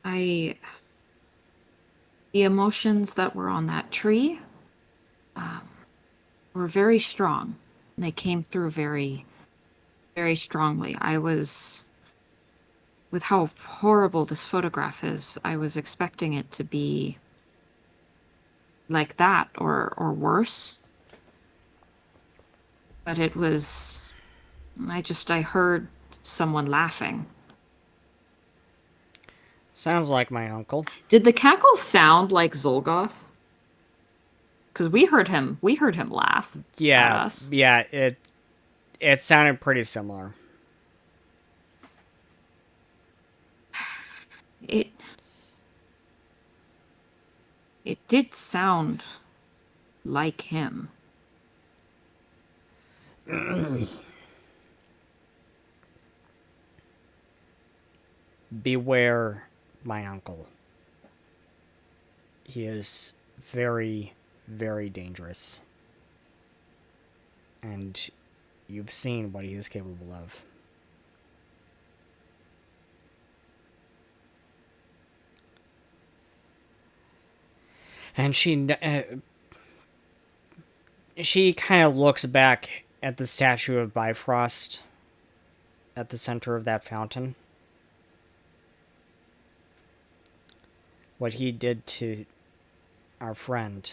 C: The emotions that were on that tree were very strong. They came through very, very strongly. With how horrible this photograph is, I was expecting it to be like that or worse. But it was, I heard someone laughing.
A: Sounds like my uncle.
C: Did the cackle sound like Zolgoth? Because we heard him laugh at
A: Yeah,
C: us.
A: yeah, it sounded pretty similar.
C: It did sound like him.
A: Beware my uncle. He is very, very dangerous. And you've seen what he is capable of. And she kind of looks back at the statue of Bifrost at the center of that fountain. What he did to our friend.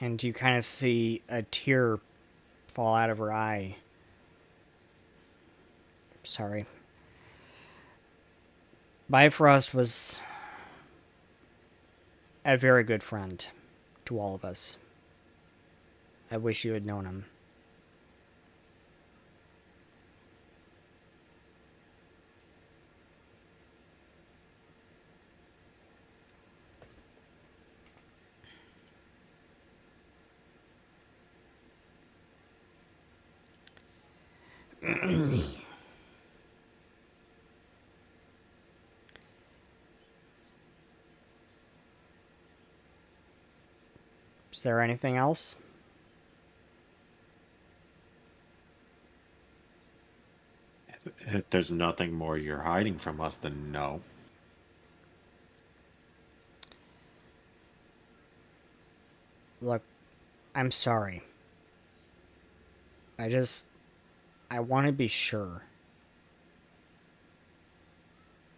A: And you kind of see a tear fall out of her eye. Sorry. Bifrost was a very good friend to all of us. I wish you had known him. Is there anything else?
E: If there's nothing more you're hiding from us, then no.
A: Look, I'm sorry. I want to be sure.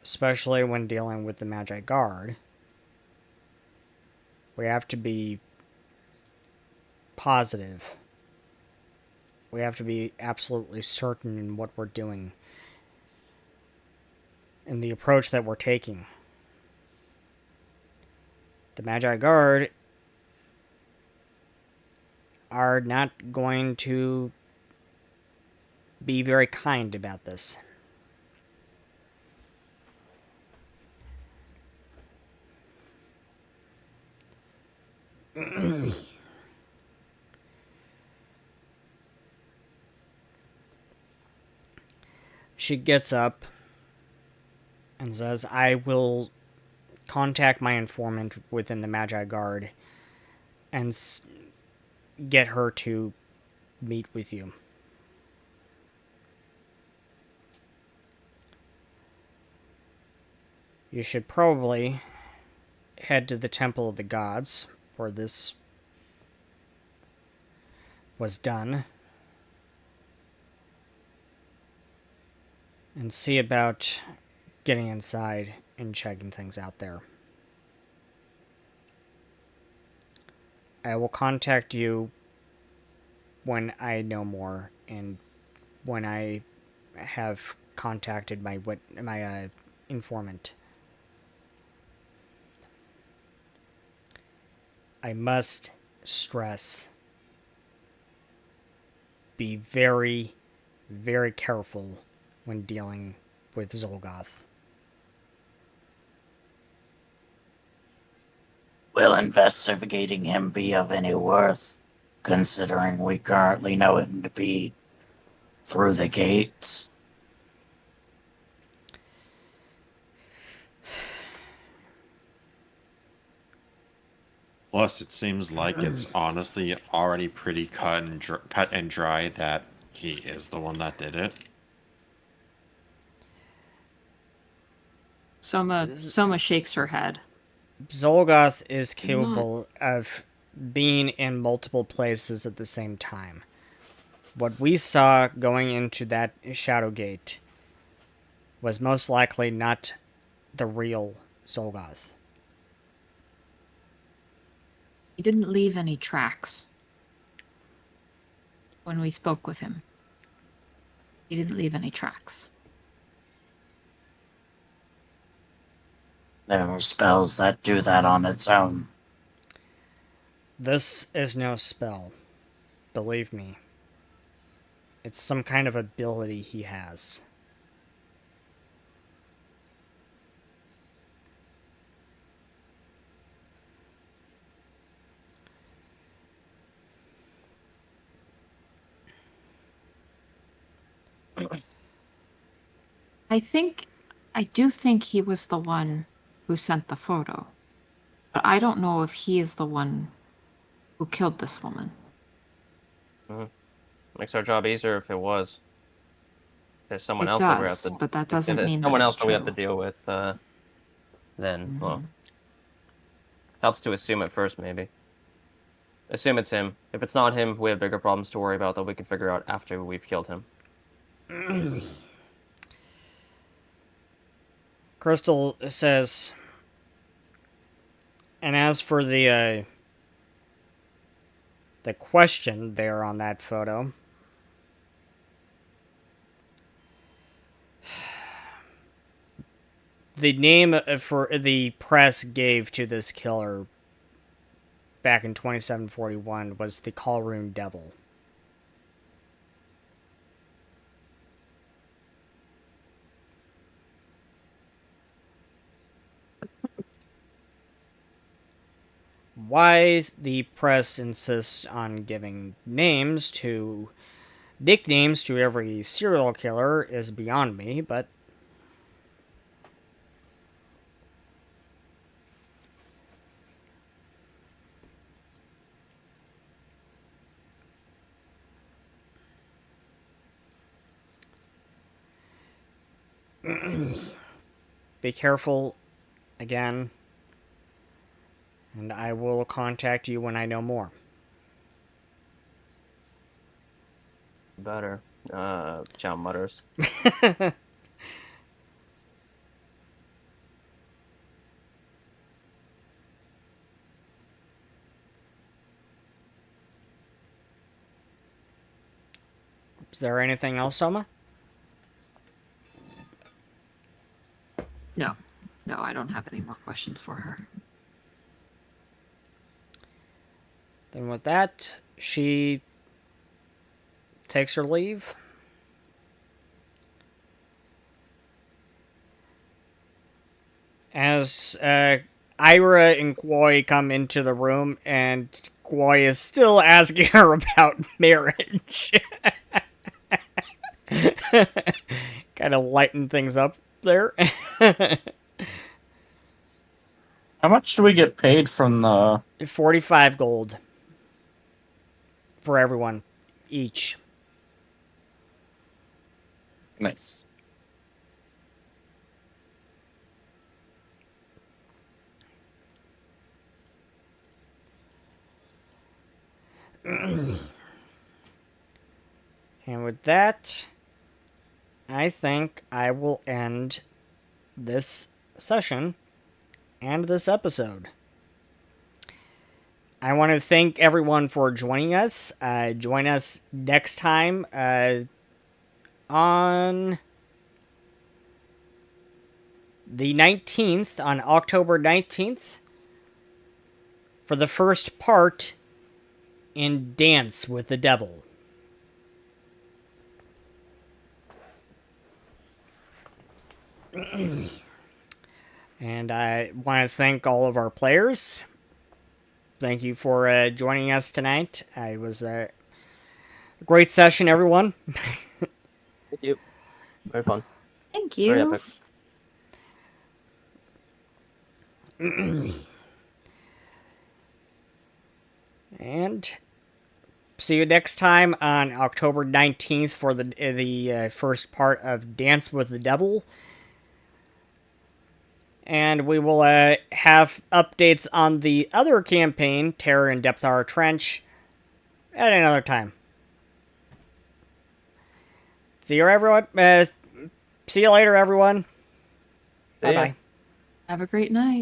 A: Especially when dealing with the Magi Guard. We have to be positive. We have to be absolutely certain in what we're doing. And the approach that we're taking. The Magi Guard are not going to be very kind about this. She gets up and says, I will contact my informant within the Magi Guard and get her to meet with you. You should probably head to the Temple of the Gods, where this was done, and see about getting inside and checking things out there. I will contact you when I know more and when I have contacted my informant. I must stress, be very, very careful when dealing with Zolgoth.
B: Will investigating him be of any worth, considering we currently know him to be through the gates?
E: Plus, it seems like it's honestly already pretty cut and dry that he is the one that did it.
C: Soma shakes her head.
A: Zolgoth is capable of being in multiple places at the same time. What we saw going into that Shadow Gate was most likely not the real Zolgoth.
C: He didn't leave any tracks when we spoke with him. He didn't leave any tracks.
B: There are spells that do that on its own.
A: This is no spell. Believe me. It's some kind of ability he has.
C: I do think he was the one who sent the photo. But I don't know if he is the one who killed this woman.
D: Mm-hmm. Makes our job easier if it was. There's someone
C: It
D: else that we have
C: does,
D: to.
C: but that doesn't
D: if it's
C: mean
D: someone
C: that
D: else
C: it's
D: that we have to
C: true.
D: deal with. Then
C: Mhm.
D: well, helps to assume it first, maybe. Assume it's him. If it's not him, we have bigger problems to worry about that we can figure out after we've killed him.
A: Crystal says, and as for the question there on that photo, the name for the press gave to this killer back in 2741 was the Callroom Devil. Why the press insists on giving nicknames to every serial killer is beyond me, but Be careful again, and I will contact you when I know more.
D: Better. Chow mutters.
A: Is there anything else, Soma?
C: No, I don't have any more questions for her.
A: Then with that, she takes her leave. As Ira and Koi come into the room, and Koi is still asking her about marriage. Kind of lighten things up there.
F: How much do we get paid from the?
A: 45 gold for everyone, each.
F: Nice.
A: And with that, I think I will end this session and this episode. I want to thank everyone for joining us. Join us next time on the 19th, on October 19th, for the first part in Dance with the Devil. And I want to thank all of our players. Thank you for joining us tonight. It was a great session, everyone.
D: Thank you. Very fun.
C: Thank
D: Very
C: you.
D: epic.
A: And see you next time on October 19th for the first part of Dance with the Devil. And we will have updates on the other campaign, Terror in Depth Hour Trench, at another time. See you, everyone. See you later, everyone.
D: See ya.
A: Bye-bye.
C: Have a great night.